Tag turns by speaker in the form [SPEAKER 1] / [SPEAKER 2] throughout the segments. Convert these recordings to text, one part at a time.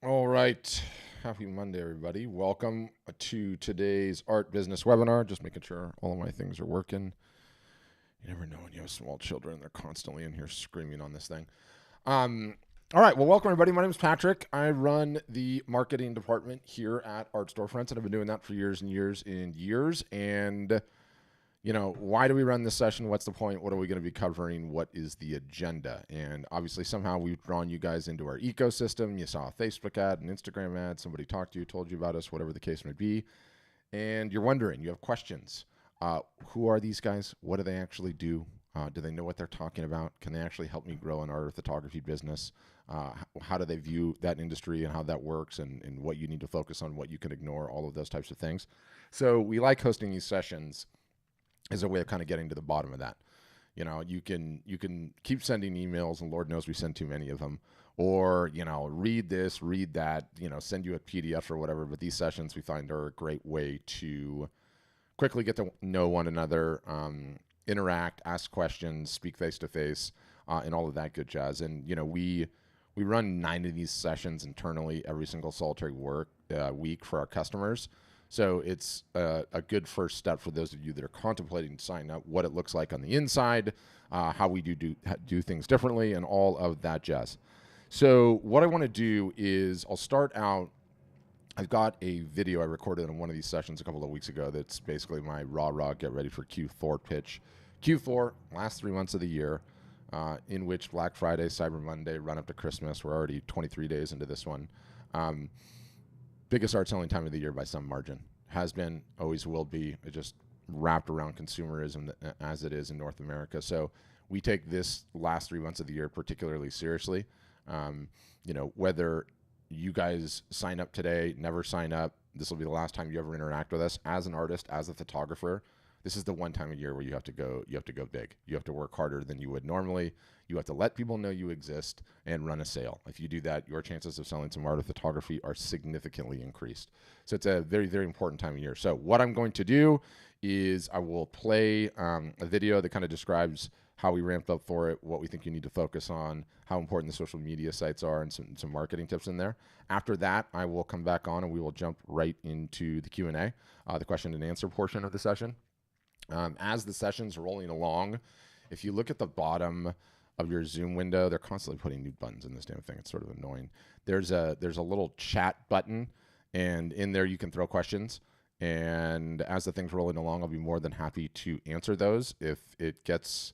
[SPEAKER 1] All right. Happy Monday, everybody. Welcome to today's art business webinar. Just making sure all of my things are working. You never know when you have small children. They're constantly in here screaming on this thing. All right. Well, welcome, everybody. My name is Patrick. I run the marketing department here at Art Storefronts, and I've been doing that for years and years and years. And why do we run this session? What's the point? What are we going to be covering? What is the agenda? And obviously, somehow we've drawn you guys into our ecosystem. You saw a Facebook ad, an Instagram ad, somebody talked to you, told you about us, whatever the case may be. And you're wondering, you have questions. Who are these guys? What do they actually do? Do they know what they're talking about? Can they actually help me grow an art or photography business? How do they view that industry and how that works and what you need to focus on, what you can ignore, all of those types of things. So we like hosting these sessions as a way of kind of getting to the bottom of that. You can keep sending emails, and Lord knows we send too many of them, or read this, read that, send you a PDF or whatever. But these sessions we find are a great way to quickly get to know one another, interact, ask questions, speak face to face, and all of that good jazz. And we run 9 of these sessions internally every single solitary week for our customers. So it's a good first step for those of you that are contemplating signing up, what it looks like on the inside, how we do things differently, and all of that jazz. So what I want to do is I'll start out. I've got a video I recorded on one of these sessions a couple of weeks ago that's basically my raw get ready for Q4 pitch. Q4, last 3 months of the year, in which Black Friday, Cyber Monday, run up to Christmas. We're already 23 days into this one. Biggest art selling time of the year by some margin. Has been, always will be. It just wrapped around consumerism as it is in North America. So we take this last 3 months of the year particularly seriously. Whether you guys sign up today, never sign up, this will be the last time you ever interact with us as an artist, as a photographer. This is the one time of year where you have to go big. You have to work harder than you would normally. You have to let people know you exist and run a sale. If you do that, your chances of selling some art or photography are significantly increased. So it's a very, very important time of year. So what I'm going to do is I will play a video that kind of describes how we ramped up for it, what we think you need to focus on, how important the social media sites are, and some marketing tips in there. After that, I will come back on and we will jump right into the Q&A, the question and answer portion of the session. As the session's rolling along, if you look at the bottom of your Zoom window, they're constantly putting new buttons in this damn thing. It's sort of annoying. There's a little chat button, and in there you can throw questions. And as the thing's rolling along, I'll be more than happy to answer those. If it gets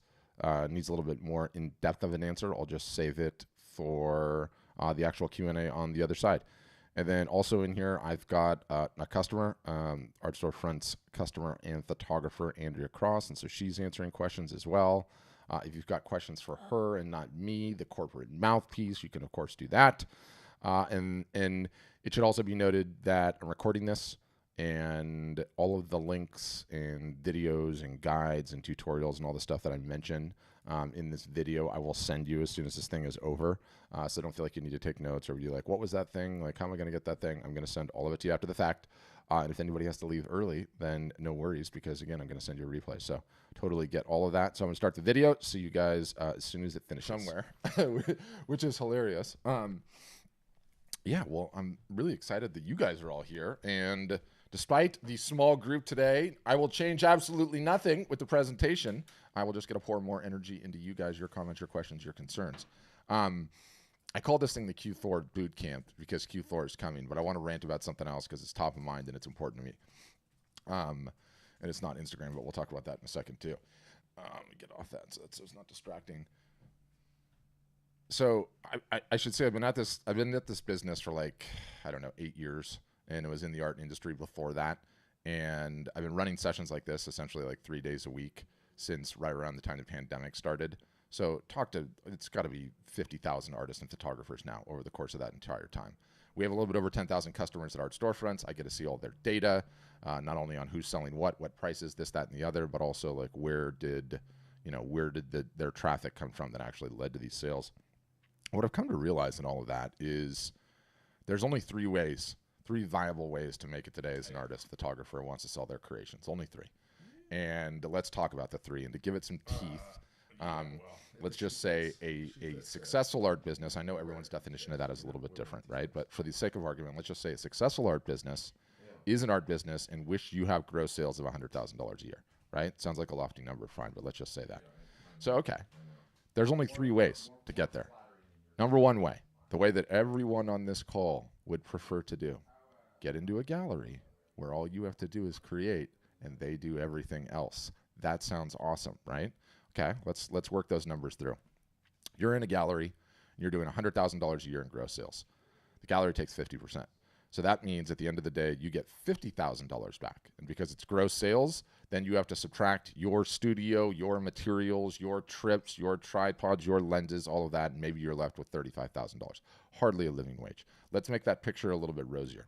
[SPEAKER 1] needs a little bit more in depth of an answer, I'll just save it for the actual Q&A on the other side. And then also in here, I've got a customer, Art Storefront's customer and photographer, Andrea Cross, and so she's answering questions as well. If you've got questions for her and not me, the corporate mouthpiece, you can of course do that. And it should also be noted that I'm recording this, and all of the links and videos and guides and tutorials and all the stuff that I mentioned in this video, I will send you as soon as this thing is over. So don't feel like you need to take notes or you're like, what was that thing? Like, how am I going to get that thing? I'm going to send all of it to you after the fact. And if anybody has to leave early, then no worries, because again, I'm going to send you a replay. So totally get all of that. So I'm going to start the video. See you guys as soon as it finishes. Somewhere, which is hilarious. Yeah, well, I'm really excited that you guys are all here. And despite the small group today, I will change absolutely nothing with the presentation. I will just get to pour more energy into you guys, your comments, your questions, your concerns. I call this thing the Q4 boot camp because Q4 is coming, but I want to rant about something else because it's top of mind and it's important to me. And it's not Instagram, but we'll talk about that in a second too. Let me get off that so it's not distracting. So I should say I've been at this business for like, 8 years, and it was in the art industry before that. And I've been running sessions like this essentially like 3 days a week since right around the time the pandemic started. So it's got to be 50,000 artists and photographers now over the course of that entire time. We have a little bit over 10,000 customers at Art Storefronts. I get to see all their data, not only on who's selling what prices, this, that, and the other, but also like where did their traffic come from that actually led to these sales. What I've come to realize in all of that is there's only three viable ways to make it today as an artist, photographer who wants to sell their creations. Only three. And let's talk about the three. And to give it some teeth, Um, let's just say a successful art business. I know everyone's definition of that is a little bit different, right? But for the sake of argument, let's just say a successful art business is an art business in which you have gross sales of $100,000 a year, right? Sounds like a lofty number, fine, but let's just say that. So, okay, there's only three ways to get there. Number one way, the way that everyone on this call would prefer to do, get into a gallery where all you have to do is create and they do everything else. That sounds awesome, right? Okay, let's work those numbers through. You're in a gallery, and you're doing $100,000 a year in gross sales. The gallery takes 50%. So that means at the end of the day, you get $50,000 back. And because it's gross sales, then you have to subtract your studio, your materials, your trips, your tripods, your lenses, all of that, and maybe you're left with $35,000. Hardly a living wage. Let's make that picture a little bit rosier.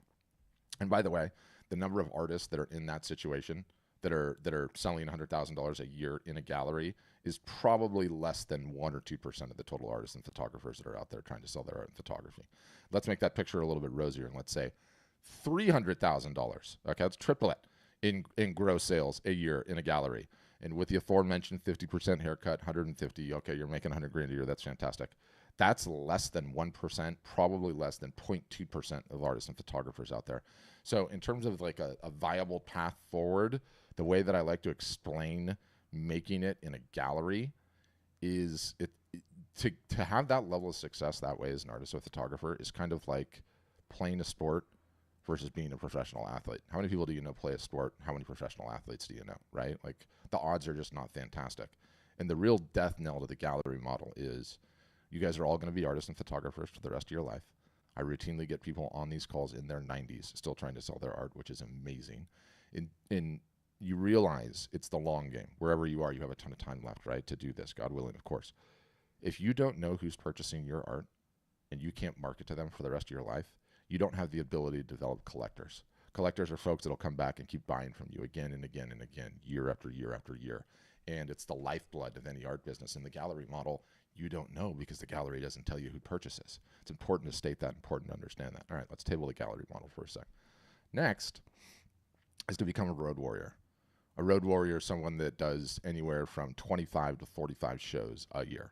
[SPEAKER 1] And by the way, the number of artists that are in that situation that are selling $100,000 a year in a gallery is probably less than 1 or 2% of the total artists and photographers that are out there trying to sell their art in photography. Let's make that picture a little bit rosier and let's say $300,000. Okay, let's triple it in gross sales a year in a gallery. And with the aforementioned 50% haircut, 150, okay, you're making 100 grand a year. That's fantastic. That's less than 1%, probably less than 0.2% of artists and photographers out there. So in terms of like a viable path forward, the way that I like to explain making it in a gallery is to have that level of success that way as an artist or photographer is kind of like playing a sport versus being a professional athlete. How many people do you know play a sport? How many professional athletes do you know, right? Like the odds are just not fantastic. And the real death knell to the gallery model is you guys are all going to be artists and photographers for the rest of your life. I routinely get people on these calls in their 90s still trying to sell their art, which is amazing. And you realize it's the long game. Wherever you are, you have a ton of time left, right, to do this, God willing, of course. If you don't know who's purchasing your art and you can't market to them for the rest of your life, you don't have the ability to develop collectors. Collectors are folks that will come back and keep buying from you again and again and again, year after year after year. And it's the lifeblood of any art business. In the gallery model, you don't know because the gallery doesn't tell you who purchases. It's important to state that, important to understand that. All right, let's table the gallery model for a sec. Next is to become a road warrior. A road warrior is someone that does anywhere from 25 to 45 shows a year.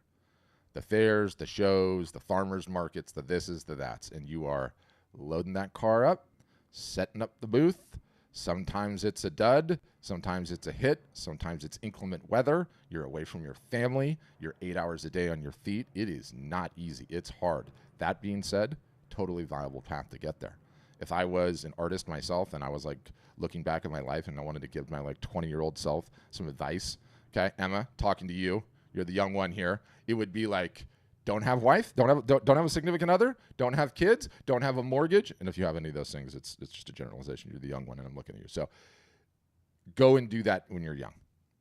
[SPEAKER 1] The fairs, the shows, the farmers markets, the thises, the that's, and you are loading that car up, setting up the booth. Sometimes it's a dud, sometimes it's a hit, sometimes it's inclement weather. You're away from your family, you're 8 hours a day on your feet. It is not easy, it's hard. That being said, totally viable path to get there. If I was an artist myself and I was like looking back at my life and I wanted to give my like 20-year-old self some advice, okay, Emma, talking to you, you're the young one here, it would be like, don't have wife, don't have a significant other, don't have kids, don't have a mortgage. And if you have any of those things, it's just a generalization. You're the young one and I'm looking at you. So go and do that when you're young.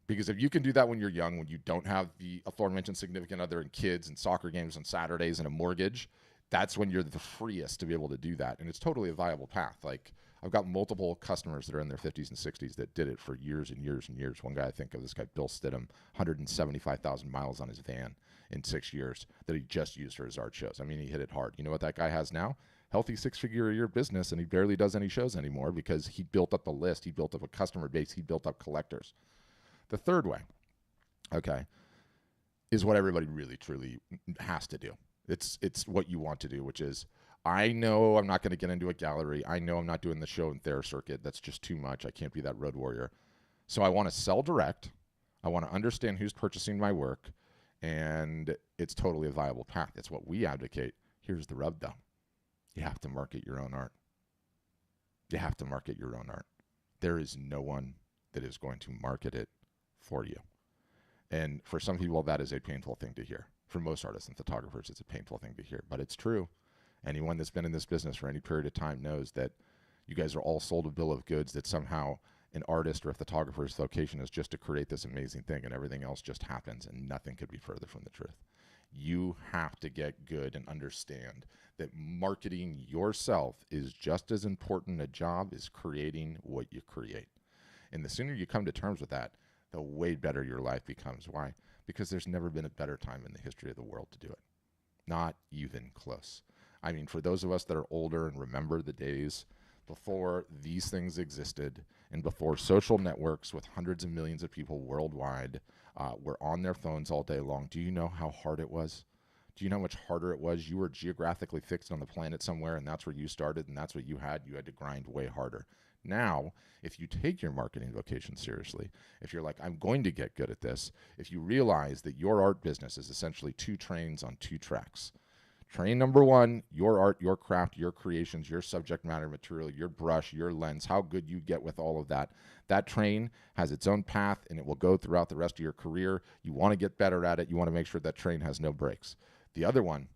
[SPEAKER 1] Because if you can do that when you're young, when you don't have the aforementioned significant other and kids and soccer games on Saturdays and a mortgage, that's when you're the freest to be able to do that. And it's totally a viable path. Like I've got multiple customers that are in their 50s and 60s that did it for years and years and years. One guy I think of, this guy, Bill Stidham, 175,000 miles on his van in 6 years that he just used for his art shows. I mean, he hit it hard. You know what that guy has now? Healthy 6-figure-a-year business, and he barely does any shows anymore because he built up the list. He built up a customer base. He built up collectors. The third way, okay, is what everybody really, truly has to do. It's what you want to do, which is, I know I'm not going to get into a gallery. I know I'm not doing the show and fair circuit. That's just too much. I can't be that road warrior. So I want to sell direct. I want to understand who's purchasing my work. And it's totally a viable path. It's what we advocate. Here's the rub, though. You have to market your own art. You have to market your own art. There is no one that is going to market it for you. And for some people, that is a painful thing to hear. For most artists and photographers, it's a painful thing to hear, but it's true. Anyone that's been in this business for any period of time knows that you guys are all sold a bill of goods that somehow an artist or a photographer's vocation is just to create this amazing thing and everything else just happens, and nothing could be further from the truth. You have to get good and understand that marketing yourself is just as important a job as creating what you create. And the sooner you come to terms with that, the way better your life becomes. Why? Because there's never been a better time in the history of the world to do it. Not even close. I mean, for those of us that are older and remember the days before these things existed and before social networks with hundreds of millions of people worldwide were on their phones all day long, do you know how hard it was? Do you know how much harder it was? You were geographically fixed on the planet somewhere, and that's where you started, and that's what you had. You had to grind way harder. Now, if you take your marketing vocation seriously, if you're like, I'm going to get good at this, if you realize that your art business is essentially 2 trains on 2 tracks. Train number 1, your art, your craft, your creations, your subject matter material, your brush, your lens, how good you get with all of that. That train has its own path, and it will go throughout the rest of your career. You want to get better at it. You want to make sure that train has no brakes. The other one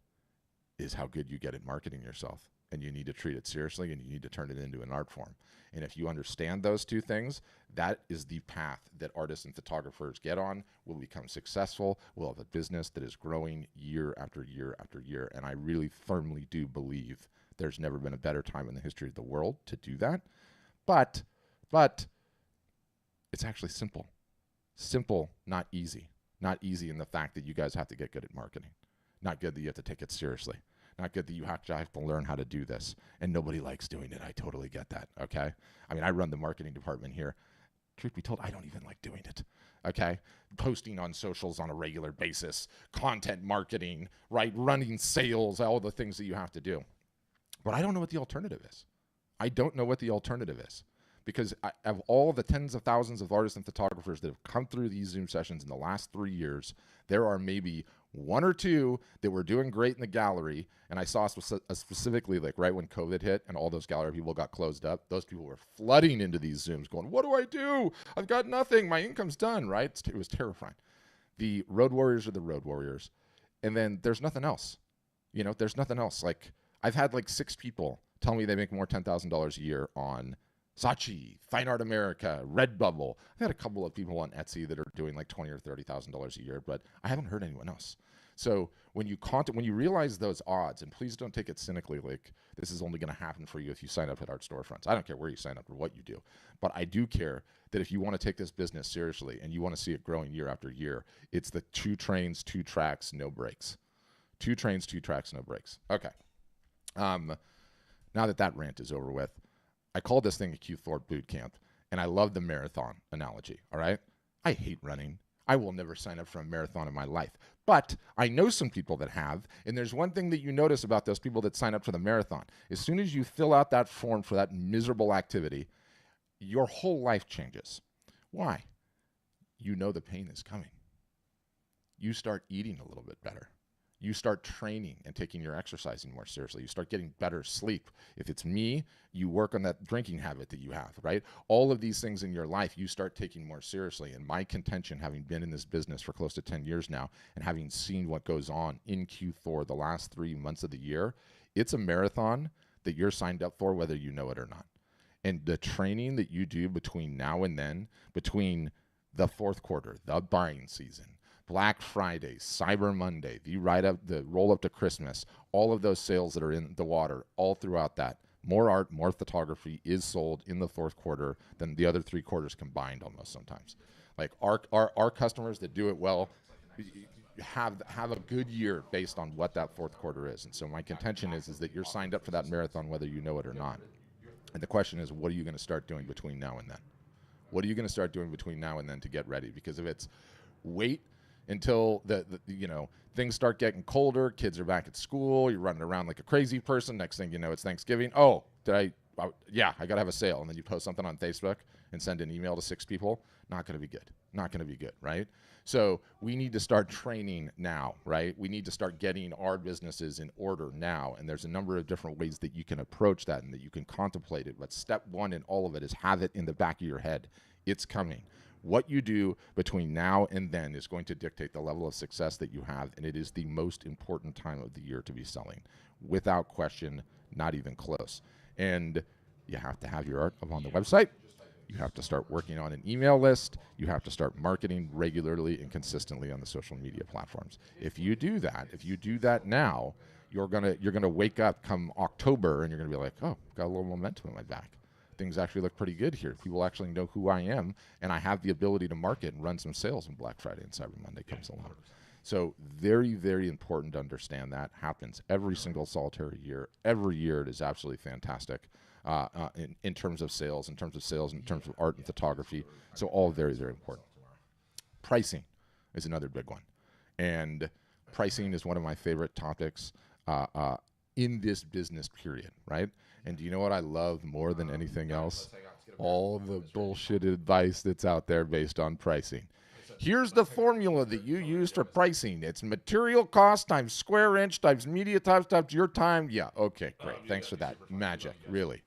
[SPEAKER 1] is how good you get at marketing yourself. And you need to treat it seriously, and you need to turn it into an art form. And if you understand those 2 things, that is the path that artists and photographers get on, will become successful, will have a business that is growing year after year after year. And I really firmly do believe there's never been a better time in the history of the world to do that. But it's actually simple. Simple, not easy. Not easy in the fact that you guys have to get good at marketing. Not good that you have to take it seriously. Not good that you have to learn how to do this. And nobody likes doing it. I totally get that, okay? I mean, I run the marketing department here. Truth be told, I don't even like doing it, okay? Posting on socials on a regular basis, content marketing, right? Running sales, all the things that you have to do. But I don't know what the alternative is. I don't know what the alternative is. Because of all the tens of thousands of artists and photographers that have come through these Zoom sessions in the last 3 years, there are maybe 1 or 2 that were doing great in the gallery. And I saw specifically, like right when COVID hit and all those gallery people got closed up, those people were flooding into these Zooms going, what do I do? I've got nothing. My income's done, right? It was terrifying. The road warriors are the road warriors. And then there's nothing else. You know, there's nothing else. Like I've had like 6 people tell me they make more $10,000 a year on Saatchi, Fine Art America, Redbubble. I've had a couple of people on Etsy that are doing like $20,000 or $30,000 a year, but I haven't heard anyone else. So when you realize those odds, and please don't take it cynically, like this is only going to happen for you if you sign up at art storefronts. I don't care where you sign up or what you do, but I do care that if you want to take this business seriously and you want to see it growing year after year, it's the 2 trains, 2 tracks, no brakes. 2 trains, 2 tracks, no brakes. Okay. Now that rant is over with, I call this thing a Q4 boot camp, and I love the marathon analogy, all right? I hate running. I will never sign up for a marathon in my life. But I know some people that have, and there's one thing that you notice about those people that sign up for the marathon. As soon as you fill out that form for that miserable activity, your whole life changes. Why? You know the pain is coming. You start eating a little bit better. You start training and taking your exercising more seriously. You start getting better sleep. If it's me, you work on that drinking habit that you have, right? All of these things in your life, you start taking more seriously. And my contention, having been in this business for close to 10 years now, and having seen what goes on in Q4 the last 3 months of the year, it's a marathon that you're signed up for, whether you know it or not. And the training that you do between now and then, between the 4th quarter, the buying season, Black Friday, Cyber Monday, the roll up to Christmas, all of those sales that are in the water, all throughout that. More art, more photography is sold in the 4th quarter than the other 3 quarters combined almost sometimes. Like our customers that do it well have a good year based on what that 4th quarter is. And so my contention is that you're signed up for that marathon whether you know it or not. And the question is, what are you going to start doing between now and then? What are you going to start doing between now and then to get ready? Because if it's wait until the things start getting colder, kids are back at school, you're running around like a crazy person, next thing you know, it's Thanksgiving. I gotta have a sale. And then you post something on Facebook and send an email to 6 people. Not gonna be good, right? So we need to start training now, right? We need to start getting our businesses in order now. And there's a number of different ways that you can approach that and that you can contemplate it. But step 1 in all of it is have it in the back of your head. It's coming. What you do between now and then is going to dictate the level of success that you have, and it is the most important time of the year to be selling. Without question, not even close. And you have to have your art up on the website. You have to start working on an email list. You have to start marketing regularly and consistently on the social media platforms. If you do that now, you're gonna wake up come October and you're gonna be like, oh, got a little momentum in my back. Things actually look pretty good here. People actually know who I am, and I have the ability to market and run some sales when Black Friday and Cyber Monday comes along. So very, very important to understand that. Happens every single solitary year. Every year it is absolutely fantastic. in terms of sales, in terms of art and photography. So all very, very important. Pricing is another big one. And pricing is one of my favorite topics in this business period, right? And do you know what I love more than anything else? All the bullshit advice that's out there based on pricing. Here's the formula that you use for pricing. It's material cost times square inch times media times your time. Yeah, okay, great. Thanks for that. Magic, really.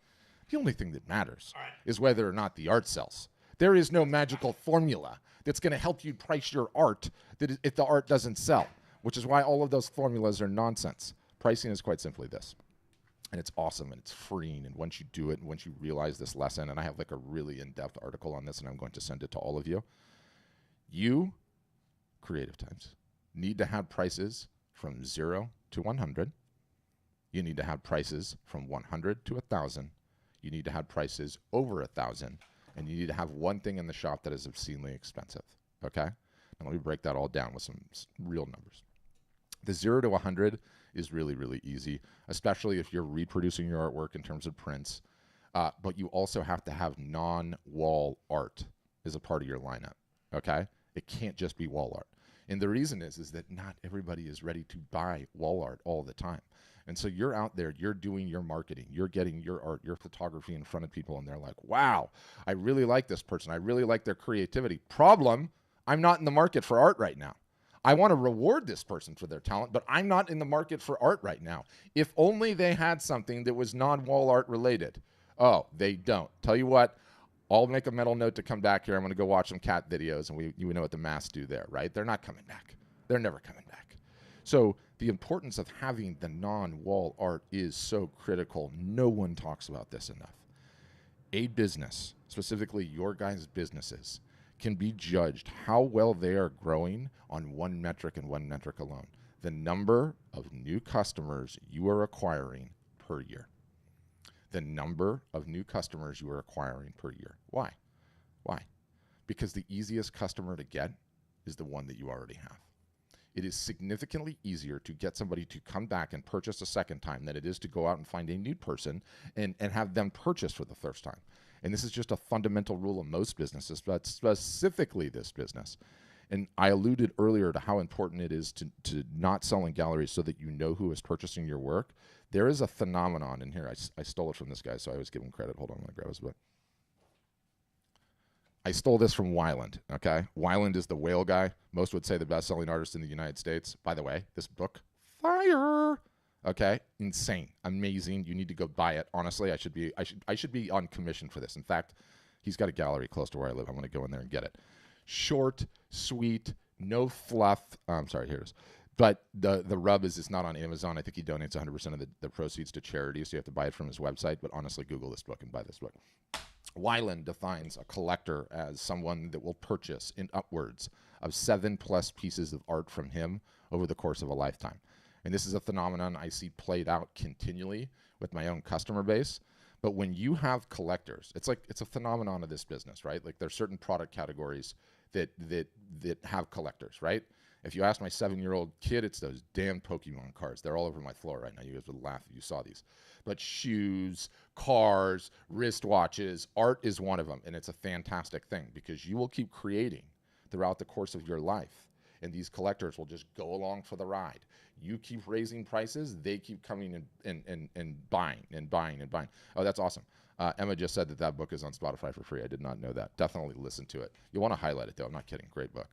[SPEAKER 1] The only thing that matters is whether or not the art sells. There is no magical formula that's going to help you price your art if the art doesn't sell, which is why all of those formulas are nonsense. Pricing is quite simply this. And it's awesome and it's freeing. And once you do it and once you realize this lesson, and I have like a really in-depth article on this and I'm going to send it to all of you, you, creative types, need to have prices from 0 to 100. You need to have prices from 100 to 1,000. You need to have prices over 1,000. And you need to have one thing in the shop that is obscenely expensive. Okay? And let me break that all down with some real numbers. The 0 to 100 is really, really easy, especially if you're reproducing your artwork in terms of prints. But you also have to have non-wall art as a part of your lineup. Okay? It can't just be wall art. And the reason is that not everybody is ready to buy wall art all the time. And so you're out there, you're doing your marketing, you're getting your art, your photography in front of people, and they're like, wow, I really like this person. I really like their creativity. Problem, I'm not in the market for art right now. I want to reward this person for their talent, but I'm not in the market for art right now. If only they had something that was non-wall art related. Oh, they don't. Tell you what, I'll make a mental note to come back here. I'm going to go watch some cat videos, and you know what the masks do there, right? They're not coming back. They're never coming back. So the importance of having the non-wall art is so critical. No one talks about this enough. A business, specifically your guys' businesses, can be judged how well they are growing on one metric and one metric alone: the number of new customers you are acquiring per year. The number of new customers you are acquiring per year. Why? Why? Because the easiest customer to get is the one that you already have. It is significantly easier to get somebody to come back and purchase a second time than it is to go out and find a new person and have them purchase for the first time. And this is just a fundamental rule of most businesses, but specifically this business. And I alluded earlier to how important it is to not sell in galleries so that you know who is purchasing your work. There is a phenomenon in here. I stole it from this guy, so I always give him credit. Hold on, I'm going to grab his book. I stole this from Weiland, okay? Weiland is the whale guy. Most would say the best-selling artist in the United States. By the way, this book, fire, okay? Insane, amazing. You need to go buy it. Honestly, I should be on commission for this. In fact, he's got a gallery close to where I live. I'm going to go in there and get it. Short, sweet, no fluff. I'm sorry, here it is. But the rub is it's not on Amazon. I think he donates 100% of the proceeds to charity, so you have to buy it from his website. But honestly, Google this book and buy this book. Weiland defines a collector as someone that will purchase in upwards of 7+ pieces of art from him over the course of a lifetime. And this is a phenomenon I see played out continually with my own customer base. But when you have collectors, it's a phenomenon of this business, right? Like there's certain product categories that have collectors, right? If you ask my 7-year-old kid, it's those damn Pokemon cards. They're all over my floor right now. You guys would laugh if you saw these. But shoes, cars, wristwatches, art is one of them. And it's a fantastic thing because you will keep creating throughout the course of your life. And these collectors will just go along for the ride. You keep raising prices, they keep coming and buying and buying and buying. Oh, that's awesome. Emma just said that book is on Spotify for free. I did not know that. Definitely listen to it. You want to highlight it, though. I'm not kidding. Great book.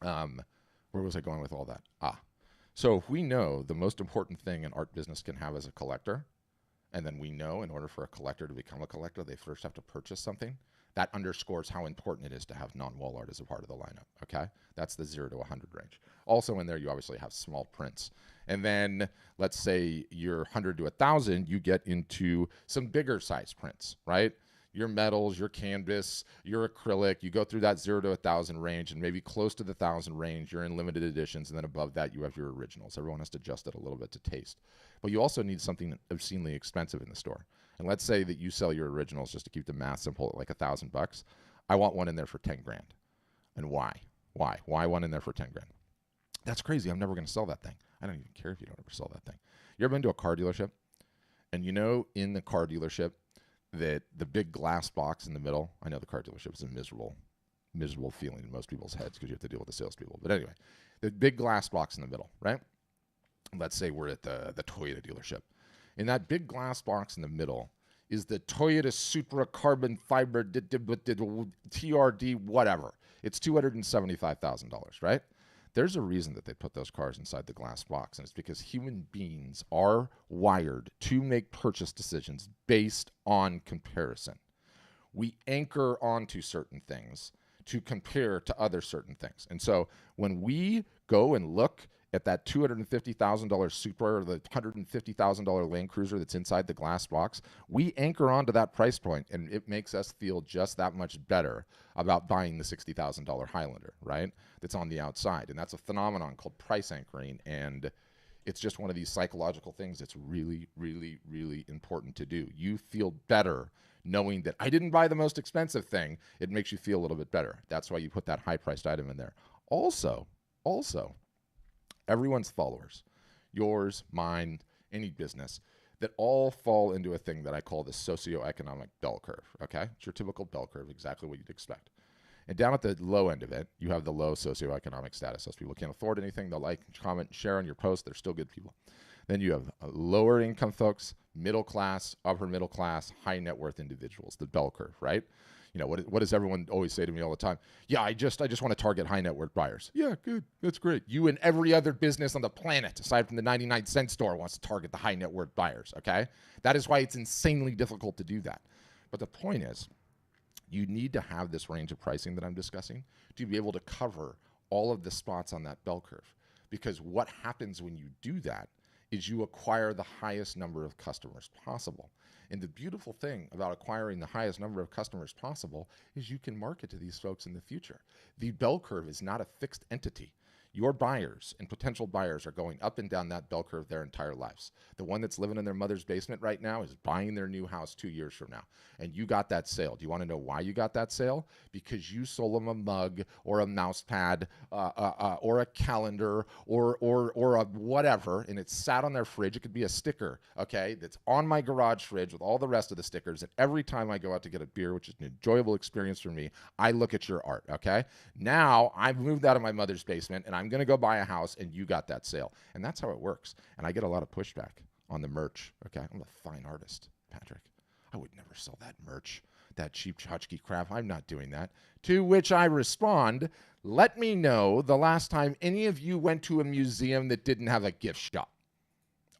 [SPEAKER 1] Where was I going with all that? So if we know the most important thing an art business can have as a collector, and then we know in order for a collector to become a collector, they first have to purchase something, that underscores how important it is to have non-wall art as a part of the lineup, okay? That's the 0 to 100 range. Also in there, you obviously have small prints. And then let's say you're 100 to 1,000, you get into some bigger size prints, right? Your metals, your canvas, your acrylic, you go through that 0 to 1,000 range, and maybe close to the 1,000 range, you're in limited editions, and then above that, you have your originals. Everyone has to adjust it a little bit to taste. But you also need something obscenely expensive in the store. And let's say that you sell your originals, just to keep the math simple, at like $1,000. I want one in there for 10 grand. And why? Why one in there for 10 grand? That's crazy. I'm never going to sell that thing. I don't even care if you don't ever sell that thing. You ever been to a car dealership? And in the car dealership, that the big glass box in the middle, I know the car dealership is a miserable feeling in most people's heads because you have to deal with the salespeople. But anyway, the big glass box in the middle, right? Let's say we're at the Toyota dealership. In that big glass box in the middle is the Toyota Supra carbon fiber TRD whatever. It's $275,000, right? There's a reason that they put those cars inside the glass box, and it's because human beings are wired to make purchase decisions based on comparison. We anchor onto certain things to compare to other certain things. And so when we go and look at that $250,000 Supra or the $150,000 Land Cruiser that's inside the glass box, we anchor onto that price point, and it makes us feel just that much better about buying the $60,000 Highlander, right? That's on the outside. And that's a phenomenon called price anchoring, and it's just one of these psychological things that's really, really, really important to do. You feel better knowing that I didn't buy the most expensive thing. It makes you feel a little bit better. That's why you put that high-priced item in there. Also, everyone's followers, yours, mine, any business, that all fall into a thing that I call the socioeconomic bell curve, okay? It's your typical bell curve, exactly what you'd expect. And down at the low end of it, you have the low socioeconomic status. Those people can't afford anything. They'll like, comment, share on your post. They're still good people. Then you have lower income folks, middle class, upper middle class, high net worth individuals, the bell curve, right? What does everyone always say to me all the time? Yeah, I just want to target high net worth buyers. Yeah, good. That's great. You and every other business on the planet, aside from the 99-cent store, wants to target the high net worth buyers, okay? That is why it's insanely difficult to do that. But the point is, you need to have this range of pricing that I'm discussing to be able to cover all of the spots on that bell curve. Because what happens when you do that is you acquire the highest number of customers possible. And the beautiful thing about acquiring the highest number of customers possible is you can market to these folks in the future. The bell curve is not a fixed entity. Your buyers and potential buyers are going up and down that bell curve their entire lives. The one that's living in their mother's basement right now is buying their new house 2 years from now. And you got that sale. Do you want to know why you got that sale? Because you sold them a mug or a mouse pad or a calendar or a whatever, and it sat on their fridge. It could be a sticker, okay, that's on my garage fridge with all the rest of the stickers. And every time I go out to get a beer, which is an enjoyable experience for me, I look at your art, okay? Now I've moved out of my mother's basement, and I'm going to go buy a house, and you got that sale. And that's how it works. And I get a lot of pushback on the merch, okay? I'm a fine artist, Patrick. I would never sell that merch, that cheap tchotchke crap. I'm not doing that. To which I respond, let me know the last time any of you went to a museum that didn't have a gift shop.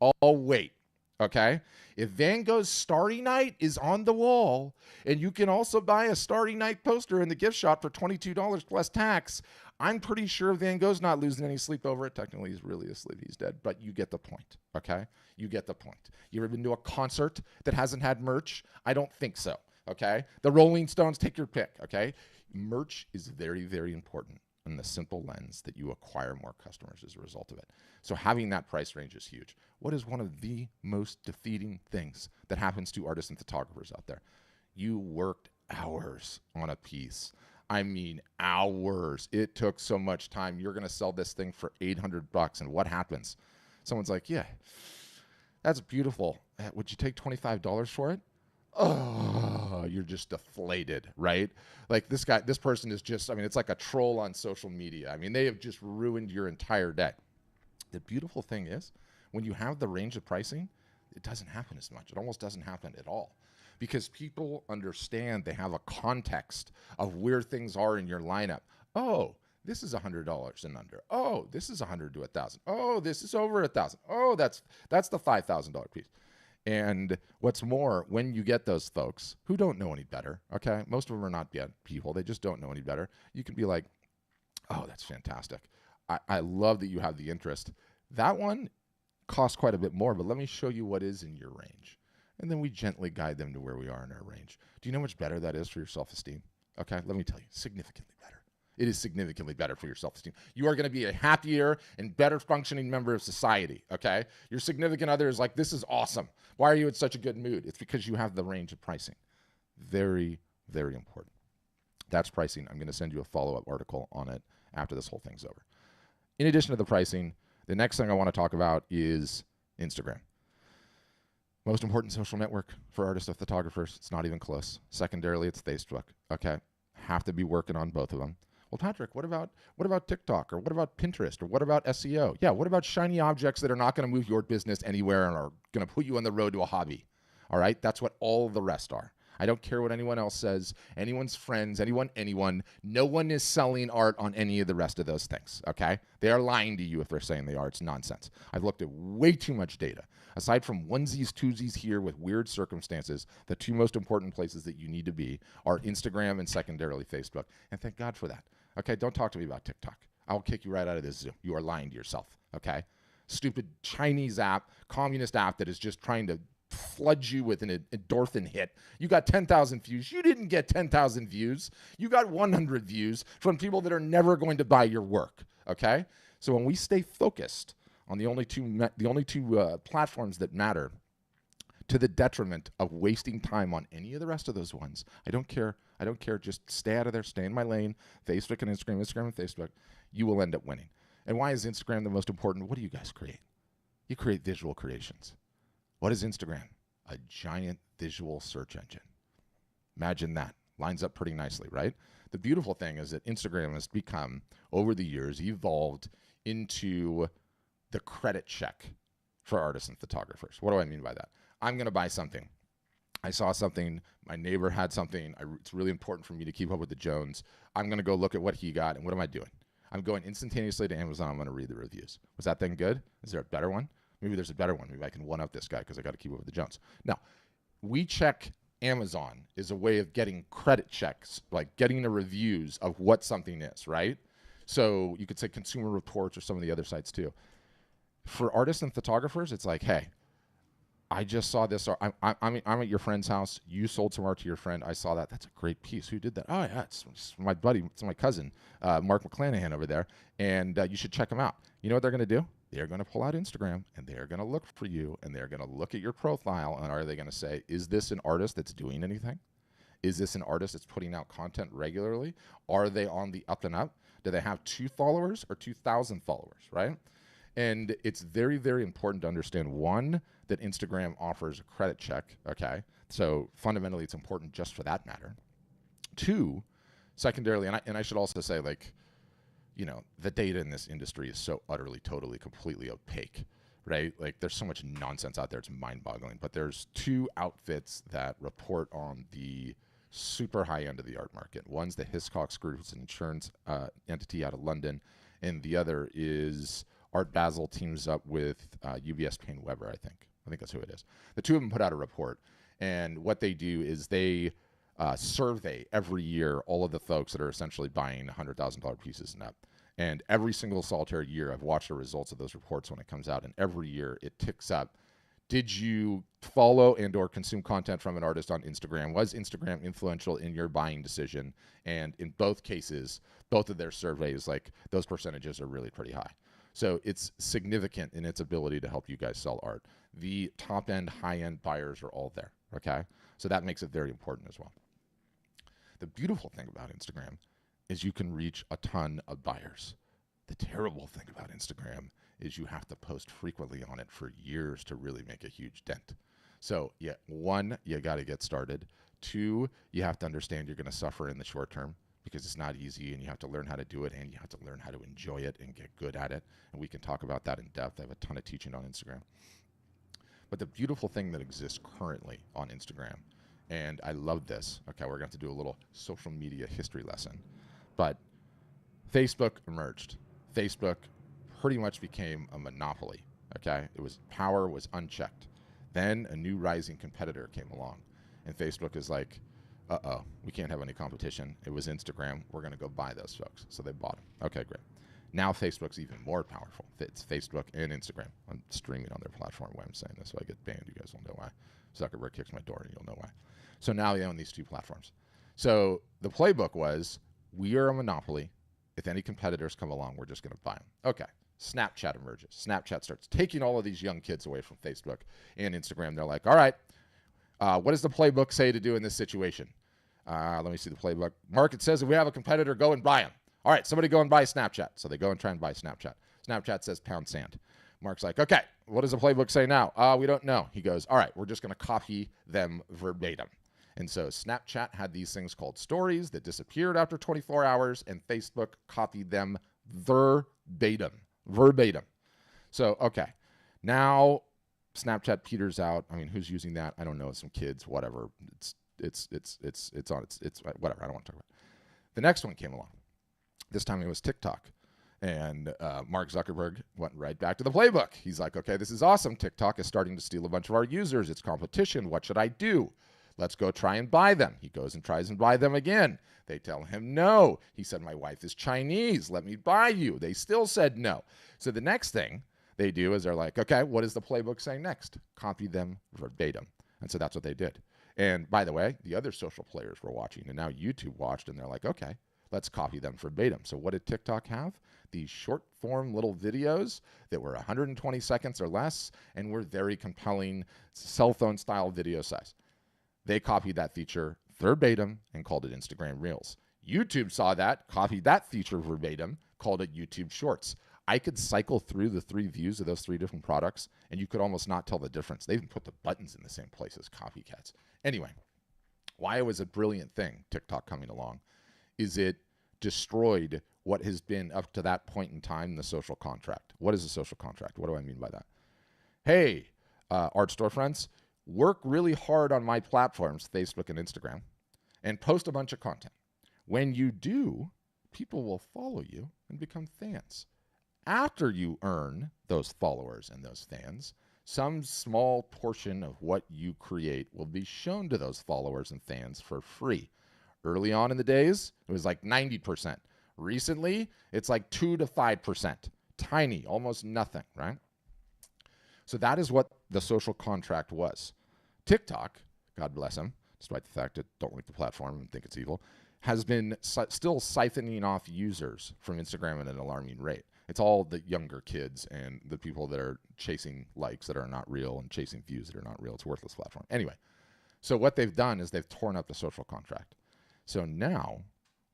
[SPEAKER 1] I'll wait. Okay? If Van Gogh's Starry Night is on the wall, and you can also buy a Starry Night poster in the gift shop for $22 plus tax, I'm pretty sure Van Gogh's not losing any sleep over it. Technically, he's really asleep. He's dead. But you get the point, okay? You get the point. You ever been to a concert that hasn't had merch? I don't think so, okay? The Rolling Stones, take your pick, okay? Merch is very, very important in the simple lens that you acquire more customers as a result of it. So having that price range is huge. What is one of the most defeating things that happens to artists and photographers out there? You worked hours on a piece. I mean, hours. It took so much time. You're going to sell this thing for $800, and what happens? Someone's like, yeah, that's beautiful. Would you take $25 for it? Oh, you're just deflated, right? Like this person is just, I mean, it's like a troll on social media. I mean, they have just ruined your entire day. The beautiful thing is, when you have the range of pricing, it doesn't happen as much. It almost doesn't happen at all. Because people understand, they have a context of where things are in your lineup. Oh, this is $100 and under. Oh, this is $100 to $1,000. Oh, this is over $1,000. Oh, that's the $5,000 piece. And what's more, when you get those folks who don't know any better, okay, most of them are not bad people. They just don't know any better. You can be like, oh, that's fantastic. I love that you have the interest. That one costs quite a bit more, but let me show you what is in your range. And then we gently guide them to where we are in our range. Do you know how much better that is for your self-esteem? Okay, let me tell you, significantly better. It is significantly better for your self-esteem. You are going to be a happier and better functioning member of society, okay? Your significant other is like, this is awesome. Why are you in such a good mood? It's because you have the range of pricing. Very, very important. That's pricing. I'm going to send you a follow-up article on it after this whole thing's over. In addition to the pricing, the next thing I want to talk about is Instagram. Most important social network for artists and photographers. It's not even close. Secondarily, it's Facebook. Okay, have to be working on both of them. Well, Patrick, what about TikTok, or what about Pinterest, or what about SEO? Yeah, what about shiny objects that are not going to move your business anywhere and are going to put you on the road to a hobby? All right, that's what all the rest are. I don't care what anyone else says, anyone's friends, anyone. No one is selling art on any of the rest of those things, okay? They are lying to you if they're saying they are. It's nonsense. I've looked at way too much data. Aside from onesies, twosies here with weird circumstances, the two most important places that you need to be are Instagram and secondarily Facebook. And thank God for that. Okay, don't talk to me about TikTok. I'll kick you right out of this Zoom. You are lying to yourself, okay? Stupid Chinese app, communist app that is just trying to flood you with an endorphin hit. You got 10,000 views. You didn't get 10,000 views. You got 100 views from people that are never going to buy your work, okay? So when we stay focused on the only two platforms that matter, to the detriment of wasting time on any of the rest of those ones, I don't care. Just stay out of there. Stay in my lane. Facebook and Instagram and Facebook. You will end up winning. And why is Instagram the most important? What do you guys create? You create visual creations. What is Instagram? A giant visual search engine. Imagine that. Lines up pretty nicely, right? The beautiful thing is that Instagram has become, over the years, evolved into the credit check for artists and photographers. What do I mean by that? I'm going to buy something. I saw something. My neighbor had something. It's really important for me to keep up with the Jones. I'm going to go look at what he got. And what am I doing? I'm going instantaneously to Amazon. I'm going to read the reviews. Was that thing good? Is there a better one? Maybe there's a better one. Maybe I can one-up this guy because I got to keep up with the Jones. Now, we check Amazon is a way of getting credit checks, like getting the reviews of what something is, right? So you could say Consumer Reports or some of the other sites too. For artists and photographers, it's like, hey, I just saw this. I'm at your friend's house. You sold some art to your friend. I saw that. That's a great piece. Who did that? Oh, yeah, it's my buddy. It's my cousin, Mark McClanahan over there. And you should check him out. You know what they're going to do? They're going to pull out Instagram, and they're going to look for you, and they're going to look at your profile, and are they going to say, is this an artist that's doing anything? Is this an artist that's putting out content regularly? Are they on the up and up? Do they have 2 followers or 2,000 followers, right? And it's very, very important to understand, one, that Instagram offers a credit check, okay? So fundamentally, it's important just for that matter. 2, secondarily, and I should also say, like, you know, the data in this industry is so utterly, totally, completely opaque, right? Like, there's so much nonsense out there, it's mind-boggling. But there's 2 outfits that report on the super high end of the art market. One's the Hiscox Group, it's an insurance entity out of London, and the other is Art Basel teams up with UBS Payne Weber, I think. I think that's who it is. The 2 of them put out a report, and what they do is they survey every year all of the folks that are essentially buying $100,000 pieces and up. And every single solitary year, I've watched the results of those reports when it comes out, and every year it ticks up. Did you follow and or consume content from an artist on Instagram? Was Instagram influential in your buying decision? And in both cases, both of their surveys, like, those percentages are really pretty high. So it's significant in its ability to help you guys sell art. The top-end, high-end buyers are all there, okay? So that makes it very important as well. The beautiful thing about Instagram is you can reach a ton of buyers. The terrible thing about Instagram is you have to post frequently on it for years to really make a huge dent. So, yeah, 1, you got to get started. 2, you have to understand you're going to suffer in the short term, because it's not easy, and you have to learn how to do it, and you have to learn how to enjoy it and get good at it. And we can talk about that in depth. I have a ton of teaching on Instagram. But the beautiful thing that exists currently on Instagram, and I love this. Okay, we're going to have to do a little social media history lesson. But Facebook emerged. Facebook pretty much became a monopoly, okay? Power was unchecked. Then a new rising competitor came along, and Facebook is like, uh-oh, we can't have any competition. It was Instagram. We're going to go buy those folks. So they bought them. Okay, great. Now Facebook's even more powerful. It's Facebook and Instagram. I'm streaming on their platform while I'm saying this, so I get banned. You guys will know why. Zuckerberg kicks my door, and you'll know why. So now they own these 2 platforms. So the playbook was, we are a monopoly. If any competitors come along, we're just going to buy them. Okay. Snapchat emerges. Snapchat starts taking all of these young kids away from Facebook and Instagram. They're like, all right, what does the playbook say to do in this situation? Let me see the playbook. Market says if we have a competitor, go and buy them. All right, somebody go and buy Snapchat. So they go and try and buy Snapchat. Snapchat says pound sand. Mark's like, okay, what does the playbook say now? We don't know. He goes, all right, we're just going to copy them verbatim. And so Snapchat had these things called stories that disappeared after 24 hours, and Facebook copied them verbatim. So, okay, now Snapchat peters out. I mean, who's using that? I don't know. Some kids, whatever. It's whatever. I don't want to talk about it. The next one came along. This time it was TikTok. And Mark Zuckerberg went right back to the playbook. He's like, okay, this is awesome. TikTok is starting to steal a bunch of our users. It's competition. What should I do? Let's go try and buy them. He goes and tries and buy them again. They tell him no. He said, my wife is Chinese. Let me buy you. They still said no. So the next thing they do is they're like, okay, what is the playbook saying next? Copy them verbatim. And so that's what they did. And by the way, the other social players were watching, and now YouTube watched, and they're like, okay, let's copy them verbatim. So what did TikTok have? These short form little videos that were 120 seconds or less and were very compelling cell phone style video size. They copied that feature verbatim and called it Instagram Reels. YouTube saw that, copied that feature verbatim, called it YouTube Shorts. I could cycle through the 3 views of those 3 different products, and you could almost not tell the difference. They even put the buttons in the same place as copycats. Anyway, why it was a brilliant thing, TikTok coming along, is it destroyed what has been up to that point in time the social contract. What is a social contract? What do I mean by that? Hey, art store friends, work really hard on my platforms, Facebook and Instagram, and post a bunch of content. When you do, people will follow you and become fans. After you earn those followers and those fans, some small portion of what you create will be shown to those followers and fans for free. Early on in the days, it was like 90%. Recently, it's like 2 to 5%. Tiny, almost nothing, right? So that is what the social contract was. TikTok, God bless him, despite the fact that don't like the platform and think it's evil, has been still siphoning off users from Instagram at an alarming rate. It's all the younger kids and the people that are chasing likes that are not real and chasing views that are not real. It's a worthless platform. Anyway, so what they've done is they've torn up the social contract. So now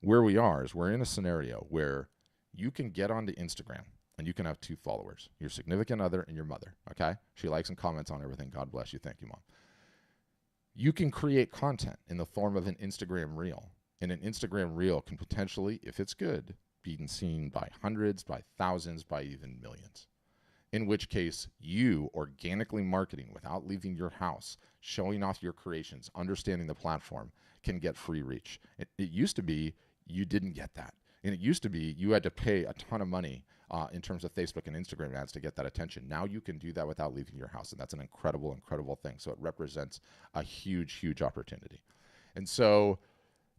[SPEAKER 1] where we are is we're in a scenario where you can get onto Instagram and you can have 2 followers, your significant other and your mother, okay? She likes and comments on everything. God bless you. Thank you, Mom. You can create content in the form of an Instagram reel. And an Instagram reel can potentially, if it's good, be seen by hundreds, by thousands, by even millions. In which case, you organically marketing without leaving your house, showing off your creations, understanding the platform, can get free reach. It used to be you didn't get that. And it used to be you had to pay a ton of money in terms of Facebook and Instagram ads to get that attention. Now you can do that without leaving your house. And that's an incredible, incredible thing. So it represents a huge, huge opportunity. And so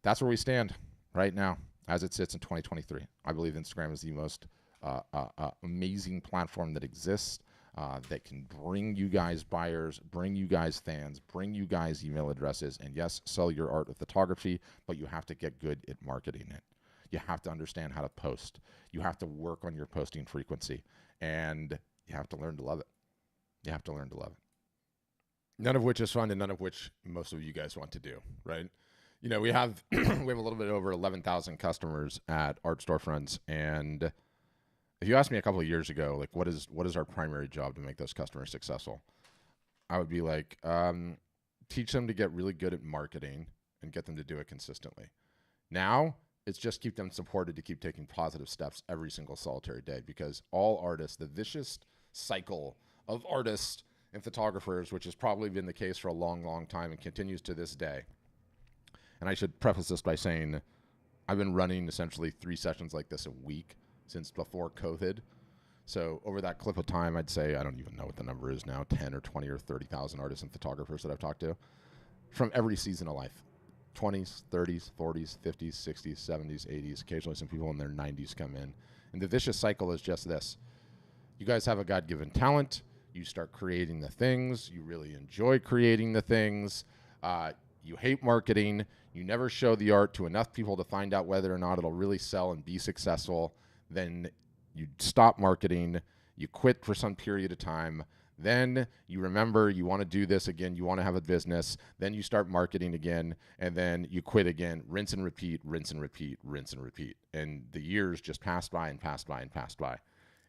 [SPEAKER 1] that's where we stand right now as it sits in 2023. I believe Instagram is the most amazing platform that exists that can bring you guys buyers, bring you guys fans, bring you guys email addresses, and yes, sell your art of photography, but you have to get good at marketing it. You have to understand how to post. You have to work on your posting frequency, and you have to learn to love it. You have to learn to love it. None of which is fun, and none of which most of you guys want to do, right? You know, we have we have a little bit over 11,000 customers at Art Storefronts, and if you asked me a couple of years ago, like, what is our primary job to make those customers successful? I would be like, teach them to get really good at marketing and get them to do it consistently. Now, it's just keep them supported to keep taking positive steps every single solitary day, because all artists, the vicious cycle of artists and photographers, which has probably been the case for a long, long time and continues to this day. And I should preface this by saying I've been running essentially 3 sessions like this a week since before COVID. So over that clip of time, I'd say, I don't even know what the number is now, 10 or 20 or 30,000 artists and photographers that I've talked to from every season of life. 20s, 30s, 40s, 50s, 60s, 70s, 80s. Occasionally some people in their 90s come in. And the vicious cycle is just this. You guys have a God-given talent. You start creating the things. You really enjoy creating the things. You hate marketing. You never show the art to enough people to find out whether or not it'll really sell and be successful. Then you stop marketing. You quit for some period of time. Then you remember you want to do this again. You want to have a business. Then you start marketing again, and then you quit again. Rinse and repeat, rinse and repeat, rinse and repeat. And the years just passed by and passed by and passed by.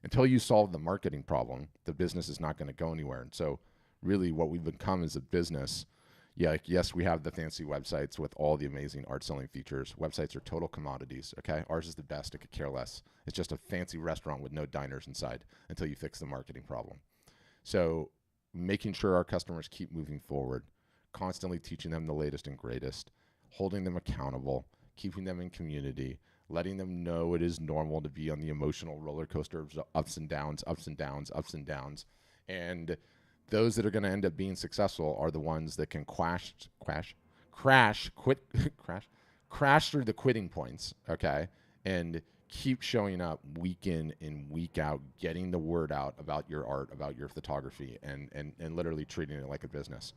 [SPEAKER 1] Until you solve the marketing problem, the business is not going to go anywhere. And so really what we've become as a business, yeah, like, yes, we have the fancy websites with all the amazing art selling features. Websites are total commodities, okay? Ours is the best. It could care less. It's just a fancy restaurant with no diners inside until you fix the marketing problem. So making sure our customers keep moving forward, constantly teaching them the latest and greatest, holding them accountable, keeping them in community, letting them know it is normal to be on the emotional roller coaster of ups and downs, ups and downs, ups and downs. And those that are going to end up being successful are the ones that can crash through the quitting points, okay? And keep showing up week in and week out, getting the word out about your art, about your photography, and literally treating it like a business.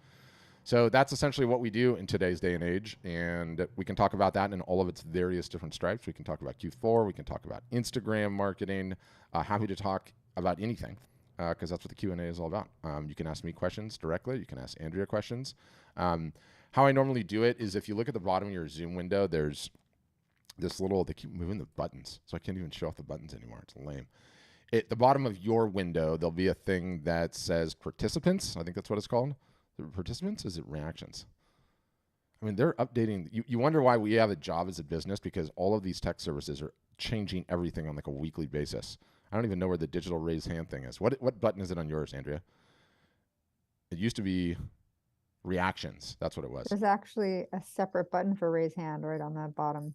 [SPEAKER 1] So that's essentially what we do in today's day and age. And we can talk about that in all of its various different stripes. We can talk about Q4. We can talk about Instagram marketing. Happy to talk about anything because that's what the Q&A is all about. You can ask me questions directly. You can ask Andrea questions. How I normally do it is if you look at the bottom of your Zoom window, there's this little, they keep moving the buttons, so I can't even show off the buttons anymore. It's lame. At the bottom of your window, there'll be a thing that says participants. I think that's what it's called. Participants? Is it reactions? I mean, they're updating. You wonder why we have a job as a business, because all of these tech services are changing everything on like a weekly basis. I don't even know where the digital raise hand thing is. What button is it on yours, Andrea? It used to be reactions. That's what it was.
[SPEAKER 2] There's actually a separate button for raise hand right on the bottom.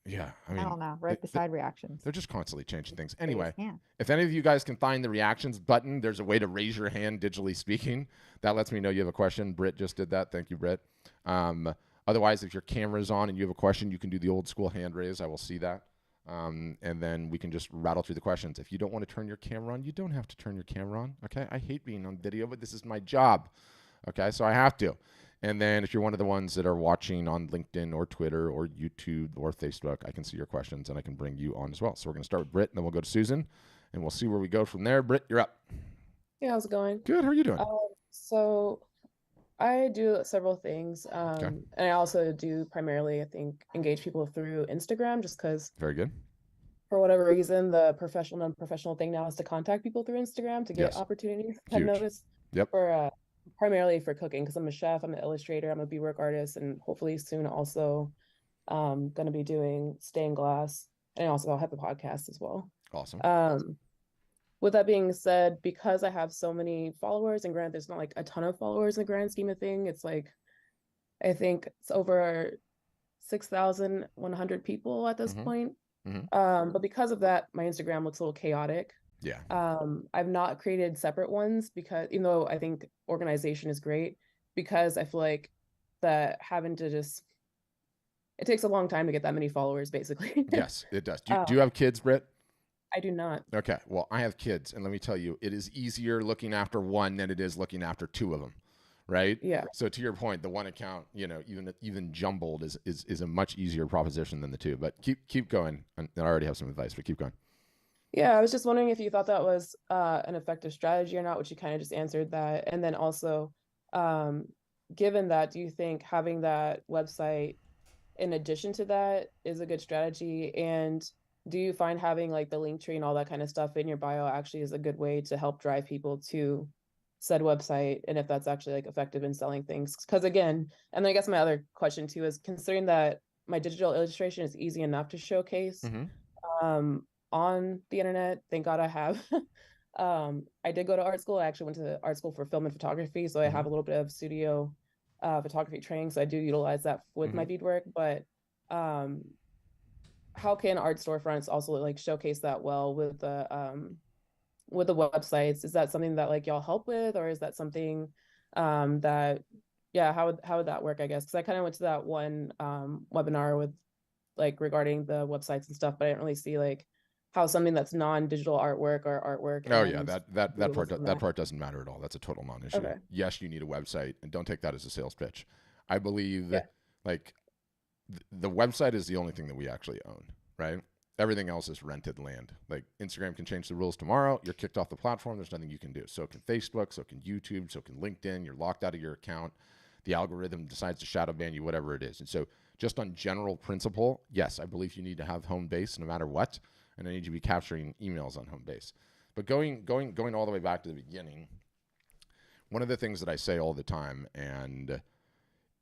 [SPEAKER 1] Yeah, I
[SPEAKER 2] I
[SPEAKER 1] mean,
[SPEAKER 2] don't know, right beside reactions.
[SPEAKER 1] they're just constantly changing things. Anyway,
[SPEAKER 2] Raise hand.
[SPEAKER 1] if any of you guys can find the reactions button, there's a way to raise your hand digitally speaking. That lets me know you have a question. Britt just did that. Thank you, Britt. Otherwise, if your camera's on and you have a question, you can do the old school hand raise. I will see that. And then we can just rattle through the questions. If you don't want to turn your camera on, you don't have to turn your camera on. Okay, I hate being on video, but this is my job. Okay, so I have to. And then if you're one of the ones that are watching on LinkedIn or Twitter or YouTube or Facebook, I can see your questions and I can bring you on as well. So we're going to start with Britt, and then we'll go to Susan, and we'll see where we go from there. Britt, you're up.
[SPEAKER 3] Hey, how's it going?
[SPEAKER 1] Good. How are you doing?
[SPEAKER 3] So I do several things,
[SPEAKER 1] Okay.
[SPEAKER 3] and I also do primarily, I think, engage people through Instagram, just because
[SPEAKER 1] Very good.
[SPEAKER 3] for whatever reason, the professional, non-professional thing now is to contact people through Instagram to get
[SPEAKER 1] Yes.
[SPEAKER 3] opportunities. I've
[SPEAKER 1] Huge.
[SPEAKER 3] noticed
[SPEAKER 1] Yep.
[SPEAKER 3] for primarily for cooking, because I'm a chef, I'm an illustrator, I'm a beadwork artist, and hopefully soon also going to be doing stained glass, and also I'll have a podcast as well.
[SPEAKER 1] Awesome.
[SPEAKER 3] With that being said, because I have so many followers, and granted, there's not like a ton of followers in the grand scheme of thing. It's like, I think it's over 6,100 people at this point. But because of that, my Instagram looks a little chaotic.
[SPEAKER 1] Yeah.
[SPEAKER 3] I've not created separate ones because, even though I think organization is great, because I feel like that having to just, it takes a long time to get that many followers, basically.
[SPEAKER 1] Yes, it does. Do you have kids, Britt?
[SPEAKER 3] I do not.
[SPEAKER 1] Okay. Well, I have kids, and let me tell you, it is easier looking after one than it is looking after two of them, right?
[SPEAKER 3] Yeah.
[SPEAKER 1] So to your point, the one account, even jumbled is a much easier proposition than the two. But keep going. And I already have some advice, but keep going.
[SPEAKER 3] Yeah, I was just wondering if you thought that was an effective strategy or not, which you kind of just answered that. And then also, given that, do you think having that website in addition to that is a good strategy? And do you find having like the link tree and all that kind of stuff in your bio actually is a good way to help drive people to said website, and if that's actually like effective in selling things? Because again, and I guess my other question too is, considering that my digital illustration is easy enough to showcase on the internet, thank God I have. I did go to art school. I actually went to art school for film and photography, so I have a little bit of studio photography training, so I do utilize that with my beadwork. But how can art storefronts also like showcase that well with the websites? Is that something that like y'all help with, or is that something that, yeah, how would that work, I guess? Because I kind of went to that one webinar with like regarding the websites and stuff, but I didn't really see like how something that's non-digital artwork or artwork.
[SPEAKER 1] Oh yeah, that part doesn't matter at all. That's a total non-issue.
[SPEAKER 3] Okay.
[SPEAKER 1] Yes, you need a website, and don't take that as a sales pitch. I believe like the website is the only thing that we actually own, right? Everything else is rented land. Like Instagram can change the rules tomorrow. You're kicked off the platform. There's nothing you can do. So can Facebook, so can YouTube, so can LinkedIn. You're locked out of your account. The algorithm decides to shadow ban you, whatever it is. And so just on general principle, yes, I believe you need to have home base no matter what. And I need you to be capturing emails on home base. But going all the way back to the beginning, one of the things that I say all the time, and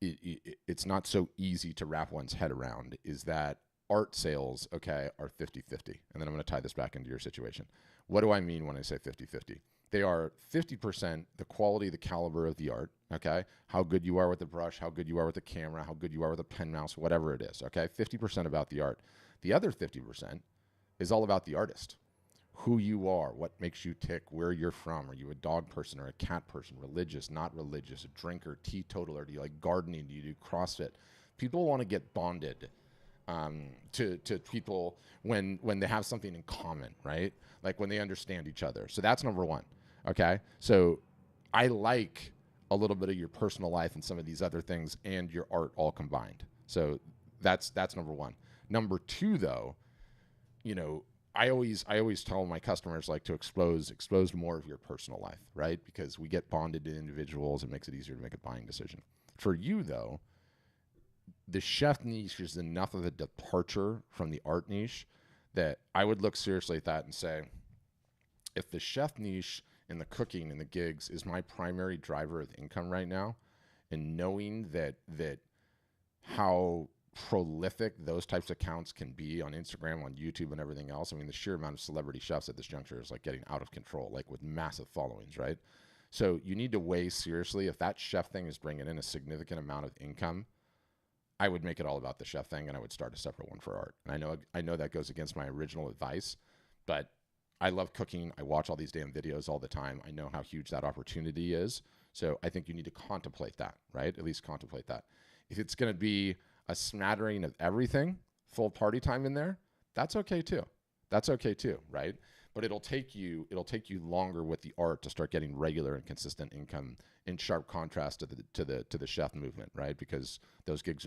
[SPEAKER 1] it's not so easy to wrap one's head around, is that art sales, okay, are 50-50. And then I'm going to tie this back into your situation. What do I mean when I say 50-50? They are 50% the quality, the caliber of the art, okay? How good you are with the brush, how good you are with the camera, how good you are with a pen mouse, whatever it is, okay? 50% about the art. The other 50% is all about the artist. Who you are, what makes you tick, where you're from. Are you a dog person or a cat person, religious, not religious, a drinker, teetotaler? Do you like gardening? Do you do CrossFit? People want to get bonded to people when they have something in common, right? Like when they understand each other. So that's number one, okay? So I like a little bit of your personal life and some of these other things and your art all combined. So that's number one. Number two, though, you know, I always tell my customers like to expose more of your personal life, right? Because we get bonded to individuals. It makes it easier to make a buying decision. For you, though, the chef niche is enough of a departure from the art niche that I would look seriously at that and say, if the chef niche and the cooking and the gigs is my primary driver of income right now, and knowing that how prolific those types of accounts can be on Instagram, on YouTube, and everything else. I mean, the sheer amount of celebrity chefs at this juncture is like getting out of control, like with massive followings, right? So you need to weigh seriously if that chef thing is bringing in a significant amount of income. I would make it all about the chef thing, and I would start a separate one for art. And I know that goes against my original advice, but I love cooking. I watch all these damn videos all the time. I know how huge that opportunity is. So I think you need to contemplate that, right? At least contemplate that. If it's going to be a smattering of everything, full party time in there, that's okay too. That's okay too, right? But it'll take you longer with the art to start getting regular and consistent income, in sharp contrast to the chef movement, right? Because those gigs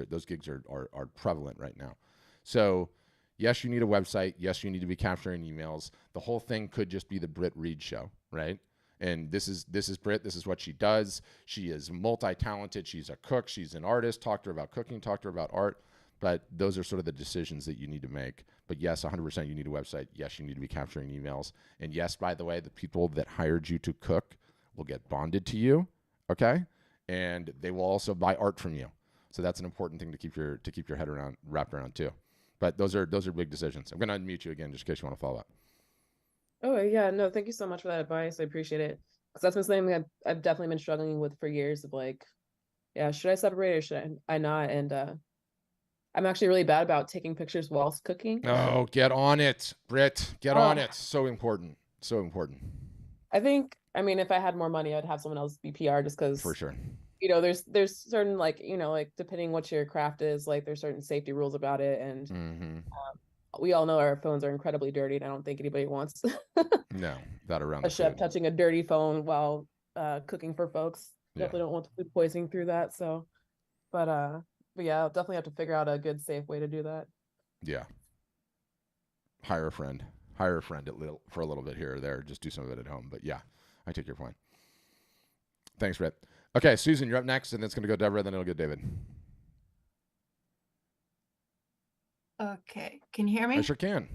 [SPEAKER 1] are prevalent right now. So yes, you need a website. Yes, you need to be capturing emails. The whole thing could just be the Britt Reed show, right? And this is Britt. This is what she does. She is multi-talented. She's a cook. She's an artist. Talk to her about cooking. Talk to her about art. But those are sort of the decisions that you need to make. But yes, 100% you need a website. Yes, you need to be capturing emails. And yes, by the way, the people that hired you to cook will get bonded to you, okay? And they will also buy art from you. So that's an important thing to keep your head wrapped around too. But those are big decisions. I'm going to unmute you again just in case you want to follow up.
[SPEAKER 3] Oh yeah, no, thank you so much for that advice. I appreciate it. Because that's been something I've definitely been struggling with for years of like, yeah, should I separate or should I not? And I'm actually really bad about taking pictures whilst cooking.
[SPEAKER 1] Oh, get on it, Britt. Get on it. So important. So important.
[SPEAKER 3] I think, I mean, if I had more money, I'd have someone else be PR just because,
[SPEAKER 1] For sure.
[SPEAKER 3] you know, there's certain like, you know, like depending what your craft is, like there's certain safety rules about it. And we all know our phones are incredibly dirty, and I don't think anybody wants
[SPEAKER 1] No, that around
[SPEAKER 3] a
[SPEAKER 1] the
[SPEAKER 3] chef
[SPEAKER 1] food.
[SPEAKER 3] touching a dirty phone while cooking for folks.
[SPEAKER 1] Yeah.
[SPEAKER 3] Definitely don't want food poisoning through that. So, but yeah, I'll definitely have to figure out a good, safe way to do that.
[SPEAKER 1] Yeah. Hire a friend for a little bit here or there. Just do some of it at home. But yeah, I take your point. Thanks, Britt. Okay, Susan, you're up next, and then it's going to go Deborah, then it'll go David.
[SPEAKER 4] Okay, can you hear me?
[SPEAKER 1] I sure can.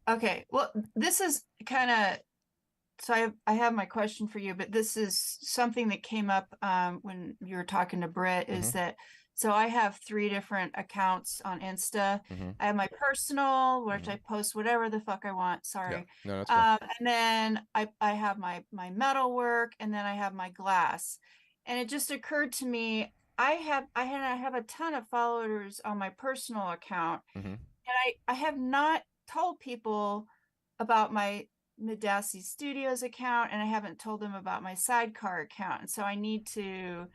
[SPEAKER 4] Okay, well, this is kind of, so I have my question for you, but this is something that came up when you were talking to Britt, is that, so I have 3 different accounts on Insta. I have my personal, which I post whatever the fuck I want, sorry.
[SPEAKER 1] Yeah. No, that's cool.
[SPEAKER 4] And then I have my metal work, and then I have my glass. And it just occurred to me, I have a ton of followers on my personal account, and I have not told people about my Midassi Studios account, and I haven't told them about my Sidecar account. And so I need to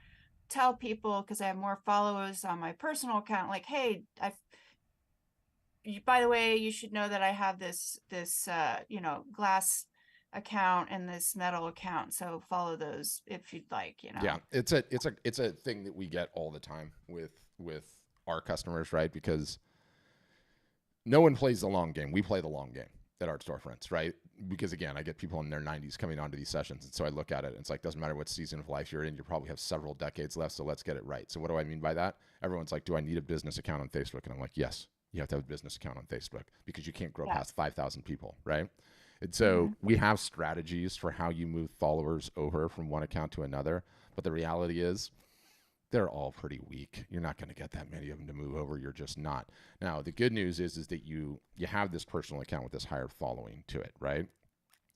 [SPEAKER 4] tell people, because I have more followers on my personal account, like, hey, by the way, you should know that I have this you know, glass account and this metal account, so follow those if you'd like, you know.
[SPEAKER 1] Yeah, it's a thing that we get all the time with our customers, right? Because no one plays the long game. We play the long game at Art Storefronts, right? Because again, I get people in their 90s coming onto these sessions, and so I look at it and it's like, doesn't matter what season of life you're in, you probably have several decades left, so let's get it right. So what do I mean by that? Everyone's like, do I need a business account on Facebook? And I'm like, yes, you have to have a business account on Facebook, because you can't grow past 5,000 people, right? And so we have strategies for how you move followers over from one account to another. But the reality is they're all pretty weak. You're not going to get that many of them to move over. You're just not. Now, the good news is that you have this personal account with this higher following to it, right?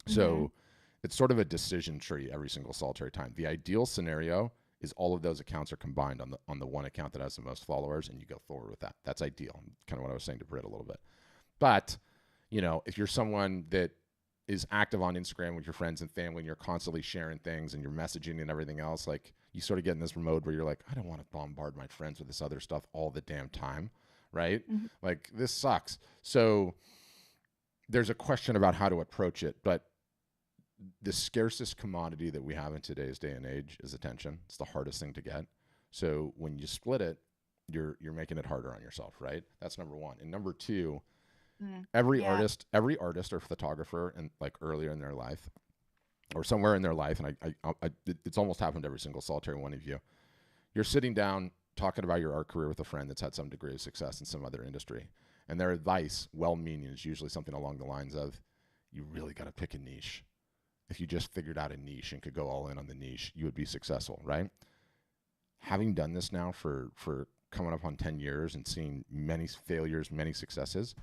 [SPEAKER 1] So it's sort of a decision tree every single solitary time. The ideal scenario is all of those accounts are combined on the one account that has the most followers, and you go forward with that. That's ideal. Kind of what I was saying to Britt a little bit. But, if you're someone that is active on Instagram with your friends and family, and you're constantly sharing things and you're messaging and everything else, like you sort of get in this mode where you're like, I don't want to bombard my friends with this other stuff all the damn time, right? Like, this sucks. So there's a question about how to approach it, but the scarcest commodity that we have in today's day and age is attention. It's the hardest thing to get. So when you split it, you're making it harder on yourself, right? That's number one. And number two, every artist or photographer, and like earlier in their life or somewhere in their life, and it's almost happened to every single solitary one of you. You're sitting down talking about your art career with a friend that's had some degree of success in some other industry, and their advice, well-meaning, is usually something along the lines of, you really got to pick a niche. If you just figured out a niche and could go all in on the niche, you would be successful, right? Having done this now for coming up on 10 years and seeing many failures, many successes,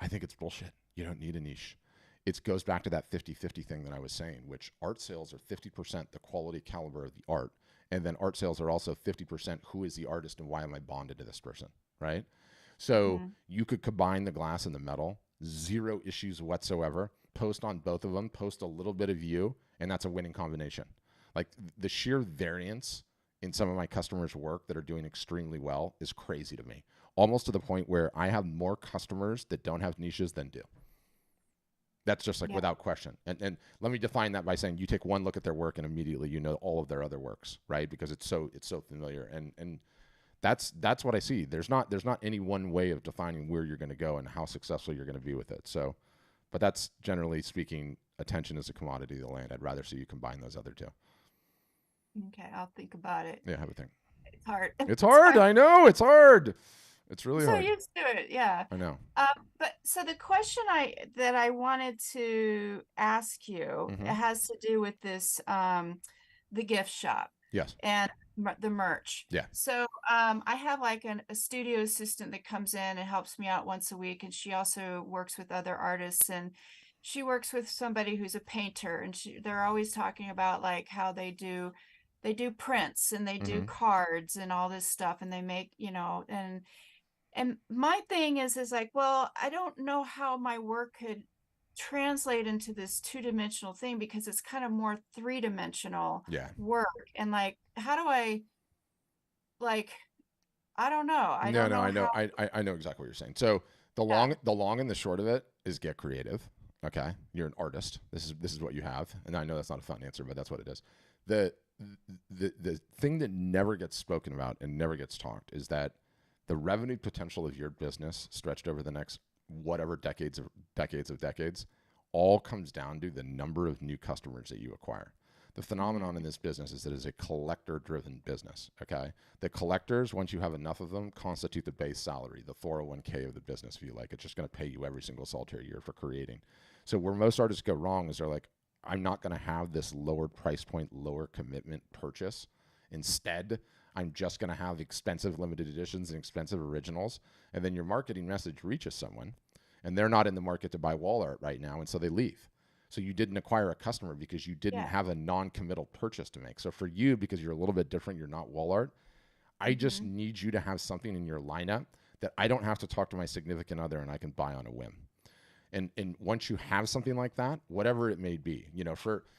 [SPEAKER 1] I think it's bullshit. You don't need a niche. It goes back to that 50-50 thing that I was saying, which art sales are 50% the quality caliber of the art. And then art sales are also 50% who is the artist and why am I bonded to this person, right? So you could combine the glass and the metal, zero issues whatsoever, post on both of them, post a little bit of you, and that's a winning combination. Like, the sheer variance in some of my customers' work that are doing extremely well is crazy to me. Almost to the point where I have more customers that don't have niches than do. That's just like without question. And let me define that by saying you take one look at their work and immediately you know all of their other works, right? Because it's so familiar. And that's what I see. There's not any one way of defining where you're going to go and how successful you're going to be with it. So, but that's generally speaking, attention is a commodity of the land. I'd rather see you combine those other two.
[SPEAKER 4] Okay, I'll think about it.
[SPEAKER 1] Yeah, have a think.
[SPEAKER 4] It's hard.
[SPEAKER 1] It's hard. I know it's hard. It's really
[SPEAKER 4] so
[SPEAKER 1] hard.
[SPEAKER 4] used to it, yeah.
[SPEAKER 1] I know.
[SPEAKER 4] But so the question that I wanted to ask you, it has to do with this, the gift shop.
[SPEAKER 1] Yes.
[SPEAKER 4] And the merch.
[SPEAKER 1] Yeah.
[SPEAKER 4] So I have like a studio assistant that comes in and helps me out once a week, and she also works with other artists, and she works with somebody who's a painter, and they're always talking about like how they do prints and they do cards and all this stuff, and they make, and my thing is like, well, I don't know how my work could translate into this two-dimensional thing, because it's kind of more three-dimensional work. And like, how do I, like, I don't know. I know.
[SPEAKER 1] I know exactly what you're saying. So the long and the short of it is get creative. Okay. You're an artist. This is what you have. And I know that's not a fun answer, but that's what it is. The thing that never gets spoken about and never gets talked is that the revenue potential of your business stretched over the next whatever decades all comes down to the number of new customers that you acquire. The phenomenon in this business is that it's a collector-driven business, okay? The collectors, once you have enough of them, constitute the base salary, the 401k of the business, if you like. It's just going to pay you every single solitary year for creating. So where most artists go wrong is they're like, I'm not going to have this lower price point, lower commitment purchase. Instead, I'm just going to have expensive limited editions and expensive originals. And then your marketing message reaches someone, and they're not in the market to buy wall art right now, and so they leave. So you didn't acquire a customer because you didn't have a non-committal purchase to make. So for you, because you're a little bit different, you're not wall art, I just need you to have something in your lineup that I don't have to talk to my significant other and I can buy on a whim. And once you have something like that, whatever it may be,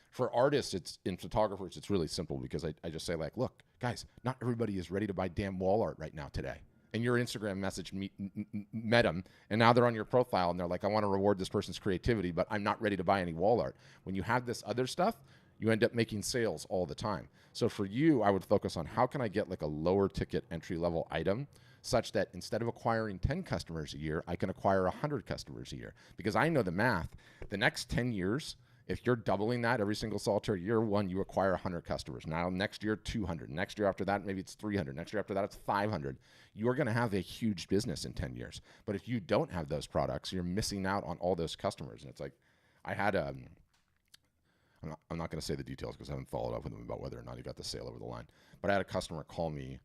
[SPEAKER 1] for artists, and photographers, it's really simple, because I just say, like, look, guys, not everybody is ready to buy damn wall art right now today. And your Instagram message met them, and now they're on your profile, and they're like, I want to reward this person's creativity, but I'm not ready to buy any wall art. When you have this other stuff, you end up making sales all the time. So for you, I would focus on how can I get like a lower ticket entry level item, such that instead of acquiring 10 customers a year, I can acquire 100 customers a year. Because I know the math. The next 10 years, if you're doubling that every single solitary year, one, you acquire 100 customers. Now, next year, 200. Next year after that, maybe it's 300. Next year after that, it's 500. You're going to have a huge business in 10 years. But if you don't have those products, you're missing out on all those customers. And it's like, I had I'm not going to say the details because I haven't followed up with him about whether or not he got the sale over the line. But I had a customer call me,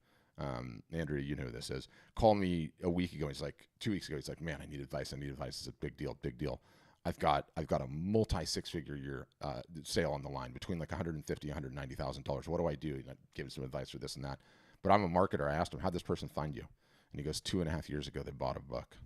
[SPEAKER 1] Andrew, you know who this is, call me a week ago. He's like, 2 weeks ago. He's like, man, I need advice. It's a big deal, big deal. I've got a multi 6-figure year sale on the line between like $150,000 $190,000. What do I do? And I gave him some advice for this and that. But I'm a marketer. I asked him, how'd this person find you? And he goes, 2.5 years ago, they bought a book.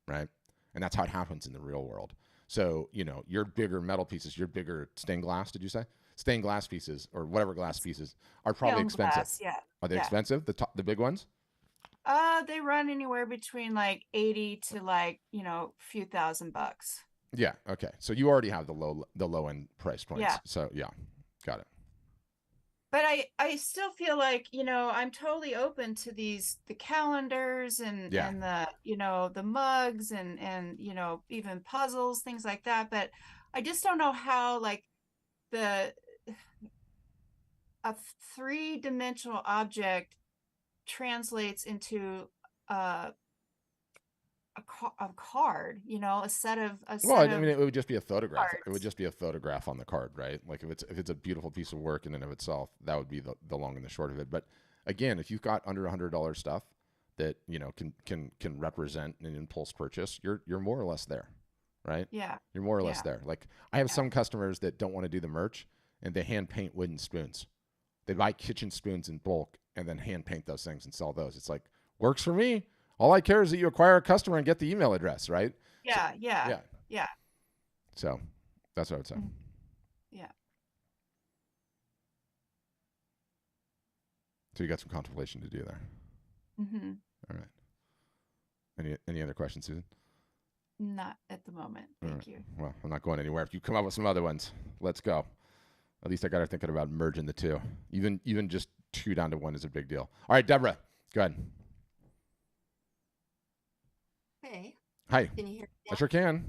[SPEAKER 1] Right? And that's how it happens in the real world. So, you know, your bigger metal pieces, your bigger stained glass, did you say? Stained glass pieces or whatever glass pieces are probably
[SPEAKER 4] Film
[SPEAKER 1] expensive.
[SPEAKER 4] glass, yeah.
[SPEAKER 1] Are they
[SPEAKER 4] Yeah.
[SPEAKER 1] expensive? The big ones?
[SPEAKER 4] They run anywhere between like 80 to like, you know, a few $1,000.
[SPEAKER 1] Yeah. Okay. So you already have the low end price points.
[SPEAKER 4] Yeah.
[SPEAKER 1] So yeah, got it.
[SPEAKER 4] But I still feel like, you know, I'm totally open to the calendars and the, you know, the mugs and, you know, even puzzles, things like that. But I just don't know how like a 3-dimensional object translates into a card, you know, a set of
[SPEAKER 1] it would just be a photograph.
[SPEAKER 4] cards.
[SPEAKER 1] It would just be a photograph on the card, right? Like if it's a beautiful piece of work in and of itself, that would be the long and the short of it. But again, if you've got under $100 stuff that, you know, can represent an impulse purchase, you're more or less there, right?
[SPEAKER 4] Yeah.
[SPEAKER 1] You're more or less there. Like I have some customers that don't want to do the merch and they hand paint wooden spoons. They buy kitchen spoons in bulk and then hand paint those things and sell those. It's like, works for me. All I care is that you acquire a customer and get the email address, right?
[SPEAKER 4] Yeah.
[SPEAKER 1] So,
[SPEAKER 4] Yeah.
[SPEAKER 1] So that's what I would say.
[SPEAKER 4] Yeah.
[SPEAKER 1] So you got some contemplation to do there.
[SPEAKER 4] Mm-hmm.
[SPEAKER 1] All right. Any other questions, Susan?
[SPEAKER 4] Not at the moment. Thank you.
[SPEAKER 1] Well, I'm not going anywhere. If you come up with some other ones, let's go. At least I got her thinking about merging the two. Even just 2 down to 1 is a big deal. All right, Deborah, go ahead.
[SPEAKER 5] Hey,
[SPEAKER 1] Hi.
[SPEAKER 5] can you hear me?
[SPEAKER 1] I sure can.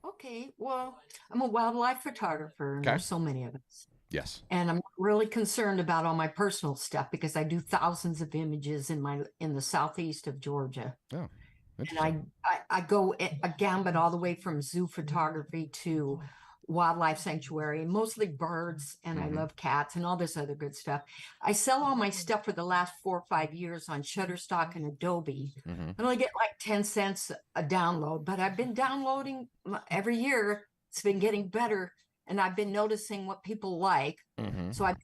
[SPEAKER 5] Okay, well, I'm a wildlife photographer, and
[SPEAKER 1] Okay.
[SPEAKER 5] there's so many of us.
[SPEAKER 1] Yes.
[SPEAKER 5] And I'm really concerned about all my personal stuff because I do thousands of images in the southeast of Georgia.
[SPEAKER 1] Oh,
[SPEAKER 5] And
[SPEAKER 1] interesting.
[SPEAKER 5] I go a gambit all the way from zoo photography to wildlife sanctuary, mostly birds, and I love cats and all this other good stuff. I sell all my stuff for the last 4 or 5 years on Shutterstock and Adobe. I only get like 10 cents a download, but I've been downloading every year. It's been getting better, and I've been noticing what people like. So I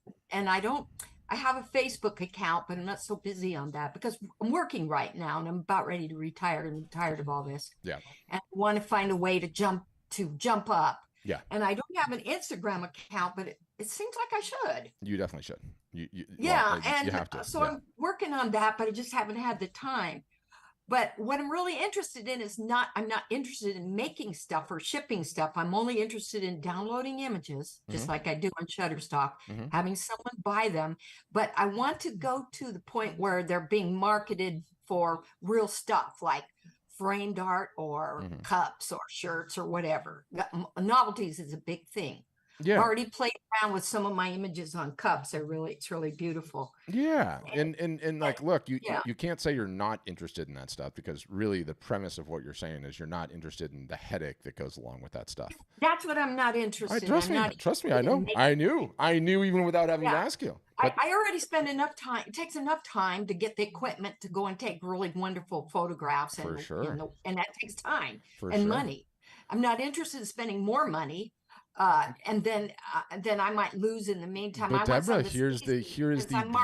[SPEAKER 5] have a Facebook account, but I'm not so busy on that because I'm working right now and I'm about ready to retire and I'm tired of all this.
[SPEAKER 1] Yeah.
[SPEAKER 5] And I want to find a way to jump up.
[SPEAKER 1] Yeah.
[SPEAKER 5] And I don't have an Instagram account, but it seems like I should.
[SPEAKER 1] You definitely should. You have to.
[SPEAKER 5] So I'm working on that, but I just haven't had the time. But what I'm really interested in is I'm not interested in making stuff or shipping stuff. I'm only interested in downloading images, just like I do on Shutterstock, having someone buy them. But I want to go to the point where they're being marketed for real stuff, like framed art or cups or shirts or whatever. Novelties is a big thing.
[SPEAKER 1] Yeah.
[SPEAKER 5] I've already played around with some of my images on cups. It's really beautiful.
[SPEAKER 1] Yeah. And like, look, you can't say you're not interested in that stuff because really the premise of what you're saying is you're not interested in the headache that goes along with that stuff.
[SPEAKER 5] That's what I'm not interested in.
[SPEAKER 1] Trust me. I know. I knew even without having to ask you.
[SPEAKER 5] I already spend enough time. It takes enough time to get the equipment to go and take really wonderful photographs.
[SPEAKER 1] For sure.
[SPEAKER 5] And that takes time
[SPEAKER 1] For
[SPEAKER 5] and
[SPEAKER 1] sure.
[SPEAKER 5] money. I'm not interested in spending more money. And then I might lose in the meantime.
[SPEAKER 1] But Deborah, here is the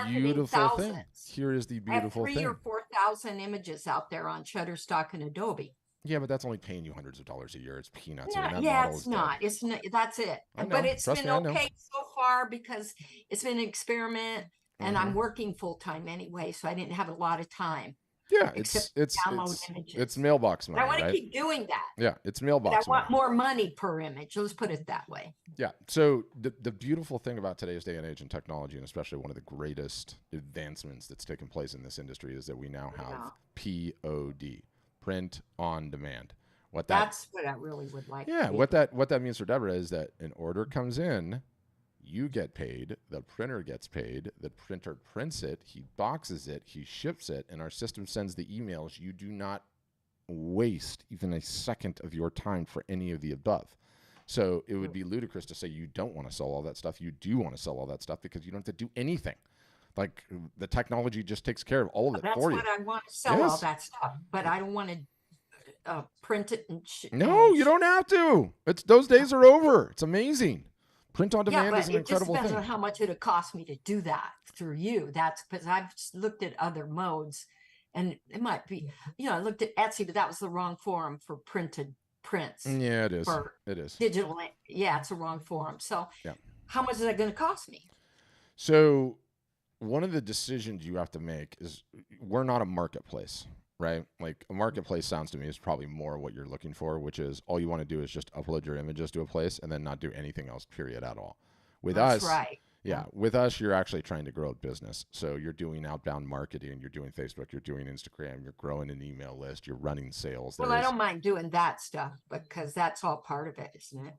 [SPEAKER 1] beautiful thing. Here is the beautiful thing.
[SPEAKER 5] I have 3,000 or 4,000 images out there on Shutterstock and Adobe.
[SPEAKER 1] Yeah, but that's only paying you hundreds of dollars a year. It's peanuts.
[SPEAKER 5] It's not. It's not. That's it. But it's been okay so far because it's been an experiment, and I'm working full time anyway, so I didn't have a lot of time.
[SPEAKER 1] Yeah, it's mailbox money.
[SPEAKER 5] But I want to keep doing that.
[SPEAKER 1] Yeah, it's mailbox
[SPEAKER 5] money. I want more money per image. Let's put it that way.
[SPEAKER 1] Yeah. So the beautiful thing about today's day and age in technology, and especially one of the greatest advancements that's taken place in this industry, is that we now have POD, print on demand.
[SPEAKER 5] That's what I really would like.
[SPEAKER 1] Yeah. What that means for Deborah is that an order comes in. You get paid, the printer gets paid, the printer prints it, he boxes it, he ships it, and our system sends the emails. You do not waste even a second of your time for any of the above. So it would be ludicrous to say you don't want to sell all that stuff. You do want to sell all that stuff because you don't have to do anything. Like the technology just takes care of all of it
[SPEAKER 5] That's
[SPEAKER 1] for you.
[SPEAKER 5] what I want to sell all
[SPEAKER 1] Yes.
[SPEAKER 5] that stuff, but I don't want to print it and
[SPEAKER 1] No, you don't have to. It's those days are over. It's amazing. Print on demand is an
[SPEAKER 5] it just
[SPEAKER 1] incredible
[SPEAKER 5] depends
[SPEAKER 1] thing.
[SPEAKER 5] on how much it would cost me to do that through you. That's because I've looked at other modes, and it might be, I looked at Etsy, but that was the wrong forum for printed prints.
[SPEAKER 1] Yeah, it is.
[SPEAKER 5] For
[SPEAKER 1] It is.
[SPEAKER 5] digital. Yeah, it's a wrong forum. So
[SPEAKER 1] Yeah.
[SPEAKER 5] how much is that going to cost me?
[SPEAKER 1] So one of the decisions you have to make is we're not a marketplace, right? Like a marketplace sounds to me is probably more what you're looking for, which is all you want to do is just upload your images to a place and then not do anything else, period, at all. With
[SPEAKER 5] That's
[SPEAKER 1] us,
[SPEAKER 5] right.
[SPEAKER 1] yeah, with us, you're actually trying to grow a business. So you're doing outbound marketing, you're doing Facebook, you're doing Instagram, you're growing an email list, you're running sales.
[SPEAKER 5] Well, I don't mind doing that stuff because that's all part of it, isn't it?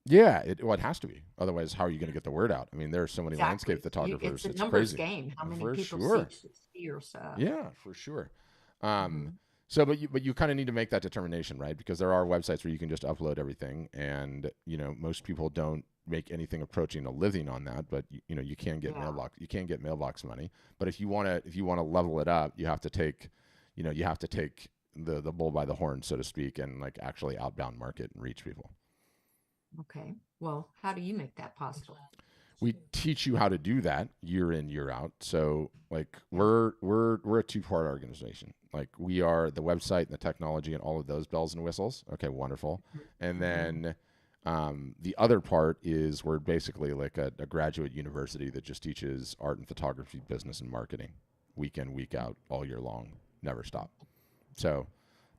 [SPEAKER 1] Yeah, it has to be. Otherwise, how are you going to get the word out? I mean, there are so many
[SPEAKER 5] Exactly.
[SPEAKER 1] landscape photographers.
[SPEAKER 5] It's a numbers
[SPEAKER 1] crazy.
[SPEAKER 5] game. How many
[SPEAKER 1] For
[SPEAKER 5] people
[SPEAKER 1] sure.
[SPEAKER 5] see your stuff?
[SPEAKER 1] Yeah, for sure. So, but you kind of need to make that determination, right? Because there are websites where you can just upload everything, and most people don't make anything approaching a living on that. But you can get mailbox money. But if you want to level it up, you have to take the bull by the horn, so to speak, and like actually outbound market and reach people.
[SPEAKER 5] Okay. Well, how do you make that possible?
[SPEAKER 1] We teach you how to do that year in, year out. So like we're a two-part organization. Like we are the website and the technology and all of those bells and whistles. Okay, wonderful. And then the other part is we're basically like a graduate university that just teaches art and photography, business and marketing, week in, week out, all year long, never stop. So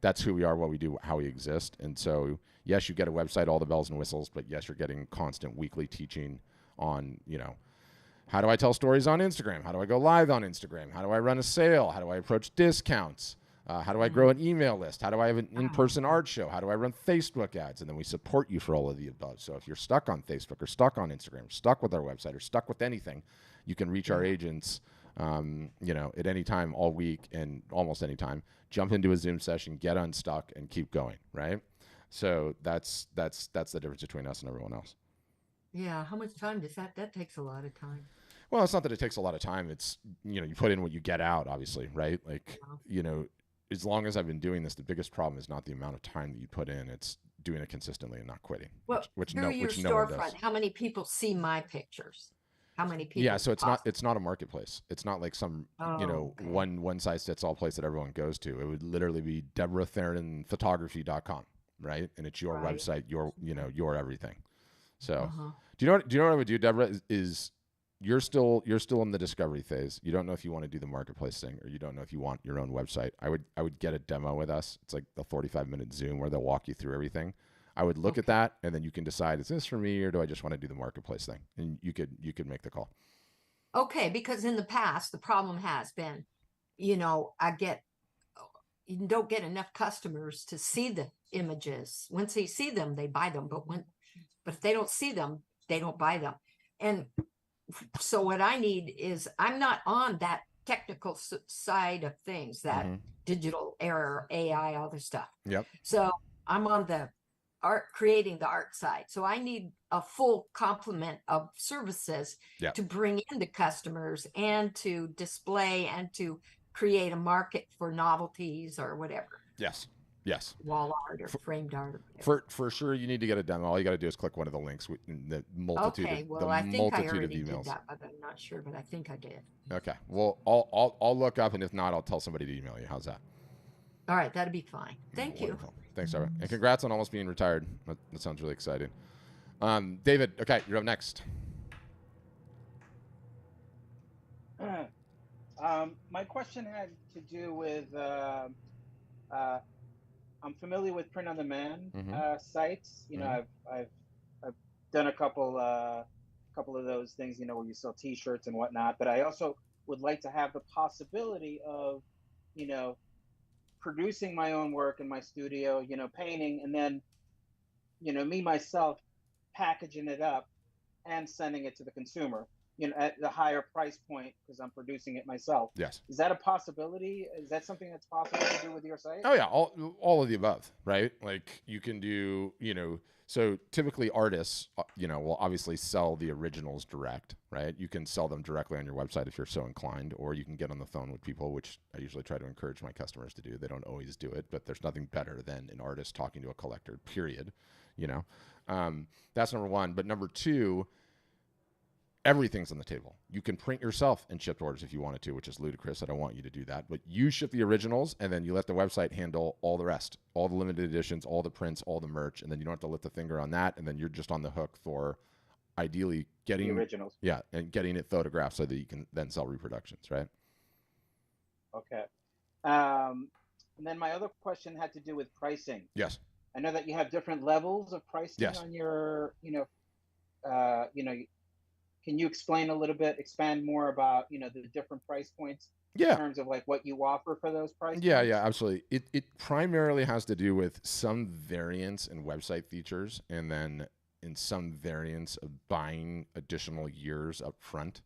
[SPEAKER 1] that's who we are, what we do, how we exist. And so, yes, you get a website, all the bells and whistles, but yes, you're getting constant weekly teaching on, how do I tell stories on Instagram? How do I go live on Instagram? How do I run a sale? How do I approach discounts? How do I grow an email list? How do I have an in-person art show? How do I run Facebook ads? And then we support you for all of the above. So if you're stuck on Facebook or stuck on Instagram, or stuck with our website or stuck with anything, you can reach our agents, at any time all week and almost any time. Jump into a Zoom session, get unstuck, and keep going, right? So that's the difference between us and everyone else.
[SPEAKER 5] Yeah. How much time does that? That takes a lot of time.
[SPEAKER 1] Well, it's not that it takes a lot of time. It's, you put in what you get out, obviously, right? Like, as long as I've been doing this, the biggest problem is not the amount of time that you put in. It's doing it consistently and not quitting.
[SPEAKER 5] Well,
[SPEAKER 1] which
[SPEAKER 5] through
[SPEAKER 1] no
[SPEAKER 5] your
[SPEAKER 1] one does.
[SPEAKER 5] storefront, how many people see my pictures? How many people?
[SPEAKER 1] Yeah, so it's not a marketplace. It's not like some one size fits all place that everyone goes to. It would literally be DeborahTheronPhotography.com, right? And it's your website, your everything. So do you know what I would do, Deborah? Is you're still in the discovery phase. You don't know if you want to do the marketplace thing, or you don't know if you want your own website. I would get a demo with us. It's like a 45-minute Zoom where they'll walk you through everything. I would look at that, and then you can decide, is this for me, or do I just want to do the marketplace thing? And you could make the call.
[SPEAKER 5] Okay, because in the past, the problem has been, you don't get enough customers to see the images. Once they see them, they buy them. But if they don't see them, they don't buy them. And so what I need is, I'm not on that technical side of things, that digital era, AI, all this stuff.
[SPEAKER 1] Yep.
[SPEAKER 5] So I'm on the creating the art side. So I need a full complement of services to bring in the customers and to display and to create a market for novelties or whatever.
[SPEAKER 1] Yes.
[SPEAKER 5] Wall art or framed art.
[SPEAKER 1] For sure, you need to get a demo. All you got to do is click one of the links in the multitude.
[SPEAKER 5] Okay, well, I think I already did that, but I'm not sure. But I think I did.
[SPEAKER 1] Okay. Well, I'll look up, and if not, I'll tell somebody to email you. How's that?
[SPEAKER 5] All right, that'd be fine. Thank you.
[SPEAKER 1] Thanks, Sarah. And congrats on almost being retired. That sounds really exciting. David, okay, you're up next.
[SPEAKER 6] My question had to do with I'm familiar with print on demand sites. I've done a couple of those things, where you sell T-shirts and whatnot. But I also would like to have the possibility of, producing my own work in my studio, painting, and then, me myself packaging it up and sending it to the consumer. at the higher price point because I'm producing it myself.
[SPEAKER 1] Yes.
[SPEAKER 6] Is that a possibility? Is that something that's possible to do with your site?
[SPEAKER 1] Oh yeah, all of the above, right? Like you can do, so typically artists, will obviously sell the originals direct, right? You can sell them directly on your website if you're so inclined, or you can get on the phone with people, which I usually try to encourage my customers to do. They don't always do it, but there's nothing better than an artist talking to a collector, period. That's number one. But number two, everything's on the table. You can print yourself and ship orders if you wanted to, which is ludicrous. I don't want you to do that. But you ship the originals, and then you let the website handle all the rest, all the limited editions, all the prints, all the merch, and then you don't have to lift a finger on that. And then you're just on the hook for ideally getting
[SPEAKER 6] the originals.
[SPEAKER 1] Yeah, and getting it photographed so that you can then sell reproductions, right?
[SPEAKER 6] Okay. And then my other question had to do with pricing.
[SPEAKER 1] Yes.
[SPEAKER 6] I know that you have different levels of pricing
[SPEAKER 1] Yes.
[SPEAKER 6] on your, can you explain a little bit, expand more about, the different price points in terms of like what you offer for those price points?
[SPEAKER 1] Yeah, absolutely. It primarily has to do with some variance in website features and then in some variance of buying additional years up front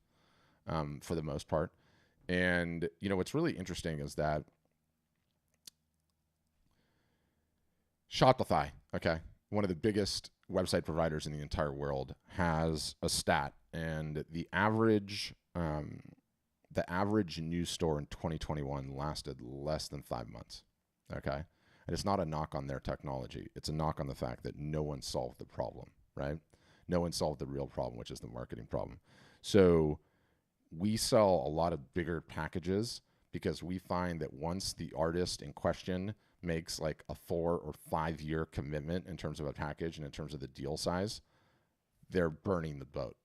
[SPEAKER 1] for the most part. And, what's really interesting is that Shopify, okay, one of the biggest website providers in the entire world, has a stat, and the average news store in 2021 lasted less than 5 months. Okay, and it's not a knock on their technology; it's a knock on the fact that no one solved the problem. Right? No one solved the real problem, which is the marketing problem. So we sell a lot of bigger packages because we find that once the artist in question makes like a 4 or 5 year commitment in terms of a package and in terms of the deal size, they're burning the boat.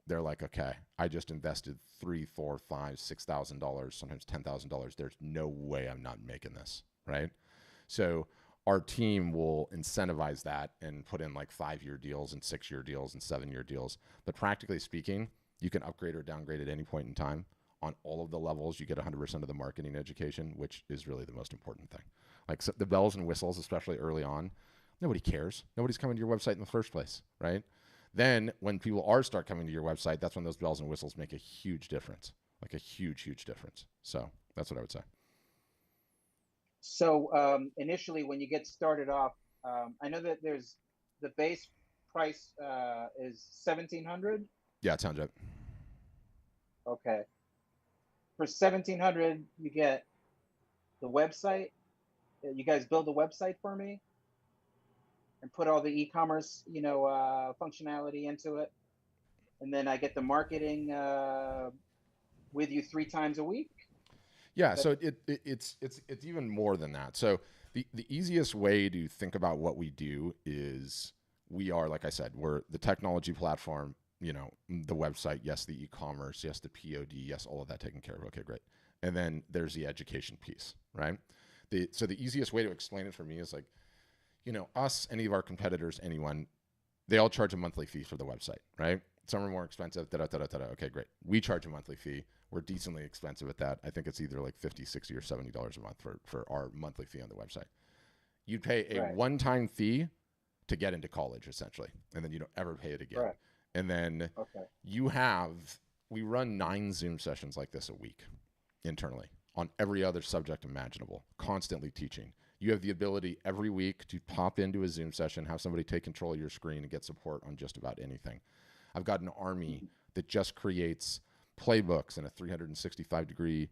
[SPEAKER 1] They're like, okay, I just invested $3,000, $4,000, $5,000, $6,000, sometimes $10,000. There's no way I'm not making this, right? So our team will incentivize that and put in like 5-year deals and 6-year deals and 7-year deals. But practically speaking, you can upgrade or downgrade at any point in time. On all of the levels, you get 100% of the marketing education, which is really the most important thing. Like so the bells and whistles, especially early on, nobody cares. Nobody's coming to your website in the first place, right? Then when people start coming to your website, that's when those bells and whistles make a huge difference, like a huge, huge difference. So that's what I would say.
[SPEAKER 6] So initially, when you get started off, I know that there's the base price is $1,700.
[SPEAKER 1] Yeah, it sounds right.
[SPEAKER 6] Okay. For $1,700, you get the website. You guys build a website for me and put all the e-commerce, functionality into it, and then I get the marketing with you 3 times a week.
[SPEAKER 1] Yeah, so it's even more than that. So the easiest way to think about what we do is we are, like I said, we're the technology platform. The website, yes, the e-commerce, yes, the POD, yes, all of that taken care of. Okay, great. And then there's the education piece, right? So the easiest way to explain it for me is like, us, any of our competitors, anyone, they all charge a monthly fee for the website, right? Some are more expensive, Okay, great. We charge a monthly fee. We're decently expensive at that. I think it's either like $50, $60, or $70 a month for our monthly fee on the website. You'd pay a one-time fee to get into college, essentially, and then you don't ever pay it again.
[SPEAKER 6] Right.
[SPEAKER 1] And then we run 9 Zoom sessions like this a week internally on every other subject imaginable, constantly teaching. You have the ability every week to pop into a Zoom session, have somebody take control of your screen and get support on just about anything. I've got an army that just creates playbooks and a 365-degree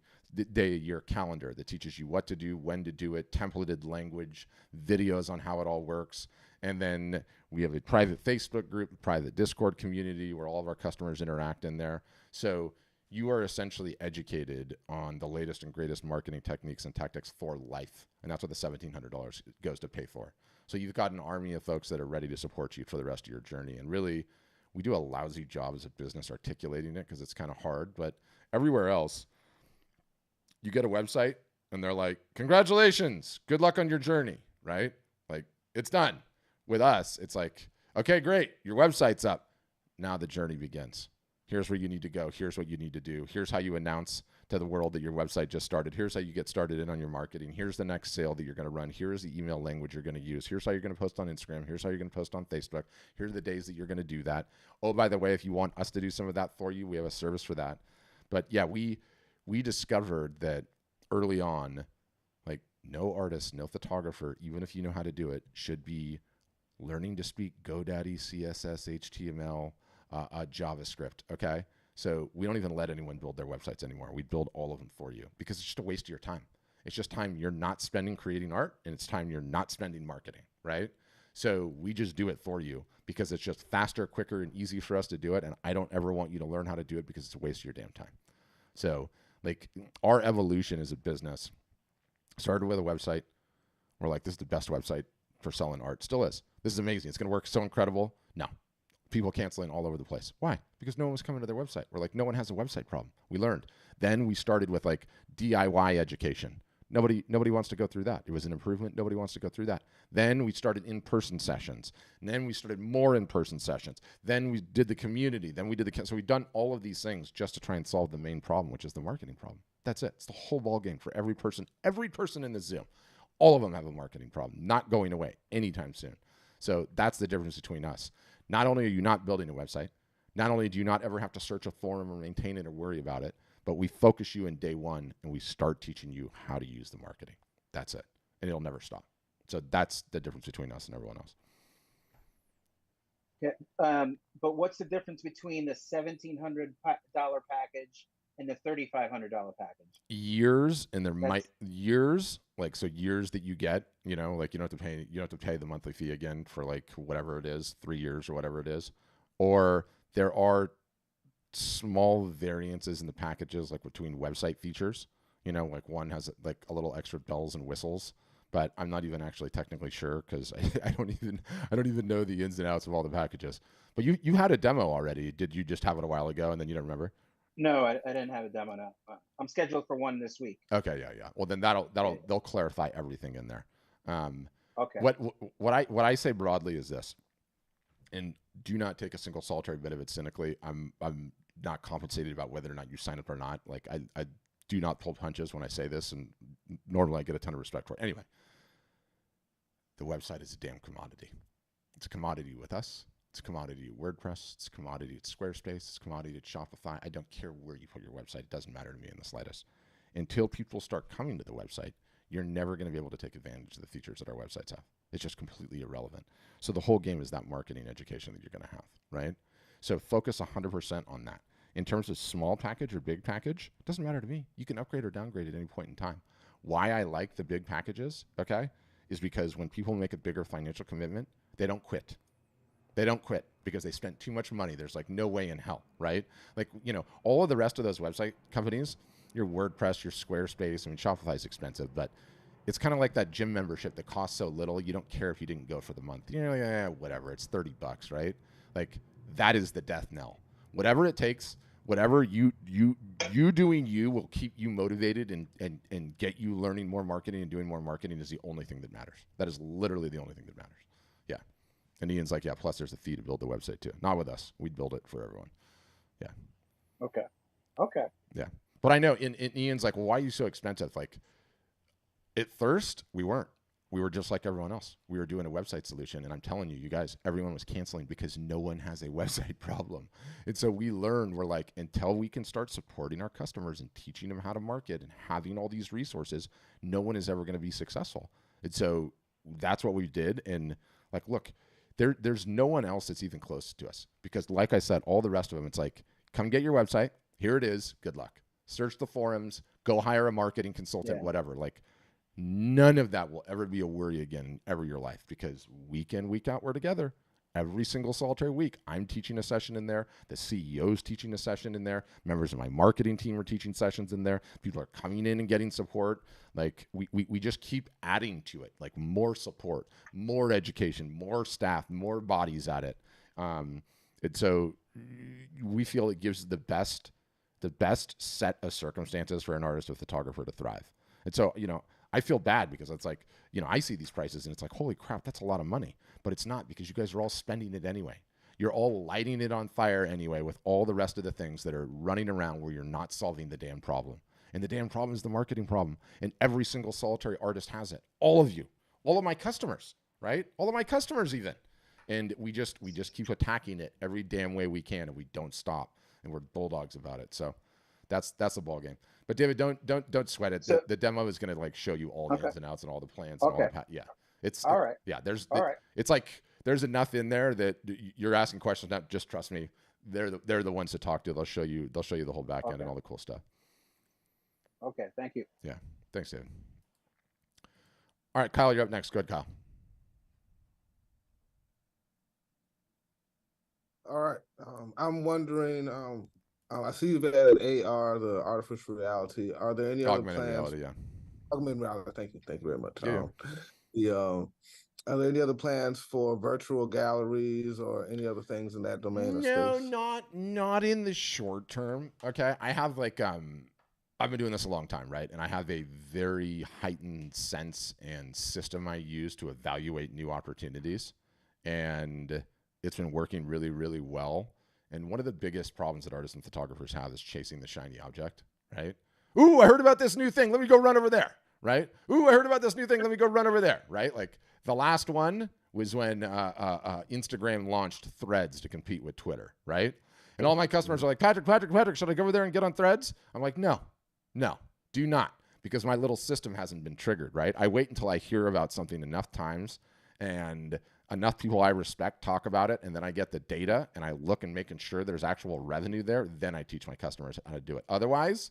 [SPEAKER 1] day-a-year calendar that teaches you what to do, when to do it, templated language, videos on how it all works. And then we have a private Facebook group, a private Discord community where all of our customers interact in there. So you are essentially educated on the latest and greatest marketing techniques and tactics for life. And that's what the $1,700 goes to pay for. So you've got an army of folks that are ready to support you for the rest of your journey. And really, we do a lousy job as a business articulating it because it's kind of hard. But everywhere else, you get a website and they're like, congratulations, good luck on your journey, right? Like, it's done. With us, it's like, okay, great, your website's up. Now the journey begins. Here's where you need to go. Here's what you need to do. Here's how you announce to the world that your website just started. Here's how you get started in on your marketing. Here's the next sale that you're going to run. Here's the email language you're going to use. Here's how you're going to post on Instagram. Here's how you're going to post on Facebook. Here are the days that you're going to do that. Oh, by the way, if you want us to do some of that for you, we have a service for that. But yeah, we discovered that early on, like no artist, no photographer, even if you know how to do it, should be learning to speak GoDaddy, CSS, HTML, JavaScript, okay? So we don't even let anyone build their websites anymore. We build all of them for you because it's just a waste of your time. It's just time you're not spending creating art, and it's time you're not spending marketing, right? So we just do it for you because it's just faster, quicker, and easy for us to do it, and I don't ever want you to learn how to do it because it's a waste of your damn time. So like our evolution as a business started with a website. We're like, this is the best website for selling art. Still is. This is amazing. It's going to work so incredible. No. People canceling all over the place. Why? Because no one was coming to their website. We're like, no one has a website problem. We learned. Then we started with like DIY education. Nobody wants to go through that. It was an improvement. Nobody wants to go through that. Then we started in-person sessions. And then we started more in-person sessions. Then we did the community. Then we did so we've done all of these things just to try and solve the main problem, which is the marketing problem. That's it. It's the whole ball game for every person in the Zoom. All of them have a marketing problem, not going away anytime soon. So that's the difference between us. Not only are you not building a website, not only do you not ever have to search a forum or maintain it or worry about it, but we focus you in day one and we start teaching you how to use the marketing. That's it. And it'll never stop. So that's the difference between us and everyone else.
[SPEAKER 6] Yeah. But what's the difference between the $1,700 package and the $3,500 package?
[SPEAKER 1] Years, and years that you get, like you don't have to pay the monthly fee again for like whatever it is, 3 years or whatever it is. Or there are small variances in the packages, like between website features, like one has like a little extra bells and whistles, but I'm not even actually technically sure because I don't even know the ins and outs of all the packages. But you had a demo already. Did you just have it a while ago and then you don't remember?
[SPEAKER 6] No, I didn't have a demo now. I'm scheduled for one this week.
[SPEAKER 1] Okay, yeah. Well, then they'll clarify everything in there.
[SPEAKER 6] Okay.
[SPEAKER 1] What I say broadly is this, and do not take a single solitary bit of it cynically. I'm not compensated about whether or not you sign up or not. Like I do not pull punches when I say this, and normally I get a ton of respect for it. Anyway, the website is a damn commodity. It's a commodity with us. It's a commodity at WordPress. It's a commodity at Squarespace. It's a commodity at Shopify. I don't care where you put your website. It doesn't matter to me in the slightest. Until people start coming to the website, you're never going to be able to take advantage of the features that our websites have. It's just completely irrelevant. So the whole game is that marketing education that you're going to have, right? So focus 100% on that. In terms of small package or big package, it doesn't matter to me. You can upgrade or downgrade at any point in time. Why I like the big packages, okay, is because when people make a bigger financial commitment, they don't quit. They don't quit because they spent too much money. There's like no way in hell, right? Like, all of the rest of those website companies, your WordPress, your Squarespace, Shopify is expensive, but it's kind of like that gym membership that costs so little, you don't care if you didn't go for the month. Whatever, it's $30, right? Like that is the death knell. Whatever it takes, whatever you doing you will keep you motivated and get you learning more marketing and doing more marketing is the only thing that matters. That is literally the only thing that matters. Yeah. And Ian's like, yeah, plus there's a fee to build the website too. Not with us. We'd build it for everyone. Yeah.
[SPEAKER 6] Okay.
[SPEAKER 1] Yeah. But I know in Ian's like, well, why are you so expensive? Like at first we weren't. We were just like everyone else. We were doing a website solution. And I'm telling you, you guys, everyone was canceling because no one has a website problem. And so we learned, we're like, until we can start supporting our customers and teaching them how to market and having all these resources, no one is ever going to be successful. And so that's what we did. And like, look, there's no one else that's even close to us because like I said, all the rest of them, it's like, come get your website. Here it is. Good luck. Search the forums, go hire a marketing consultant, whatever. Like none of that will ever be a worry again ever in your life because week in, week out, we're together. Every single solitary week, I'm teaching a session in there. The CEO's teaching a session in there. Members of my marketing team are teaching sessions in there. People are coming in and getting support. Like we just keep adding to it, like more support, more education, more staff, more bodies at it. And so we feel it gives the best set of circumstances for an artist or photographer to thrive. And so, I feel bad because it's like, I see these prices and it's like, holy crap, that's a lot of money. But it's not because you guys are all spending it anyway. You're all lighting it on fire anyway with all the rest of the things that are running around where you're not solving the damn problem. And the damn problem is the marketing problem. And every single solitary artist has it. All of you, all of my customers, right? All of my customers even. And we just keep attacking it every damn way we can, and we don't stop. And we're bulldogs about it. So that's the ball game. But David, don't sweat it.
[SPEAKER 6] So-
[SPEAKER 1] The demo is going to like show you all the
[SPEAKER 6] Okay.
[SPEAKER 1] ins and outs and all the plans. And all
[SPEAKER 6] Okay.
[SPEAKER 1] the it's
[SPEAKER 6] All right.
[SPEAKER 1] Yeah,
[SPEAKER 6] All right.
[SPEAKER 1] it's like there's enough in there that you're asking questions. Not just trust me. They're the ones to talk to. They'll show you the whole back end
[SPEAKER 6] Okay.
[SPEAKER 1] and all the cool stuff.
[SPEAKER 6] Okay. Thank you.
[SPEAKER 1] Yeah. Thanks, David. All right, Kyle, you're up next. Go ahead, Kyle.
[SPEAKER 7] All right. I'm wondering. I see you've added AR, the artificial reality. Are there any other
[SPEAKER 1] Augmented
[SPEAKER 7] plans?
[SPEAKER 1] reality, yeah.
[SPEAKER 7] Augmented reality. Thank you. Thank you very much.
[SPEAKER 1] Yeah.
[SPEAKER 7] Are there any other plans for virtual galleries or any other things in that domain or
[SPEAKER 1] No,
[SPEAKER 7] space?
[SPEAKER 1] not in the short term. Okay, I have like I've been doing this a long time, right? And I have a very heightened sense and system I use to evaluate new opportunities, and it's been working really, really well. And one of the biggest problems that artists and photographers have is chasing the shiny object, right? Ooh, I heard about this new thing. Let me go run over there, right? Ooh, I heard about this new thing. Let me go run over there, right? Like the last one was when Instagram launched Threads to compete with Twitter, right? And all my customers are like, Patrick, should I go over there and get on Threads? I'm like, no, do not, because my little system hasn't been triggered, right? I wait until I hear about something enough times and enough people I respect talk about it, and then I get the data and I look and making sure there's actual revenue there, then I teach my customers how to do it. Otherwise,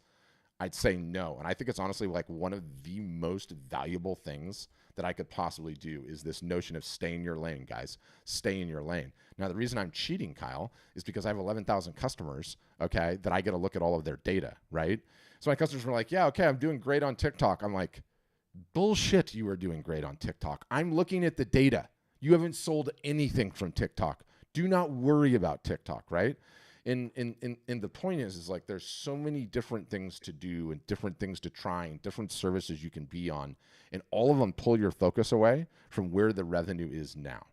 [SPEAKER 1] I'd say no. And I think it's honestly like one of the most valuable things that I could possibly do is this notion of stay in your lane, guys. Stay in your lane. Now, the reason I'm cheating, Kyle, is because I have 11,000 customers, okay, that I get to look at all of their data, right? So my customers were like, yeah, okay, I'm doing great on TikTok. I'm like, bullshit, you are doing great on TikTok. I'm looking at the data. You haven't sold anything from TikTok. Do not worry about TikTok, right? And the point is like there's so many different things to do and different things to try and different services you can be on, and all of them pull your focus away from where the revenue is now.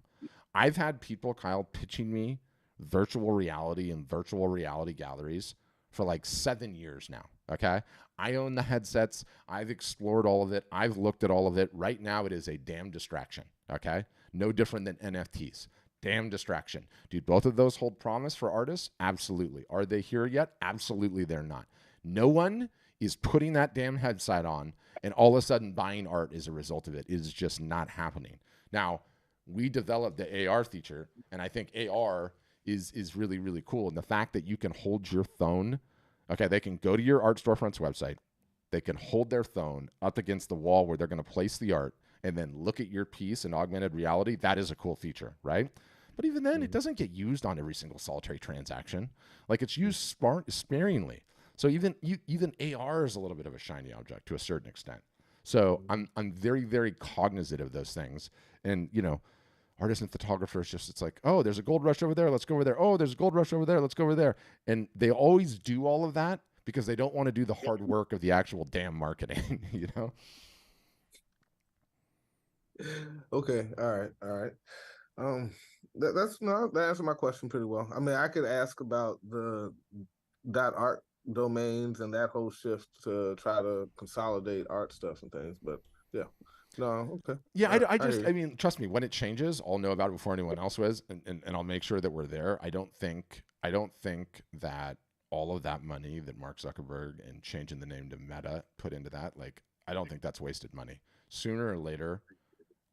[SPEAKER 1] I've had people, Kyle, pitching me virtual reality and virtual reality galleries for like 7 years now, okay? I own the headsets. I've explored all of it. I've looked at all of it. Right now it is a damn distraction, okay? No different than NFTs. Damn distraction. Dude, both of those hold promise for artists? Absolutely. Are they here yet? Absolutely they're not. No one is putting that damn headset on and all of a sudden buying art as a result of it. It is just not happening. Now, we developed the AR feature, and I think AR is really, really cool. And the fact that you can hold your phone, okay, they can go to your art storefront's website. They can hold their phone up against the wall where they're going to place the art and then look at your piece in augmented reality. That is a cool feature, right? But even then, it doesn't get used on every single solitary transaction. Like it's used sparingly. So even AR is a little bit of a shiny object to a certain extent. So I'm very, very cognizant of those things. And, you know, artists and photographers just, it's like, oh, there's a gold rush over there. Let's go over there. Oh, there's a gold rush over there. Let's go over there. And they always do all of that because they don't want to do the hard work of the actual damn marketing, you know?
[SPEAKER 7] Okay. All right. That answered my question pretty well. I mean, I could ask about the .art domains and that whole shift to try to consolidate art stuff and things, but yeah. No, okay.
[SPEAKER 1] Yeah,
[SPEAKER 7] I
[SPEAKER 1] I mean, trust me, when it changes, I'll know about it before anyone else was, and I'll make sure that we're there. I don't think that all of that money that Mark Zuckerberg and changing the name to Meta put into that, like, I don't think that's wasted money. Sooner or later,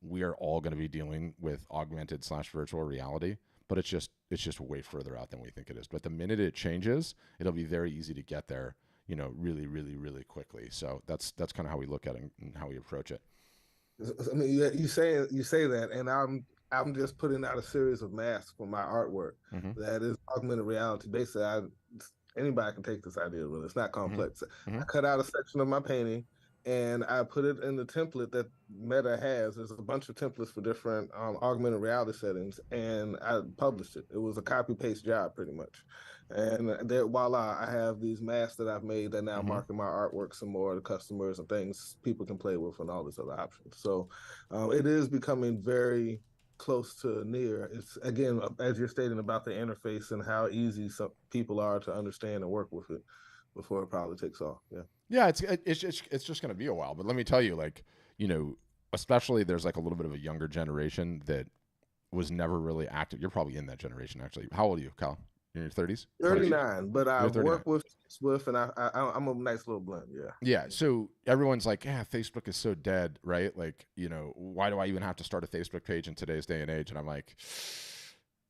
[SPEAKER 1] we are all going to be dealing with augmented / virtual reality, but it's just way further out than we think it is. But the minute it changes, it'll be very easy to get there, you know, really, really, really quickly. So that's kind of how we look at it and how we approach it.
[SPEAKER 7] I mean, you say that, and I'm just putting out a series of masks for my artwork that is augmented reality. Basically, anybody can take this idea. Really, it's not complex. I cut out a section of my painting, and I put it in the template that Meta has. There's a bunch of templates for different augmented reality settings, and I published it. It was a copy paste job, pretty much. And there, voila, I have these masks that I've made that now market my artwork some more to customers and things people can play with and all these other options. So it is becoming very close to near. It's, again, as you're stating about the interface and how easy some people are to understand and work with it before it probably takes off. Yeah.
[SPEAKER 1] Yeah, it's just going to be a while. But let me tell you, like, especially there's like a little bit of a younger generation that was never really active. You're probably in that generation, actually. How old are you, Kyle? You're in your 30s?
[SPEAKER 7] 39, but I
[SPEAKER 1] 39.
[SPEAKER 7] work with and I'm a nice little blend. Yeah.
[SPEAKER 1] Yeah. So everyone's like, yeah, Facebook is so dead, right? Like, why do I even have to start a Facebook page in today's day and age? And I'm like,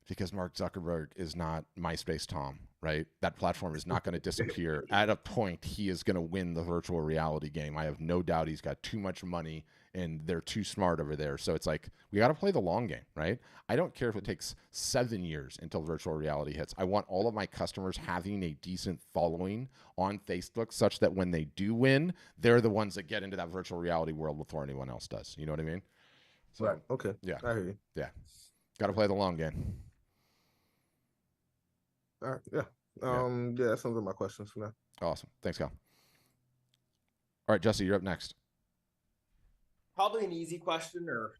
[SPEAKER 1] because Mark Zuckerberg is not MySpace Tom, right? That platform is not going to disappear. At a point, he is going to win the virtual reality game. I have no doubt he's got too much money and they're too smart over there. So it's like, we got to play the long game, right? I don't care if it takes 7 years until virtual reality hits. I want all of my customers having a decent following on Facebook such that when they do win, they're the ones that get into that virtual reality world before anyone else does. You know what I mean? So,
[SPEAKER 7] right. Okay.
[SPEAKER 1] Yeah.
[SPEAKER 7] I hear you.
[SPEAKER 1] Yeah. Got to play the long game.
[SPEAKER 7] All right. Yeah. Yeah, that's some of my questions for now.
[SPEAKER 1] Awesome. Thanks, Kyle. All right, Jesse, you're up next.
[SPEAKER 8] Probably an easy question or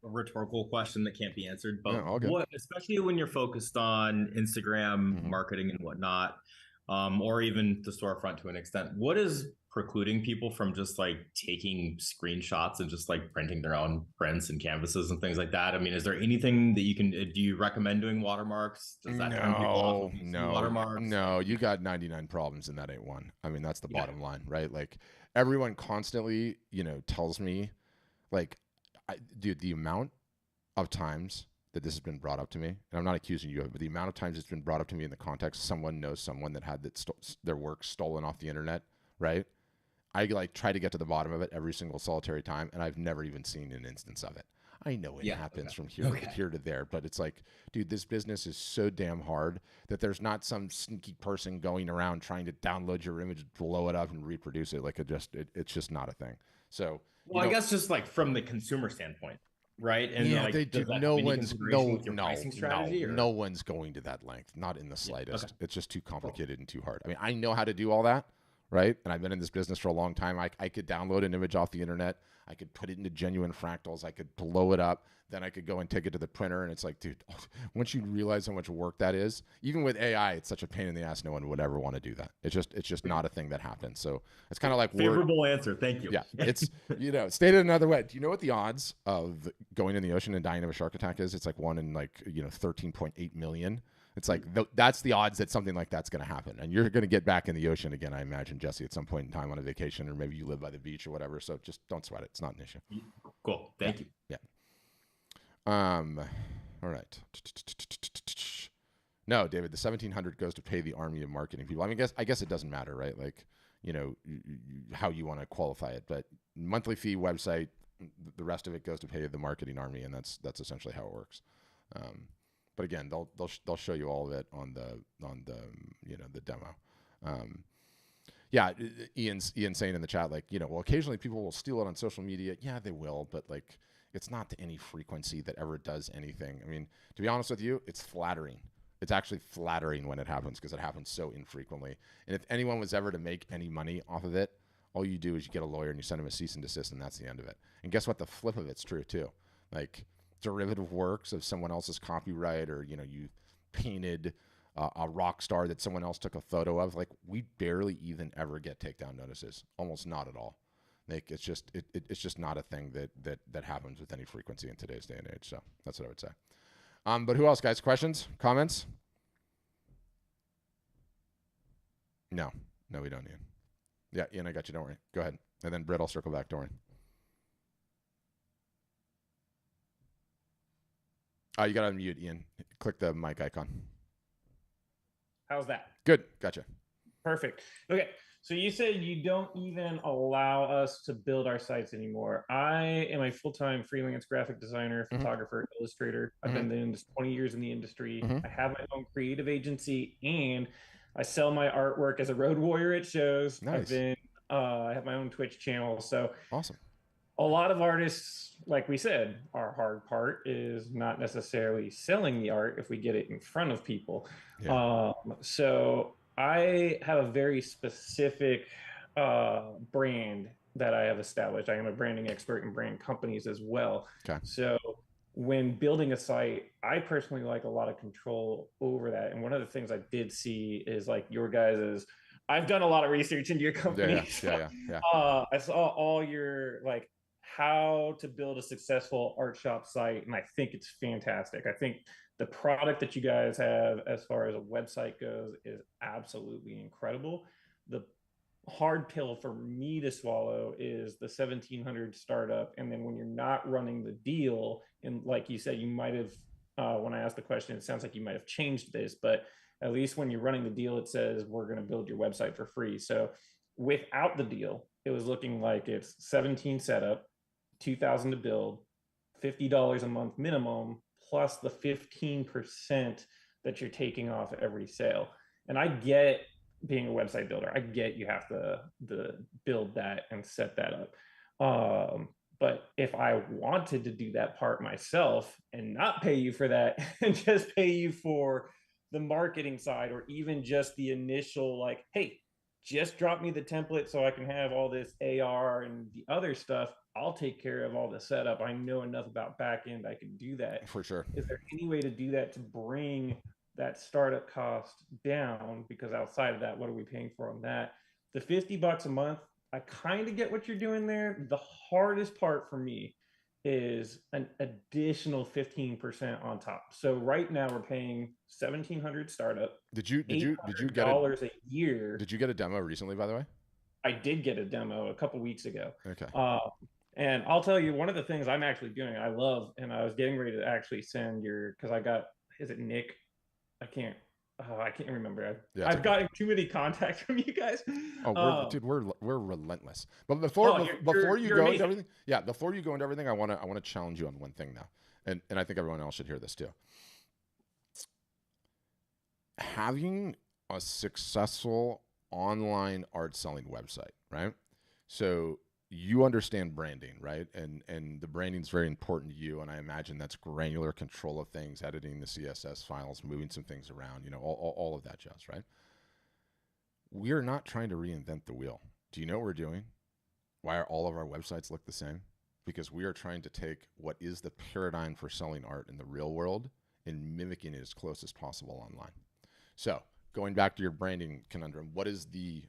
[SPEAKER 8] a rhetorical question that can't be answered, but
[SPEAKER 1] yeah,
[SPEAKER 8] especially when you're focused on Instagram marketing and whatnot, or even the storefront to an extent, what is precluding people from just like taking screenshots and just like printing their own prints and canvases and things like that? I mean, is there anything that you can, do you recommend doing watermarks? Does that turn people off? Watermarks?
[SPEAKER 1] No, you got 99 problems and that ain't one. I mean, that's the bottom line, right? Like everyone constantly, tells me like, dude, the amount of times that this has been brought up to me, and I'm not accusing you of it, but the amount of times it's been brought up to me in the context, someone knows someone that had their work stolen off the internet, right? I like try to get to the bottom of it every single solitary time, and I've never even seen an instance of it. I know it happens from here to there, but it's like, dude, this business is so damn hard that there's not some sneaky person going around trying to download your image, blow it up, and reproduce it. Like it's just not a thing. So,
[SPEAKER 8] well, I guess just like from the consumer standpoint, right? And
[SPEAKER 1] yeah,
[SPEAKER 8] like,
[SPEAKER 1] they do. No one's going to that length. Not in the slightest.
[SPEAKER 8] Okay.
[SPEAKER 1] It's just too complicated and too hard. I mean, I know how to do all that. Right? And I've been in this business for a long time. I could download an image off the internet. I could put it into genuine fractals. I could blow it up. Then I could go and take it to the printer. And it's like, dude, once you realize how much work that is, even with AI, it's such a pain in the ass. No one would ever want to do that. It's just not a thing that happens. So it's kind of like
[SPEAKER 8] favorable answer. Thank you.
[SPEAKER 1] Yeah. It's, stated another way. Do you know what the odds of going in the ocean and dying of a shark attack is? It's like 1 in 13.8 million. It's like that's the odds that something like that's going to happen. And you're going to get back in the ocean again, I imagine, Jesse, at some point in time on a vacation, or maybe you live by the beach or whatever. So just don't sweat it. It's not an issue.
[SPEAKER 8] Cool. Thank you.
[SPEAKER 1] Yeah. All right. No, David, the 1,700 goes to pay the army of marketing people. I mean, I guess it doesn't matter, right? Like, how you want to qualify it, but monthly fee, website, the rest of it goes to pay the marketing army. And that's essentially how it works. But again, they'll show you all of it on the demo. Yeah, Ian's saying in the chat, like, well, occasionally people will steal it on social media. Yeah, they will, but like, it's not to any frequency that ever does anything. I mean, to be honest with you, it's flattering. It's actually flattering when it happens because it happens so infrequently. And if anyone was ever to make any money off of it, all you do is you get a lawyer and you send them a cease and desist, and that's the end of it. And guess what? The flip of it's true too. Like, derivative works of someone else's copyright, or you painted a rock star that someone else took a photo of, like, we barely even ever get takedown notices. Almost not at all. Like, it's just not a thing that happens with any frequency in today's day and age. So that's what I would say. But who else, guys? Questions, comments? No, we don't, Ian. Yeah, Ian, I got you. Don't worry. Go ahead. And then Britt, I'll circle back. Don't worry. You got to unmute, Ian. Click the mic icon.
[SPEAKER 9] How's that?
[SPEAKER 1] Good. Gotcha.
[SPEAKER 9] Perfect. Okay. So you said you don't even allow us to build our sites anymore. I am a full-time freelance graphic designer, photographer, illustrator. I've been in this 20 years in the industry. I have my own creative agency, and I sell my artwork as a road warrior at shows.
[SPEAKER 1] Nice.
[SPEAKER 9] I have my own Twitch channel. So
[SPEAKER 1] awesome.
[SPEAKER 9] A lot of artists, like we said, our hard part is not necessarily selling the art if we get it in front of people. Yeah. So I have a very specific brand that I have established. I am a branding expert in brand companies as well.
[SPEAKER 1] Okay.
[SPEAKER 9] So when building a site, I personally like a lot of control over that. And one of the things I did see is like your guys's I've done a lot of research into your company.
[SPEAKER 1] Yeah.
[SPEAKER 9] I saw all your like how to build a successful art shop site, and I think it's fantastic. I think the product that you guys have as far as a website goes is absolutely incredible. The hard pill for me to swallow is the 1700 startup, and then when you're not running the deal, and like you said, you might have when I asked the question, it sounds like you might have changed this, but at least when you're running the deal, it says we're going to build your website for free. So without the deal, it was looking like it's 17 setup, 2,000 to build, $50 a month minimum, plus the 15% that you're taking off every sale. And I get being a website builder, I get you have to build that and set that up. But if I wanted to do that part myself and not pay you for that and just pay you for the marketing side, or even just the initial, like, hey, just drop me the template so I can have all this AR and the other stuff, I'll take care of all the setup. I know enough about backend, I can do that.
[SPEAKER 1] For sure.
[SPEAKER 9] Is there any way to do that to bring that startup cost down? Because outside of that, what are we paying for on that? The $50 a month, I kind of get what you're doing there. The hardest part for me is an additional 15% on top. So right now we're paying $1,700 startup.
[SPEAKER 1] Did you get
[SPEAKER 9] dollars a year?
[SPEAKER 1] Did you get a demo recently, by the way?
[SPEAKER 9] I did get a demo a couple weeks ago.
[SPEAKER 1] Okay.
[SPEAKER 9] And I'll tell you, one of the things I'm actually doing, I love, and I was getting ready to actually send because I got, is it Nick? I can't remember. I've gotten too many contacts from you guys.
[SPEAKER 1] Oh, we're relentless. But before you go into everything, before you go into everything, I want to challenge you on one thing now, and I think everyone else should hear this too. Having a successful online art selling website, right? So you understand branding, right? And the branding is very important to you. And I imagine that's granular control of things, editing the CSS files, moving some things around, all of that jazz, right? We're not trying to reinvent the wheel. Do you know what we're doing? Why are all of our websites look the same? Because we are trying to take what is the paradigm for selling art in the real world and mimicking it as close as possible online. So going back to your branding conundrum, what is the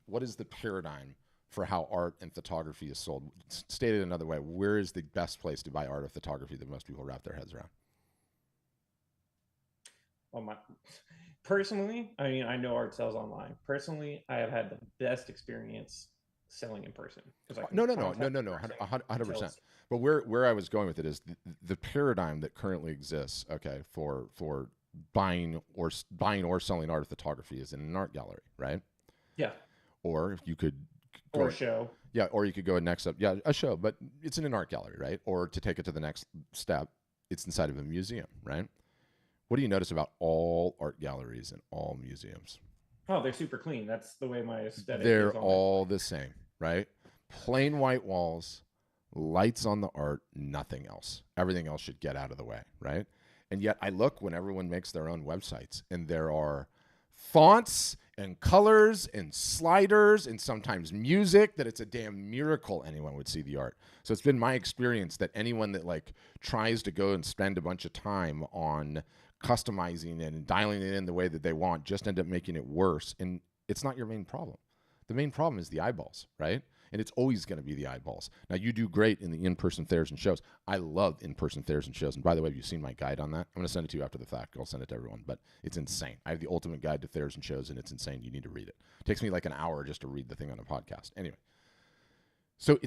[SPEAKER 1] paradigm for how art and photography is sold? Stated another way, where is the best place to buy art or photography that most people wrap their heads around?
[SPEAKER 9] Well, personally, I mean, I know art sells online. Personally, I have had the best experience selling in person.
[SPEAKER 1] No, 100%. But where I was going with it is the paradigm that currently exists, okay, for buying or selling art or photography is in an art gallery, right?
[SPEAKER 9] Yeah.
[SPEAKER 1] Or you could
[SPEAKER 9] or a show.
[SPEAKER 1] Yeah, or you could go next up. Yeah, a show, but it's in an art gallery, right? Or to take it to the next step, it's inside of a museum, right? What do you notice about all art galleries and all museums?
[SPEAKER 9] Oh, they're super clean. That's the way my aesthetic
[SPEAKER 1] They're
[SPEAKER 9] is
[SPEAKER 1] all the same, right? Plain white walls, lights on the art, nothing else. Everything else should get out of the way, right? And yet I look when everyone makes their own websites and there are fonts and colors and sliders and sometimes music that it's a damn miracle anyone would see the art. So it's been my experience that anyone that like tries to go and spend a bunch of time on customizing and dialing it in the way that they want just end up making it worse. And it's not your main problem. The main problem is the eyeballs, right? And it's always going to be the eyeballs. Now, you do great in the in-person fairs and shows. I love in-person fairs and shows. And by the way, have you seen my guide on that? I'm going to send it to you after the fact. I'll send it to everyone. But it's insane. I have the ultimate guide to fairs and shows, and it's insane. You need to read it. It takes me like an hour just to read the thing on a podcast. Anyway, so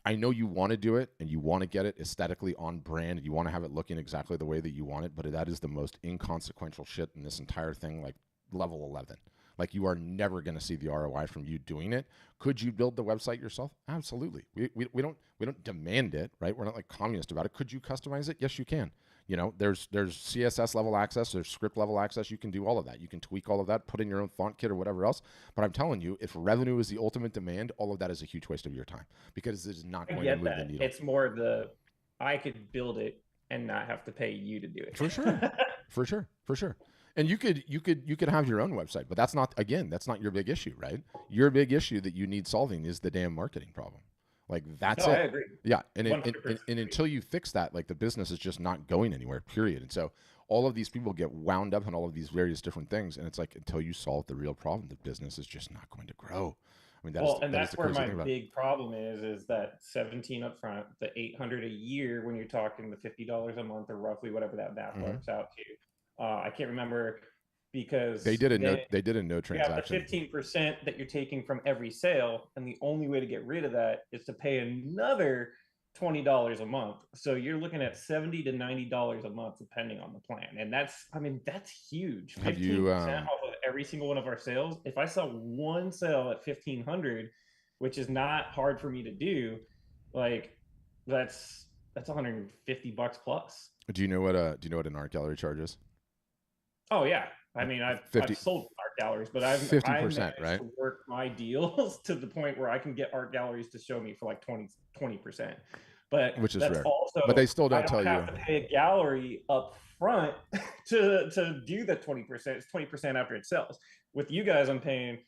[SPEAKER 1] I know you want to do it, and you want to get it aesthetically on brand, and you want to have it looking exactly the way that you want it, but that is the most inconsequential shit in this entire thing, like level 11. Like, you are never going to see the ROI from you doing it. Could you build the website yourself? Absolutely. We don't demand it, right? We're not like communist about it. Could you customize it? Yes, you can. You know, there's CSS level access, there's script level access. You can do all of that. You can tweak all of that, put in your own font kit or whatever else. But I'm telling you, if revenue is the ultimate demand, all of that is a huge waste of your time because it is not going to move the needle.
[SPEAKER 9] It's more I could build it and not have to pay you to do it.
[SPEAKER 1] For sure. For sure. And you could have your own website, but that's not your big issue, right? Your big issue that you need solving is the damn marketing problem. Like, that's it.
[SPEAKER 9] I agree.
[SPEAKER 1] Yeah. And until you fix that, like, the business is just not going anywhere, period. And so all of these people get wound up on all of these various different things, and it's like until you solve the real problem, the business is just not going to grow. I mean,
[SPEAKER 9] that's where my big problem is that 17 up front, the 800 a year when you're talking the $50 a month or roughly whatever that math works out to. I can't remember because
[SPEAKER 1] they did a no transaction.
[SPEAKER 9] You have the 15% that you're taking from every sale, and the only way to get rid of that is to pay another $20 a month. So you're looking at $70 to $90 a month depending on the plan, and that's huge. 15% off of every single one of our sales. If I sell one sale at 1,500, which is not hard for me to do, like that's $150 plus.
[SPEAKER 1] Do you know what an art gallery charges?
[SPEAKER 9] Oh yeah, I mean I've sold art galleries, but I've
[SPEAKER 1] 50%, right?
[SPEAKER 9] To work my deals to the point where I can get art galleries to show me for like 20%. But
[SPEAKER 1] which is
[SPEAKER 9] that's
[SPEAKER 1] rare.
[SPEAKER 9] Also,
[SPEAKER 1] but they still don't tell
[SPEAKER 9] have to pay a gallery up front to do the 20%. It's 20% after it sells. With you guys, I'm paying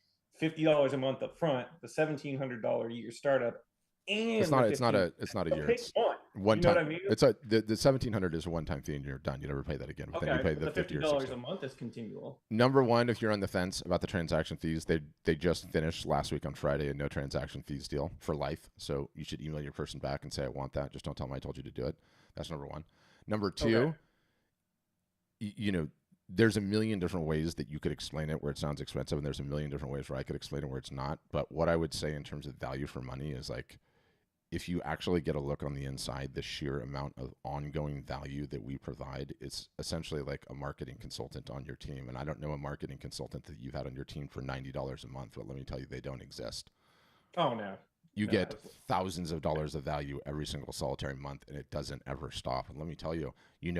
[SPEAKER 9] $50 a month up front, the $1,700 a year startup, and
[SPEAKER 1] it's not a year. It's one time. I mean? It's the 1,700 is a one-time fee, and you're done. You never pay that again.
[SPEAKER 9] Okay,
[SPEAKER 1] then you pay the
[SPEAKER 9] $50 a month is continual.
[SPEAKER 1] Number one, if you're on the fence about the transaction fees, they just finished last week on Friday a no transaction fees deal for life. So you should email your person back and say, I want that. Just don't tell them I told you to do it. That's number one. Number two, there's a million different ways that you could explain it where it sounds expensive, and there's a million different ways where I could explain it where it's not. But what I would say in terms of value for money is like, if you actually get a look on the inside, the sheer amount of ongoing value that we provide, it's essentially like a marketing consultant on your team. And I don't know a marketing consultant that you've had on your team for $90 a month, but let me tell you, they don't exist.
[SPEAKER 9] Oh, no.
[SPEAKER 1] You get thousands of dollars of value every single solitary month, and it doesn't ever stop. And let me tell you,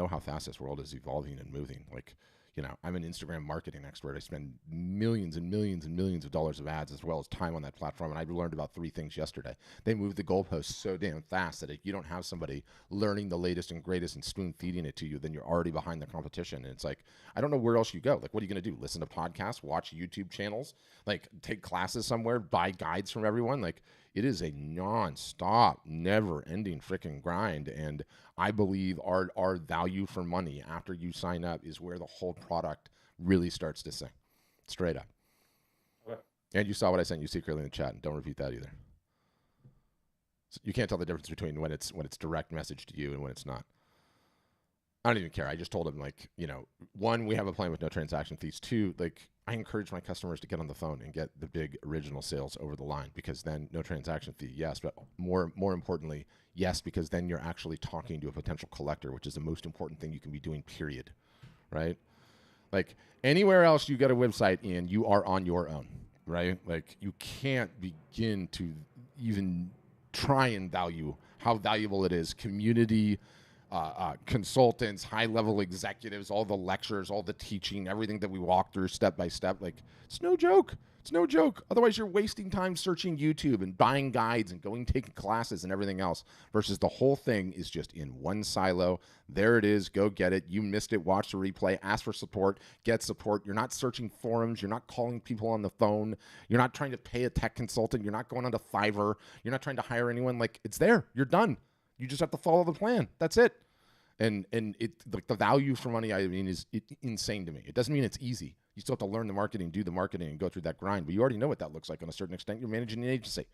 [SPEAKER 1] how fast this world is evolving and moving. Like, I'm an Instagram marketing expert. I spend millions and millions and millions of dollars of ads as well as time on that platform. And I learned about 3 things yesterday. They moved the goalposts so damn fast that if you don't have somebody learning the latest and greatest and spoon feeding it to you, then you're already behind the competition. And it's like, I don't know where else you go. Like, what are you going to do? Listen to podcasts, watch YouTube channels, like take classes somewhere, buy guides from everyone. Like, it is a non-stop, never-ending freaking grind. And I believe our value for money after you sign up is where the whole product really starts to sing. Straight up. Okay. And you saw what I sent you secretly in the chat, and don't repeat that either. So you can't tell the difference between when it's direct message to you and when it's not. I don't even care. I just told him, like, 1, we have a plan with no transaction fees. 2, like, I encourage my customers to get on the phone and get the big original sales over the line, because then no transaction fee, yes, but more importantly, yes, because then you're actually talking to a potential collector, which is the most important thing you can be doing, period, right? Like, anywhere else you get a website in, you are on your own, right? Like, you can't begin to even try and value how valuable it is. Community, consultants, high-level executives, all the lectures, all the teaching, everything that we walk through step by step. Like, it's no joke. It's no joke. Otherwise, you're wasting time searching YouTube and buying guides and taking classes and everything else, versus the whole thing is just in one silo. There it is. Go get it. You missed it. Watch the replay. Ask for support. Get support. You're not searching forums. You're not calling people on the phone. You're not trying to pay a tech consultant. You're not going onto Fiverr. You're not trying to hire anyone. Like, it's there. You're done. You just have to follow the plan. That's it. And it, like, the value for money, I mean, is insane to me. It doesn't mean it's easy. You still have to learn the marketing, do the marketing, and go through that grind. But you already know what that looks like on a certain extent. You're managing an agency.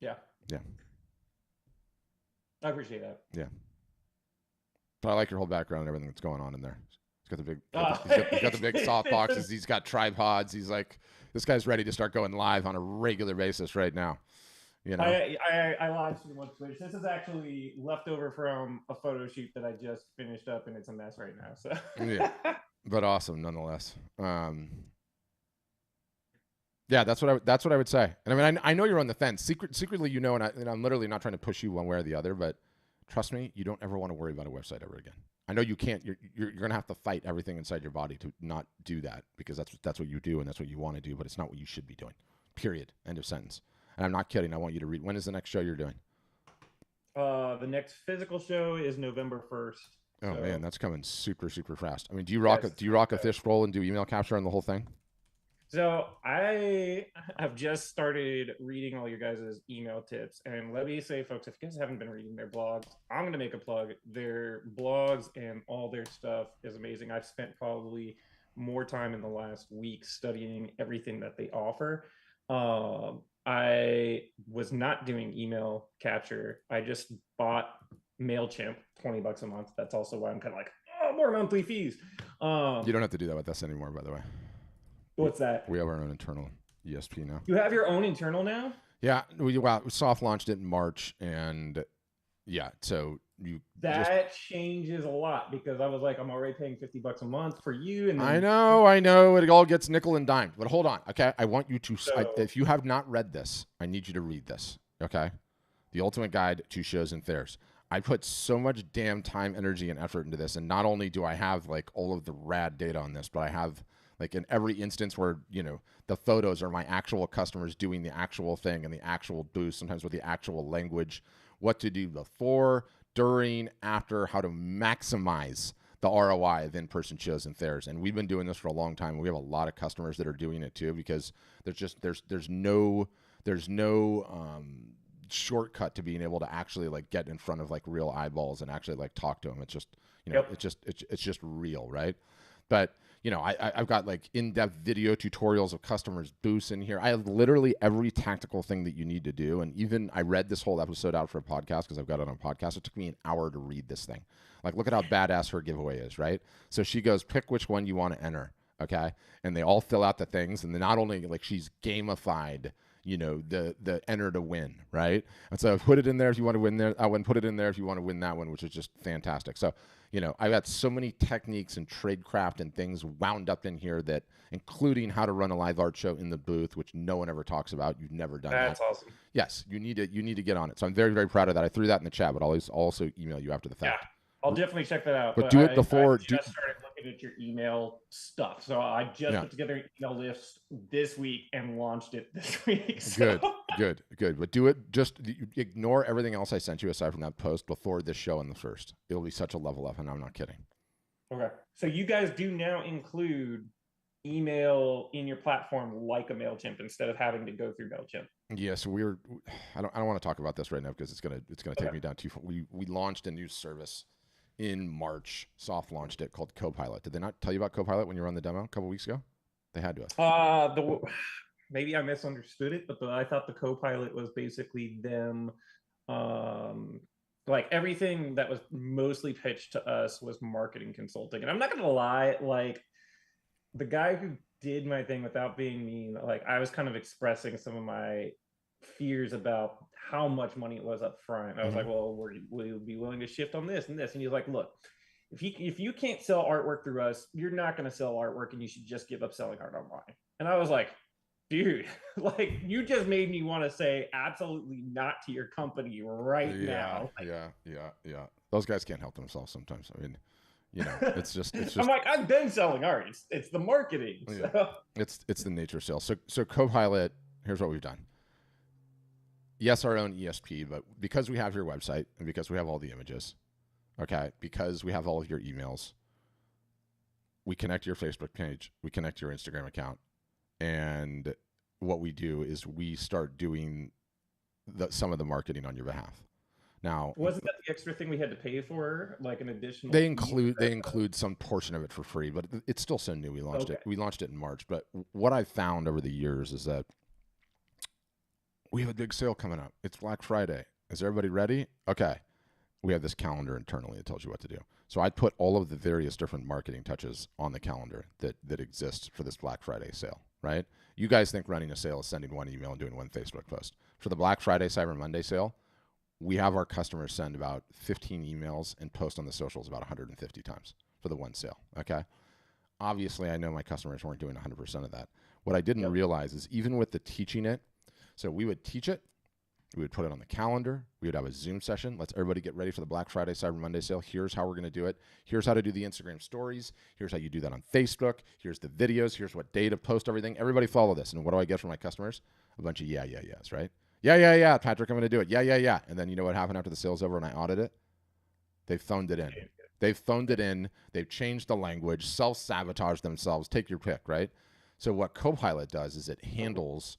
[SPEAKER 9] Yeah.
[SPEAKER 1] Yeah.
[SPEAKER 9] I appreciate that.
[SPEAKER 1] Yeah. But I like your whole background and everything that's going on in there. He's got the big, he's got the big soft boxes. He's got tripods. He's like, this guy's ready to start going live on a regular basis right now.
[SPEAKER 9] I live stream on Twitch. This is actually leftover from a photo shoot that I just finished up, and it's a mess right now. So
[SPEAKER 1] yeah, but awesome nonetheless. Yeah, that's what I would say. And I mean, I know you're on the fence. Secretly, and I'm literally not trying to push you one way or the other, but trust me, you don't ever want to worry about a website ever again. I know you can't. You're gonna have to fight everything inside your body to not do that, because that's what you do and that's what you want to do, but it's not what you should be doing. Period. End of sentence. And I'm not kidding. I want you to read. When is the next show you're doing?
[SPEAKER 9] The next physical show is November 1st.
[SPEAKER 1] Oh, so, man, that's coming super, super fast. I mean, do you rock a fish roll and do email capture on the whole thing?
[SPEAKER 9] So I have just started reading all your guys' email tips, and let me say, folks, if you guys haven't been reading their blogs, I'm going to make a plug. Their blogs and all their stuff is amazing. I've spent probably more time in the last week studying everything that they offer. I was not doing email capture. I just bought MailChimp, $20 a month. That's also why I'm kind of like, oh, more monthly fees.
[SPEAKER 1] You don't have to do that with us anymore, by the way.
[SPEAKER 9] What's that?
[SPEAKER 1] We have our own internal ESP now.
[SPEAKER 9] You have your own internal now?
[SPEAKER 1] Yeah, we soft launched it in March, and yeah, so
[SPEAKER 9] that changes a lot, because I was like, I'm already paying $50 a month for you, and then
[SPEAKER 1] I know it all gets nickel and dime. But hold on, okay? I want you to, if you have not read this, I need you to read this, okay? The Ultimate Guide to Shows and Fairs. I put so much damn time, energy, and effort into this, and not only do I have like all of the rad data on this, but I have like in every instance where, you know, the photos are my actual customers doing the actual thing and the actual booth, sometimes with the actual language, what to do before, during, after, how to maximize the ROI of in-person shows and fairs. And we've been doing this for a long time. We have a lot of customers that are doing it too, because there's no shortcut to being able to actually like get in front of like real eyeballs and actually like talk to them. It's just, you know, it's just real, right? But you know, I've got like in-depth video tutorials of customers' booths in here. I have literally every tactical thing that you need to do. And even I read this whole episode out for a podcast because I've got it on a podcast. It took me an hour to read this thing. Like, look at how badass her giveaway is, right? So she goes, pick which one you want to enter, okay? And they all fill out the things. And then not only like she's gamified, you know, the enter to win, right? And so put it in there if you want to win there. I wouldn't put it in there if you want to win that one, which is just fantastic. So, you know, I've got so many techniques and tradecraft and things wound up in here that, including how to run a live art show in the booth, which no one ever talks about. You've never done that.
[SPEAKER 9] That's awesome.
[SPEAKER 1] Yes, you need to get on it. So I'm very, very proud of that. I threw that in the chat, but I'll also email you after the fact.
[SPEAKER 9] Yeah, I'll definitely check that out.
[SPEAKER 1] But do it before.
[SPEAKER 9] I just started looking at your email stuff. So I just put together an email list this week and launched it this week. So. Good.
[SPEAKER 1] But do it. Just ignore everything else I sent you aside from that post before this show in the first. It'll be such a level up, and I'm not kidding.
[SPEAKER 9] Okay. So you guys do now include email in your platform like a MailChimp instead of having to go through MailChimp.
[SPEAKER 1] Yeah, so I don't want to talk about this right now because it's gonna take me down too far. We launched a new service in March, soft launched it, called Copilot. Did they not tell you about Copilot when you were on the demo a couple weeks ago? They had to.
[SPEAKER 9] Maybe I misunderstood it, but I thought the Copilot was basically them. Like everything that was mostly pitched to us was marketing consulting. And I'm not gonna lie, like the guy who did my thing, without being mean, like I was kind of expressing some of my fears about how much money it was up front. I was like, well, will you be willing to shift on this and this? And he's like, look, if you can't sell artwork through us, you're not going to sell artwork, and you should just give up selling art online. And I was like, dude, like you just made me want to say absolutely not to your company right now.
[SPEAKER 1] Yeah. Those guys can't help themselves sometimes. I mean, you know, it's just
[SPEAKER 9] I'm like, I've been selling art. It's the marketing. So.
[SPEAKER 1] Yeah. It's the nature of sales. So Copilot, here's what we've done. Yes, our own ESP, but because we have your website and because we have all the images, okay, because we have all of your emails, we connect your Facebook page, we connect your Instagram account, and what we do is we start doing some of the marketing on your behalf. Now,
[SPEAKER 9] wasn't that the extra thing we had to pay for, like an additional?
[SPEAKER 1] They include some portion of it for free, but it's still so new. We launched it in March. But what I've found over the years is that we have a big sale coming up. It's Black Friday. Is everybody ready? Okay. We have this calendar internally that tells you what to do. So I put all of the various different marketing touches on the calendar that exists for this Black Friday sale, right? You guys think running a sale is sending one email and doing one Facebook post. For the Black Friday, Cyber Monday sale, we have our customers send about 15 emails and post on the socials about 150 times for the one sale, okay? Obviously, I know my customers weren't doing 100% of that. What I didn't realize is even with the teaching it, so we would teach it, we would put it on the calendar, we would have a Zoom session, let's everybody get ready for the Black Friday, Cyber Monday sale, here's how we're gonna do it, here's how to do the Instagram stories, here's how you do that on Facebook, here's the videos, here's what day to post everything, everybody follow this. And what do I get from my customers? A bunch of yeahs, right? Yeah, Patrick, I'm going to do it. Yeah. And then you know what happened after the sale's over and I audit it? They phoned it in. They've phoned it in. They've changed the language, self-sabotaged themselves. Take your pick, right? So what Copilot does is it handles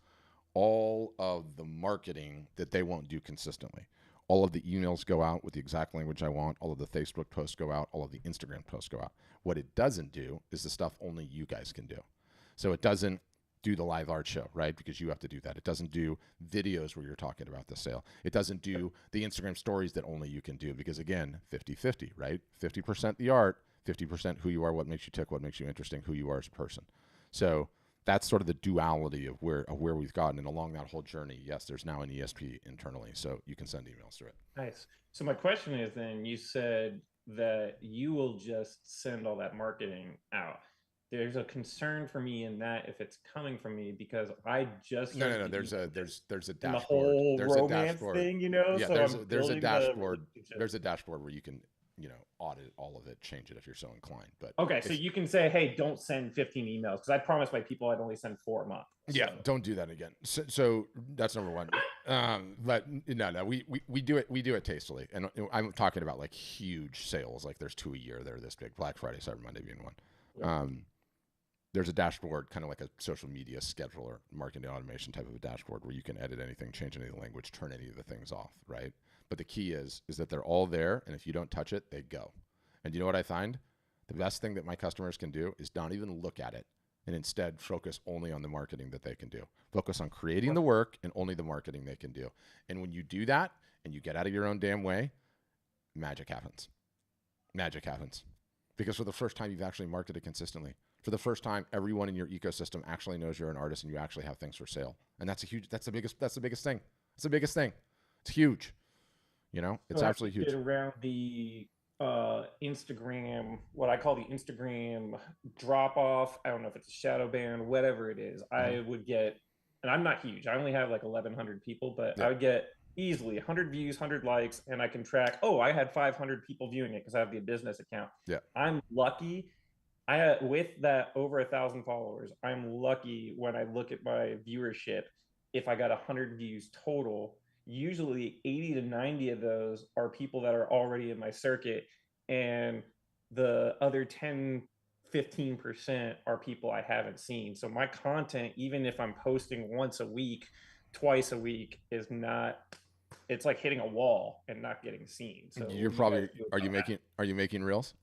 [SPEAKER 1] all of the marketing that they won't do consistently. All of the emails go out with the exact language I want. All of the Facebook posts go out. All of the Instagram posts go out. What it doesn't do is the stuff only you guys can do. So it doesn't do the live art show, right? Because you have to do that. It doesn't do videos where you're talking about the sale. It doesn't do the Instagram stories that only you can do because, again, 50-50, right? 50% the art, 50% who you are, what makes you tick, what makes you interesting, who you are as a person. So that's sort of the duality of where we've gotten. And along that whole journey, yes, there's now an ESP internally, so you can send emails through it.
[SPEAKER 9] Nice. So my question is then, you said that you will just send all that marketing out. There's a concern for me in that if it's coming from me, because I just
[SPEAKER 1] no. There's a dashboard.
[SPEAKER 9] The whole
[SPEAKER 1] there's
[SPEAKER 9] romance
[SPEAKER 1] a dashboard
[SPEAKER 9] thing, you know.
[SPEAKER 1] Yeah,
[SPEAKER 9] so
[SPEAKER 1] there's a dashboard. There's a dashboard where you can audit all of it, change it if you're so inclined. But
[SPEAKER 9] okay, so you can say, hey, don't send 15 emails because I promised my people I'd only send 4 a month. So.
[SPEAKER 1] Yeah, don't do that again. So that's number one. But no, we do it. We do it tastefully, and I'm talking about like huge sales. Like there's 2 a year. They're this big. Black Friday, Cyber Monday being one.
[SPEAKER 9] Yeah.
[SPEAKER 1] There's a dashboard, kind of like a social media scheduler, marketing automation type of a dashboard where you can edit anything, change any of the language, turn any of the things off, right? But the key is that they're all there, and if you don't touch it, they go. And you know what I find? The best thing that my customers can do is not even look at it, and instead focus only on the marketing that they can do. Focus on creating the work and only the marketing they can do. And when you do that and you get out of your own damn way, magic happens. Magic happens. Because for the first time, you've actually marketed consistently. For the first time, everyone in your ecosystem actually knows you're an artist and you actually have things for sale. And that's the biggest thing. It's the biggest thing. It's huge. It's absolutely huge.
[SPEAKER 9] Around the Instagram, what I call the Instagram drop off. I don't know if it's a shadow ban, whatever it is. Mm-hmm. I would get, and I'm not huge. I only have like 1,100 people, but I would get easily 100 views, 100 likes, and I can track, I had 500 people viewing it because I have the business account.
[SPEAKER 1] Yeah.
[SPEAKER 9] I'm lucky. With that over 1,000 followers, I'm lucky when I look at my viewership. If I got 100 views total, usually 80 to 90 of those are people that are already in my circuit, and the other 10-15% are people I haven't seen. So my content, even if I'm posting once a week, twice a week, is not, it's like hitting a wall and not getting seen. So
[SPEAKER 1] you're probably, are you making reels?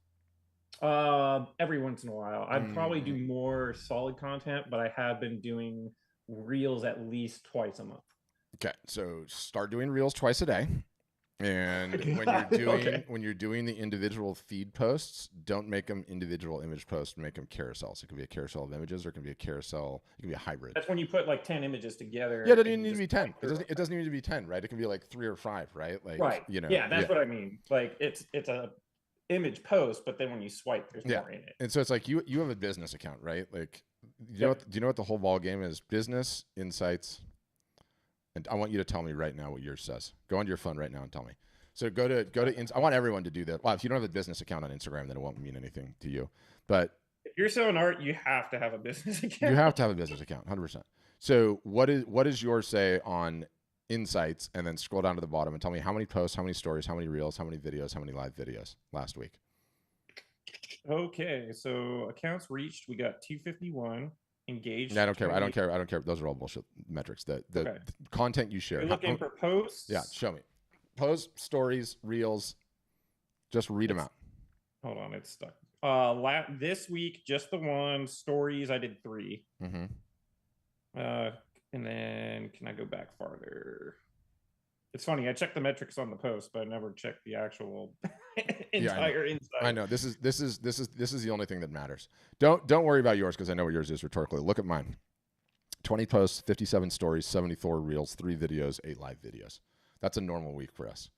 [SPEAKER 9] Every once in a while. I'd probably do more solid content, but I have been doing reels at least twice a month.
[SPEAKER 1] Okay, so start doing reels twice a day. And when you're doing the individual feed posts, don't make them individual image posts, make them carousels. It could be a carousel of images, or it can be a carousel, it can be a hybrid.
[SPEAKER 9] That's when you put like 10 images together.
[SPEAKER 1] Yeah, it doesn't need to be 10. It doesn't need to be 10, right? It can be like 3 or 5, right? Like,
[SPEAKER 9] right. Yeah, that's what I mean. Like it's a image post, but then when you swipe, there's more in it.
[SPEAKER 1] And so it's like you have a business account, right? Like, do you know what the whole ball game is? Business, insights. And I want you to tell me right now what yours says. Go onto your phone right now and tell me. So go to. I want everyone to do that. Well, if you don't have a business account on Instagram, then it won't mean anything to you. But
[SPEAKER 9] if you're selling art, you have to have a business account.
[SPEAKER 1] You have to have a business account, 100%. So what is yours say on insights? And then scroll down to the bottom and tell me how many posts, how many stories, how many reels, how many videos, how many live videos last week.
[SPEAKER 9] Okay, so accounts reached, we got 251. Engaged.
[SPEAKER 1] I don't care. Those are all bullshit metrics. The content you share.
[SPEAKER 9] You're looking for posts?
[SPEAKER 1] Yeah, show me. Posts, stories, reels. Just read them out.
[SPEAKER 9] Hold on, it's stuck. This week, just the one. Stories, I did 3.
[SPEAKER 1] Mm-hmm.
[SPEAKER 9] And then can I go back farther? It's funny. I checked the metrics on the post, but I never checked the actual entire insight.
[SPEAKER 1] I know this is the only thing that matters. Don't worry about yours because I know what yours is rhetorically. Look at mine. 20 posts, 57 stories, 74 reels, 3 videos, 8 live videos. That's a normal week for us.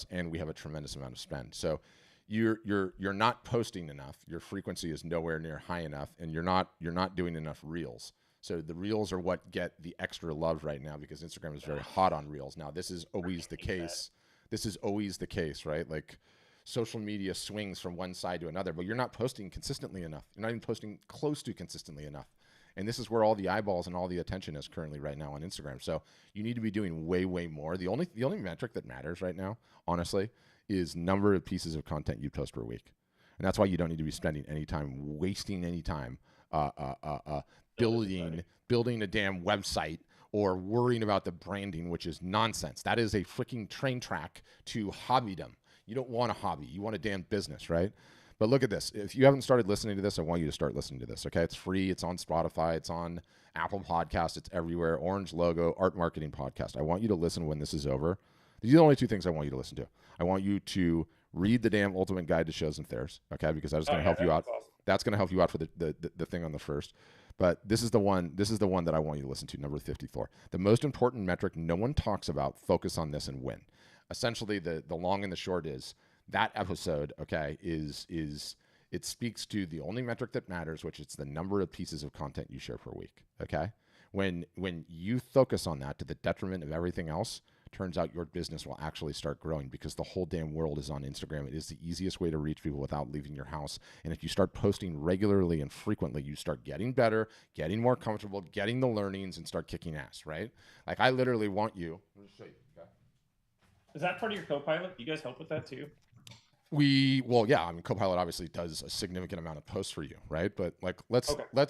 [SPEAKER 1] And we have a tremendous amount of spend. So you're not posting enough. Your frequency is nowhere near high enough, and you're not doing enough reels. So the reels are what get the extra love right now because Instagram is very hot on reels. Now, this is always the case. This is always the case, right? Like social media swings from one side to another, but you're not posting consistently enough. You're not even posting close to consistently enough. And this is where all the eyeballs and all the attention is currently right now on Instagram. So you need to be doing way, way more. The only metric that matters right now, honestly, is number of pieces of content you post per week. And that's why you don't need to be spending any time, wasting any time building a damn website or worrying about the branding, which is nonsense. That is a freaking train track to hobbydom. You don't want a hobby. You want a damn business, right? But look at this. If you haven't started listening to this, I want you to start listening to this, okay? It's free. It's on Spotify. It's on Apple Podcasts. It's everywhere. Orange logo, Art Marketing Podcast. I want you to listen when this is over. These are the only two things I want you to listen to. I want you to read the damn Ultimate Guide to Shows and Fairs, okay? Because that is going to help you out. Awesome. That's going to help you out for the thing on the first. But this is the one that I want you to listen to, number 54. The most important metric no one talks about, focus on this and win. Essentially, the long and the short is that episode, okay, is it speaks to the only metric that matters, which is the number of pieces of content you share per week, okay? When you focus on that to the detriment of everything else, turns out your business will actually start growing because the whole damn world is on Instagram. It is the easiest way to reach people without leaving your house. And if you start posting regularly and frequently, you start getting better, getting more comfortable, getting the learnings, and start kicking ass, right? Like I literally want you. Let me show you. Okay.
[SPEAKER 9] Is that part of your Copilot? You guys help with that too?
[SPEAKER 1] Yeah, I mean, Copilot obviously does a significant amount of posts for you, right? But like, let's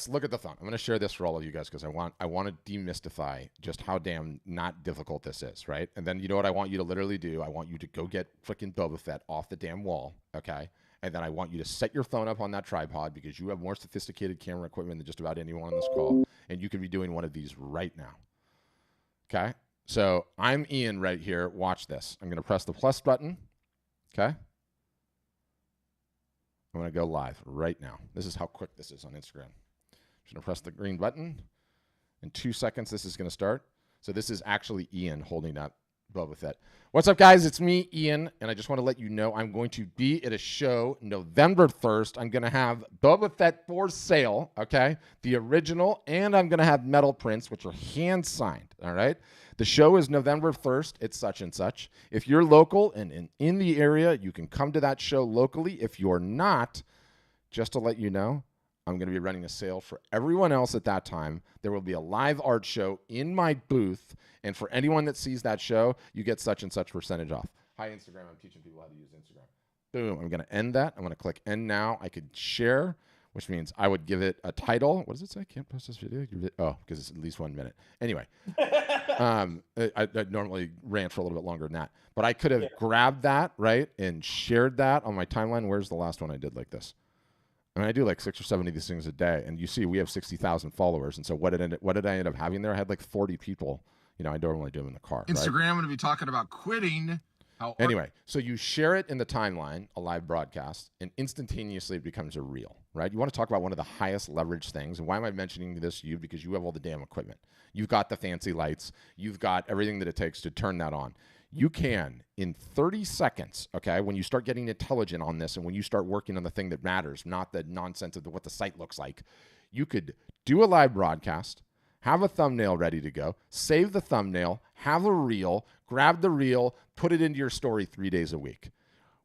[SPEAKER 1] look at the phone. I'm going to share this for all of you guys because I want to demystify just how damn not difficult this is, right? And then you know what I want you to literally do? I want you to go get freaking Boba Fett off the damn wall, okay? And then I want you to set your phone up on that tripod because you have more sophisticated camera equipment than just about anyone on this call, and you could be doing one of these right now, okay? So I'm Ian right here. Watch this. I'm going to press the plus button, okay? I'm going to go live right now. This is how quick this is on Instagram. I'm just going to press the green button. In 2 seconds, this is going to start. So this is actually Ian holding up Boba Fett. What's up, guys? It's me, Ian, and I just want to let you know I'm going to be at a show November 1st. I'm going to have Boba Fett for sale, okay? The original, and I'm going to have metal prints, which are hand-signed, all right? The show is November 1st. It's such and such. If you're local and in the area, you can come to that show locally. If you're not, just to let you know, I'm going to be running a sale for everyone else at that time. There will be a live art show in my booth, and for anyone that sees that show, you get such and such percentage off. Hi, Instagram. I'm teaching people how to use Instagram. Boom. I'm going to end that. I'm going to click end now. I could share, which means I would give it a title. What does it say? Can't post this video? Oh, because it's at least 1 minute. Anyway, I normally rant for a little bit longer than that. But I could have grabbed that, right, and shared that on my timeline. Where's the last one I did like this? I mean, I do like 6 or 7 of these things a day. And you see, we have 60,000 followers. And so what did I end up having there? I had like 40 people. You know, I normally do them in the car.
[SPEAKER 10] Instagram,
[SPEAKER 1] right?
[SPEAKER 10] I'm going to be talking about quitting.
[SPEAKER 1] Anyway, so you share it in the timeline, a live broadcast, and instantaneously it becomes a reel, right? You want to talk about one of the highest leverage things. And why am I mentioning this to you? Because you have all the damn equipment. You've got the fancy lights. You've got everything that it takes to turn that on. You can, in 30 seconds, okay, when you start getting intelligent on this and when you start working on the thing that matters, not the nonsense of what the site looks like, you could do a live broadcast, have a thumbnail ready to go, save the thumbnail, have a reel, grab the reel, put it into your story 3 days a week.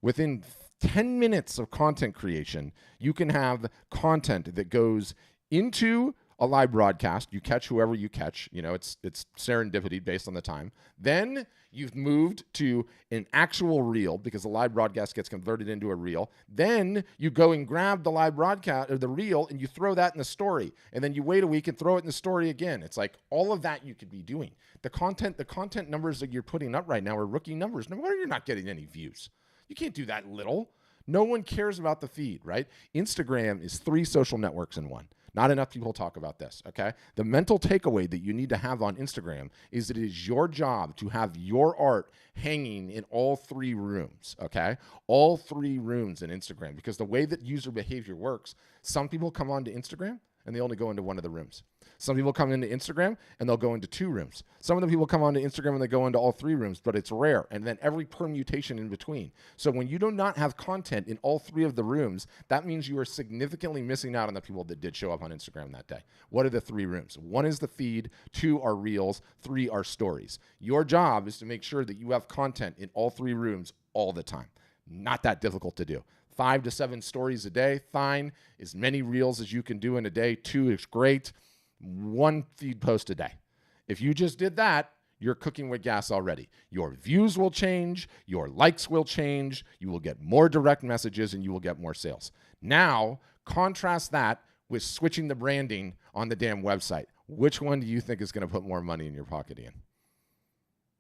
[SPEAKER 1] Within 10 minutes of content creation, you can have content that goes into a live broadcast. You catch whoever you catch. You know, it's serendipity based on the time. Then you've moved to an actual reel because the live broadcast gets converted into a reel. Then you go and grab the live broadcast or the reel and you throw that in the story. And then you wait a week and throw it in the story again. It's like all of that you could be doing. The content numbers that you're putting up right now are rookie numbers. No wonder you're not getting any views. You can't do that little. No one cares about the feed, right? Instagram is 3 social networks in one. Not enough people talk about this, okay? The mental takeaway that you need to have on Instagram is that it is your job to have your art hanging in all 3 rooms, okay? All 3 rooms in Instagram, because the way that user behavior works, some people come onto Instagram and they only go into one of the rooms. Some people come into Instagram and they'll go into 2 rooms. Some of the people come onto Instagram and they go into all 3 rooms, but it's rare. And then every permutation in between. So when you do not have content in all 3 of the rooms, that means you are significantly missing out on the people that did show up on Instagram that day. What are the 3 rooms? 1 is the feed, 2 are reels, 3 are stories. Your job is to make sure that you have content in all 3 rooms all the time. Not that difficult to do. 5 to 7 stories a day, fine. As many reels as you can do in a day, 2 is great. 1 feed post a day. If you just did that, you're cooking with gas already. Your views will change, your likes will change, you will get more direct messages, and you will get more sales. Now, contrast that with switching the branding on the damn website. Which one do you think is going to put more money in your pocket, Ian?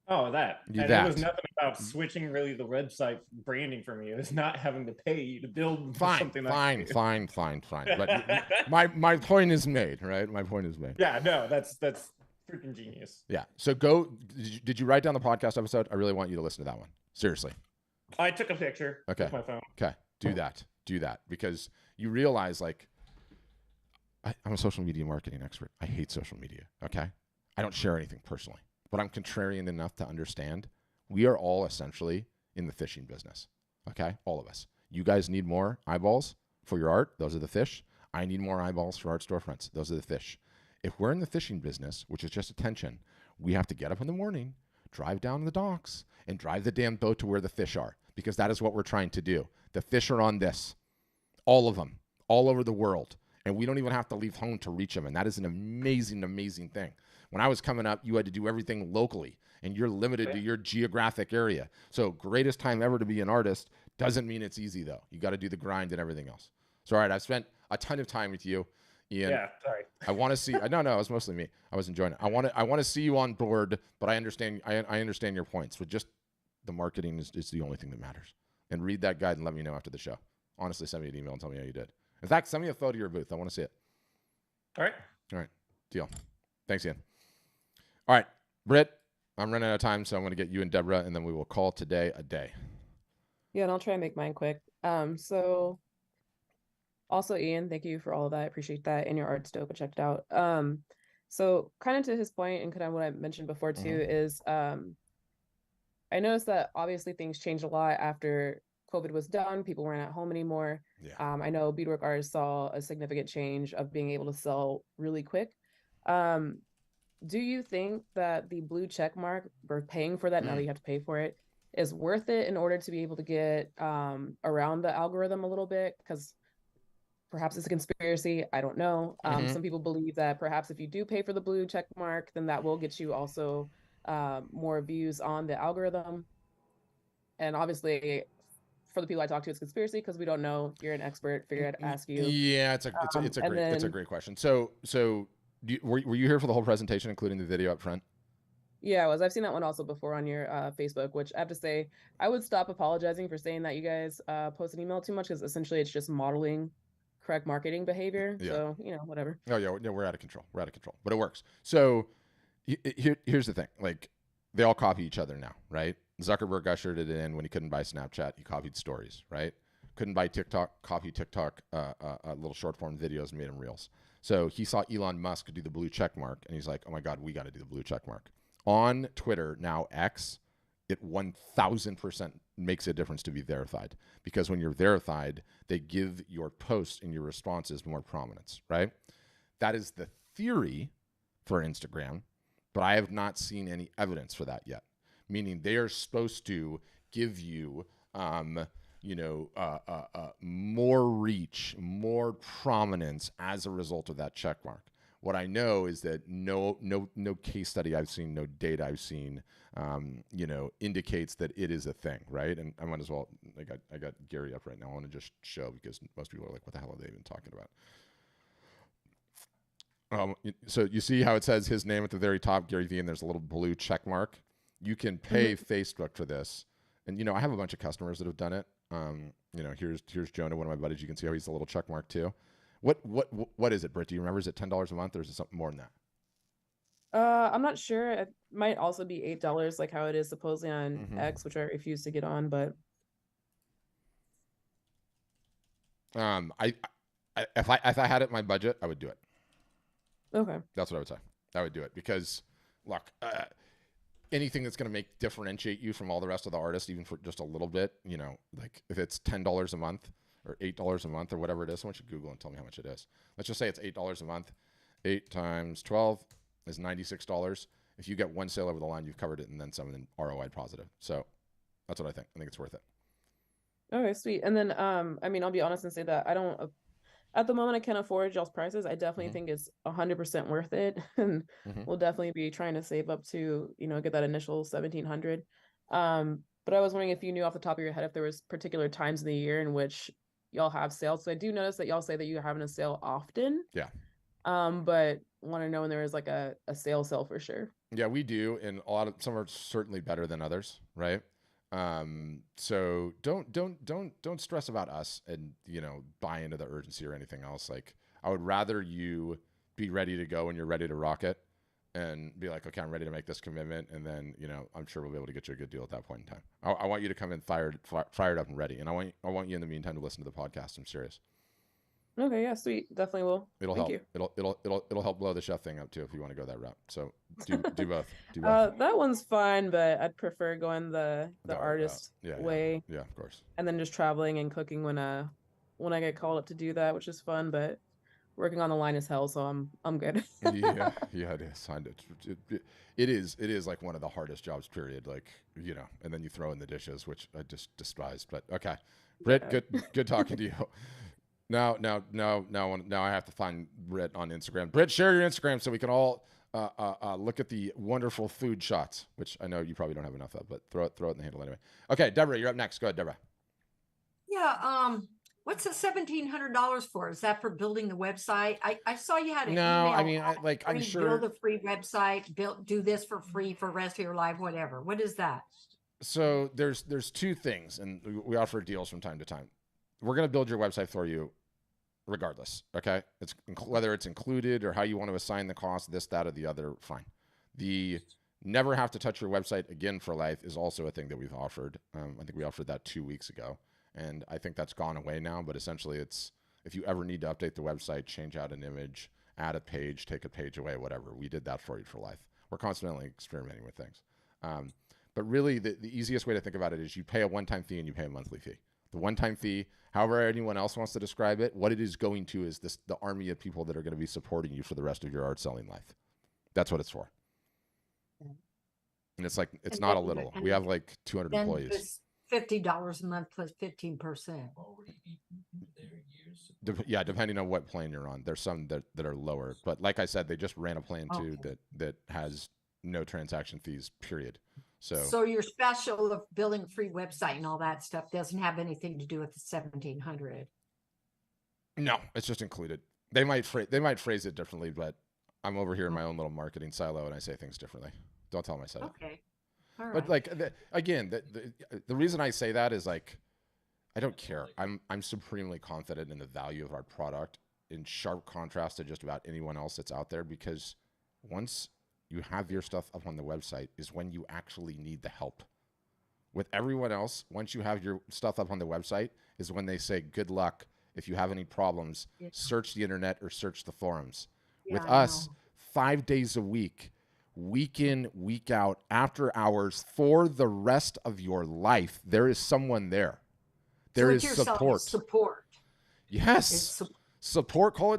[SPEAKER 9] Oh, that.
[SPEAKER 1] You
[SPEAKER 9] And
[SPEAKER 1] that.
[SPEAKER 9] it was nothing about switching really the website branding for me. It was not having to pay you to build something like
[SPEAKER 1] fine. But my point is made, right? My point is made.
[SPEAKER 9] Yeah, no, that's freaking genius.
[SPEAKER 1] Yeah. So did you write down the podcast episode? I really want you to listen to that one. Seriously.
[SPEAKER 9] I took a picture with my phone.
[SPEAKER 1] Okay. Do that. Because you realize, like, I'm a social media marketing expert. I hate social media. Okay. I don't share anything personally, but I'm contrarian enough to understand we are all essentially in the fishing business. Okay. All of us. You guys need more eyeballs for your art. Those are the fish. I need more eyeballs for art storefronts. Those are the fish. If we're in the fishing business, which is just attention, we have to get up in the morning, drive down to the docks, and drive the damn boat to where the fish are, because that is what we're trying to do. The fish are on this. All of them. All over the world. And we don't even have to leave home to reach them. And that is an amazing, amazing thing. When I was coming up, you had to do everything locally, and you're limited to your geographic area. So greatest time ever to be an artist doesn't mean it's easy, though. You got to do the grind and everything else. So, all right, I've spent a ton of time with you, Ian.
[SPEAKER 9] Yeah, sorry.
[SPEAKER 1] I want to see. No, it was mostly me. I was enjoying it. I want to see you on board, but I understand. I understand your points. But just the marketing is the only thing that matters. And read that guide and let me know after the show. Honestly, send me an email and tell me how you did. In fact, send me a photo of your booth. I want to see it.
[SPEAKER 9] All right.
[SPEAKER 1] Deal. Thanks, Ian. All right, Britt, I'm running out of time, so I'm going to get you and Deborah, and then we will call today a day.
[SPEAKER 3] Yeah, and I'll try and make mine quick. So also, Ian, thank you for all of that. I appreciate that. And your art's dope. I checked it out. So kind of to his point and kind of what I mentioned before too is I noticed that obviously things changed a lot after COVID was done. People weren't at home anymore.
[SPEAKER 1] Yeah.
[SPEAKER 3] I know beadwork artists saw a significant change of being able to sell really quick. Do you think that the blue check mark, or paying for that now that you have to pay for it, is worth it in order to be able to get around the algorithm a little bit? Because perhaps it's a conspiracy. I don't know. Some people believe that perhaps if you do pay for the blue check mark, then that will get you also more views on the algorithm. And obviously, for the people I talk to, it's conspiracy because we don't know. You're an expert. Figure out to ask you.
[SPEAKER 1] Yeah, it's a great question. So were you here for the whole presentation, including the video up front?
[SPEAKER 3] Yeah, I was. I've seen that one also before on your Facebook, which I have to say, I would stop apologizing for saying that you guys post an email too much, because essentially it's just modeling correct marketing behavior. Yeah. So, whatever.
[SPEAKER 1] Oh, yeah, we're out of control. But it works. So here's the thing. Like, they all copy each other now, right? Zuckerberg ushered it in when he couldn't buy Snapchat. He copied stories, right? Couldn't buy TikTok, copied TikTok, little short form videos, made them reels. So he saw Elon Musk do the blue check mark, and he's like, oh my God, we got to do the blue check mark. On Twitter, now X, it 1000% makes a difference to be verified, because when you're verified, they give your posts and your responses more prominence, right? That is the theory for Instagram, but I have not seen any evidence for that yet. Meaning they are supposed to give you, more reach, more prominence as a result of that check mark. What I know is that no case study I've seen, no data I've seen, indicates that it is a thing, right? And I might as well, I got Gary up right now. I want to just show, because most people are like, what the hell are they even talking about? So you see how it says his name at the very top, Gary Vee, and there's a little blue check mark. You can pay Facebook for this. And, I have a bunch of customers that have done it. Here's Jonah, one of my buddies. You can see how he's a little check mark too. What is it, Britt? Do you remember? Is it $10 a month, or is it something more than that?
[SPEAKER 3] I'm not sure. It might also be $8, like how it is supposedly on X, which I refuse to get on. But
[SPEAKER 1] if I had it in my budget, I would do it.
[SPEAKER 3] Okay,
[SPEAKER 1] that's what I would say. I would do it because, look, anything that's going to differentiate you from all the rest of the artists, even for just a little bit, like if it's $10 a month or $8 a month or whatever it is, I want you to Google and tell me how much it is. Let's just say it's $8 a month. 8 times 12 is $96. If you get one sale over the line, you've covered it, and then some, and ROI positive. So that's what I think. I think it's worth it.
[SPEAKER 3] Okay, sweet. And then, I'll be honest and say that I don't, at the moment, I can't afford y'all's prices. I definitely think it's 100% worth it. And we'll definitely be trying to save up to, get that initial 1,700. But I was wondering if you knew off the top of your head if there was particular times in the year in which y'all have sales. So I do notice that y'all say that you're having a sale often.
[SPEAKER 1] Yeah.
[SPEAKER 3] But want to know when there is like a sale for sure.
[SPEAKER 1] Yeah, we do, and some are certainly better than others, right? So don't stress about us and, you know, buy into the urgency or anything else. Like, I would rather you be ready to go when you're ready to rock it and be like, okay, I'm ready to make this commitment. And then, you know, I'm sure we'll be able to get you a good deal at that point in time. I want you to come in fired up and ready. And I want you in the meantime to listen to the podcast. I'm serious.
[SPEAKER 3] Okay, yeah, sweet. Definitely will.
[SPEAKER 1] It'll
[SPEAKER 3] Thank
[SPEAKER 1] help.
[SPEAKER 3] you.
[SPEAKER 1] It'll help blow the chef thing up too if you want to go that route. So do both. Do both.
[SPEAKER 3] That one's fine, but I'd prefer going the artist way.
[SPEAKER 1] Yeah, of course.
[SPEAKER 3] And then just traveling and cooking when I get called up to do that, which is fun, but working on the line is hell, so I'm good.
[SPEAKER 1] yeah, it is. It is like one of the hardest jobs, period. Like, you know, and then you throw in the dishes, which I just despise. But okay. Britt,
[SPEAKER 3] Yeah.
[SPEAKER 1] good talking to you. Now I have to find Britt on Instagram. Britt, share your Instagram so we can all look at the wonderful food shots, which I know you probably don't have enough of, but throw it in the handle anyway. Okay, Deborah, you're up next. Go ahead, Deborah.
[SPEAKER 5] Yeah. What's the $1,700 for? Is that for building the website? I saw you had an
[SPEAKER 1] No,
[SPEAKER 5] email.
[SPEAKER 1] I mean, I'm sure.
[SPEAKER 5] Build a free website. Do this for free for the rest of your life, whatever. What is that?
[SPEAKER 1] So there's two things, and we offer deals from time to time. We're going to build your website for you regardless, okay? It's whether it's included or how you want to assign the cost, this, that, or the other, fine. The never have to touch your website again for life is also a thing that we've offered. I think we offered that 2 weeks ago, and I think that's gone away now, but essentially it's if you ever need to update the website, change out an image, add a page, take a page away, whatever, we did that for you for life. We're constantly experimenting with things. But really, the easiest way to think about it is you pay a one-time fee and you pay a monthly fee. The one-time fee, however anyone else wants to describe it, what it is going to is the army of people that are going to be supporting you for the rest of your art selling life. That's what it's for. And it's like, it's not a little. We have like 200 employees.
[SPEAKER 5] $50 a month plus 15%.
[SPEAKER 1] Yeah, depending on what plan you're on. There's some that are lower. But like I said, they just ran a plan too that has no transaction fees, period. So
[SPEAKER 5] your special of building a free website and all that stuff doesn't have anything to do with the 1,700.
[SPEAKER 1] No, it's just included. They might phrase it differently, but I'm over here in my own little marketing silo and I say things differently. Don't tell them I said it.
[SPEAKER 5] Okay. All right.
[SPEAKER 1] But like again, the reason I say that is like I don't care. I'm supremely confident in the value of our product in sharp contrast to just about anyone else that's out there, because once you have your stuff up on the website is when you actually need the help. With everyone else, once you have your stuff up on the website is when they say, good luck. If you have any problems, search the internet or search the forums.
[SPEAKER 5] Yeah,
[SPEAKER 1] with us, 5 days a week, week in, week out, after hours, for the rest of your life, there is someone there. There is support.
[SPEAKER 5] Support.
[SPEAKER 1] Yes. Support, call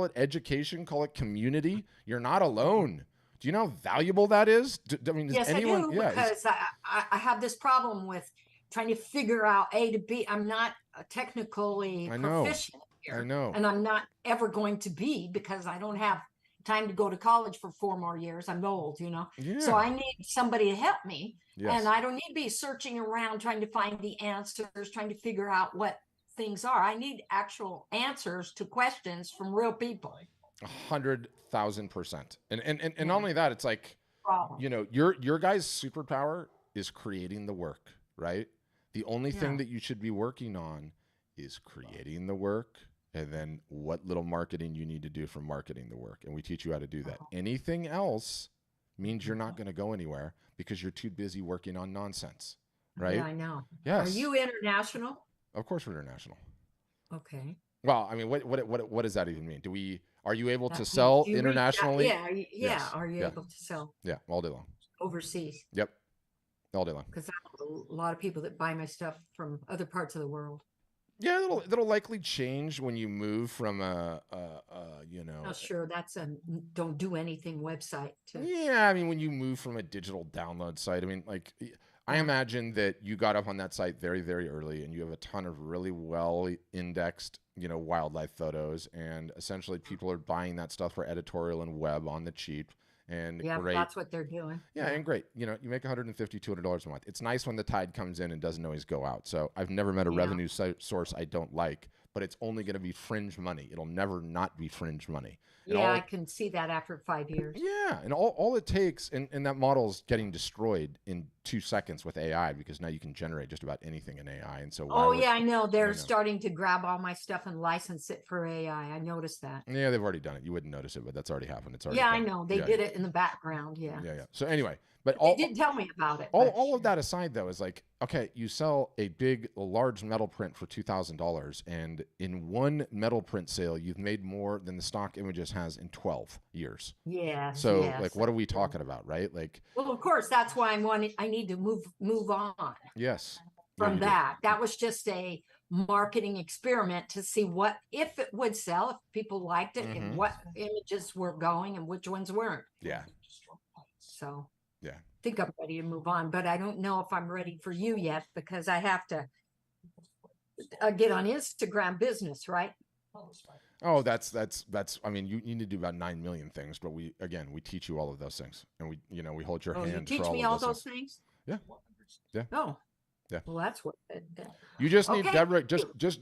[SPEAKER 1] it education, call it community. You're not alone. Do you know how valuable that is? I mean,
[SPEAKER 5] yes,
[SPEAKER 1] anyone,
[SPEAKER 5] I do, because I have this problem with trying to figure out A to B. I'm not technically proficient here.
[SPEAKER 1] I know.
[SPEAKER 5] And I'm not ever going to be, because I don't have time to go to college for 4 more years. I'm old, you know.
[SPEAKER 1] Yeah.
[SPEAKER 5] So I need somebody to help me.
[SPEAKER 1] Yes.
[SPEAKER 5] And I don't need to be searching around trying to find the answers, trying to figure out what things are. I need actual answers to questions from real people.
[SPEAKER 1] 100,000%. And not only that, it's like, you know, your guys' superpower is creating the work, right? The only thing that you should be working on is creating the work, and then what little marketing you need to do for marketing the work. And we teach you how to do that. Anything else means you're not going to go anywhere because you're too busy working on nonsense, right?
[SPEAKER 5] Yeah, I know.
[SPEAKER 1] Yes.
[SPEAKER 5] Are you international?
[SPEAKER 1] Of course we're international.
[SPEAKER 5] Okay.
[SPEAKER 1] Well, I mean, what does that even mean? Are you able to sell internationally?
[SPEAKER 5] Yeah.
[SPEAKER 1] Yes.
[SPEAKER 5] Are you able to sell?
[SPEAKER 1] Yeah, all day long.
[SPEAKER 5] Overseas?
[SPEAKER 1] Yep, all day long.
[SPEAKER 5] Because I have a lot of people that buy my stuff from other parts of the world.
[SPEAKER 1] Yeah, that'll likely change when you move from you know.
[SPEAKER 5] Oh, sure, that's a don't do anything website.
[SPEAKER 1] Yeah, I mean, when you move from a digital download site, I mean, like, I imagine that you got up on that site very, very early, and you have a ton of really well indexed, you know, wildlife photos, and essentially people are buying that stuff for editorial and web on the cheap, and
[SPEAKER 5] Yeah,
[SPEAKER 1] great.
[SPEAKER 5] that's what they're doing.
[SPEAKER 1] Yeah, and great. You know, you make $150, $200 a month. It's nice when the tide comes in and doesn't always go out. So I've never met a revenue source I don't like, but it's only going to be fringe money. It'll never not be fringe money. And
[SPEAKER 5] Yeah, I can see that after 5 years.
[SPEAKER 1] Yeah, and all it takes, and that model's getting destroyed in 2 seconds with AI, because now you can generate just about anything in AI. And so
[SPEAKER 5] yeah, I know. They're starting to grab all my stuff and license it for AI. I noticed that.
[SPEAKER 1] Yeah, they've already done it. You wouldn't notice it, but that's already happened. It's already
[SPEAKER 5] done.
[SPEAKER 1] I
[SPEAKER 5] know. They did it in the background. Yeah.
[SPEAKER 1] So anyway, but
[SPEAKER 5] they did tell me about it.
[SPEAKER 1] All of that aside, though, is like, okay, you sell a large metal print for $2,000, and in one metal print sale, you've made more than the stock images has in 12 years.
[SPEAKER 5] Yeah.
[SPEAKER 1] So like, what are we talking about, right? Like,
[SPEAKER 5] well, of course, that's why I need to move on.
[SPEAKER 1] Yes.
[SPEAKER 5] From that. That was just a marketing experiment to see if it would sell, if people liked it, and what images were going and which ones weren't.
[SPEAKER 1] Yeah.
[SPEAKER 5] So
[SPEAKER 1] yeah,
[SPEAKER 5] I think I'm ready to move on, but I don't know if I'm ready for you yet, because I have to get on Instagram business, right?
[SPEAKER 1] Oh, that's. I mean, you need to do about 9 million things, but we teach you all of those things, and we hold your hand.
[SPEAKER 5] You teach me all those things.
[SPEAKER 1] Yeah. Yeah.
[SPEAKER 5] Oh.
[SPEAKER 1] Yeah.
[SPEAKER 5] Well, that's what.
[SPEAKER 1] You just need Deborah. Just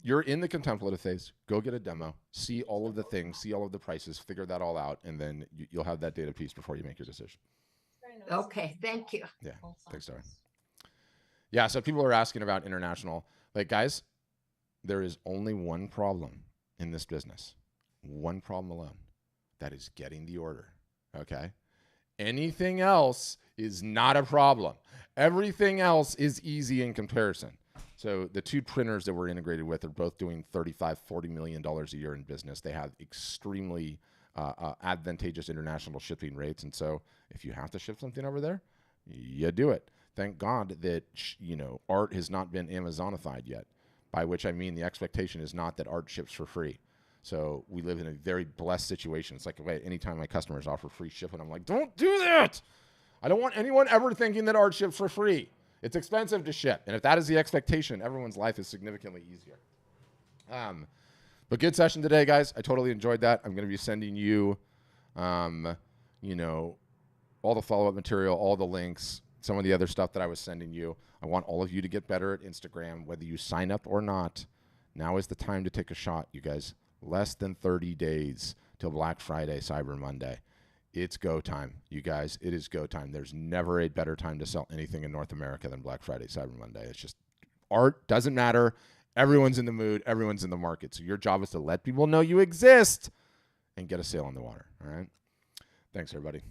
[SPEAKER 1] you're in the contemplative phase. Go get a demo. See all of the things. See all of the prices. Figure that all out, and then you'll have that data piece before you make your decision.
[SPEAKER 5] Okay. Thank you.
[SPEAKER 1] Yeah. Thanks, Dara. Yeah. So people are asking about international. Like, guys, there is only one problem in this business. One problem alone. That is getting the order. Okay. Anything else is not a problem. Everything else is easy in comparison. So the two printers that we're integrated with are both doing $35-40 million a year in business. They have extremely advantageous international shipping rates. And so if you have to ship something over there, you do it. Thank God that, art has not been Amazonified yet, by which I mean the expectation is not that art ships for free. So we live in a very blessed situation. It's like, anytime my customers offer free shipping, I'm like, don't do that. I don't want anyone ever thinking that art ships for free. It's expensive to ship. And if that is the expectation, everyone's life is significantly easier. But good session today, guys. I totally enjoyed that. I'm going to be sending you, all the follow-up material, all the links, some of the other stuff that I was sending you. I want all of you to get better at Instagram, whether you sign up or not. Now is the time to take a shot, you guys. Less than 30 days till Black Friday, Cyber Monday. It's go time, you guys. It is go time. There's never a better time to sell anything in North America than Black Friday, Cyber Monday. It's just, art doesn't matter. Everyone's in the mood. Everyone's in the market. So your job is to let people know you exist and get a sale on the water. All right. Thanks, everybody.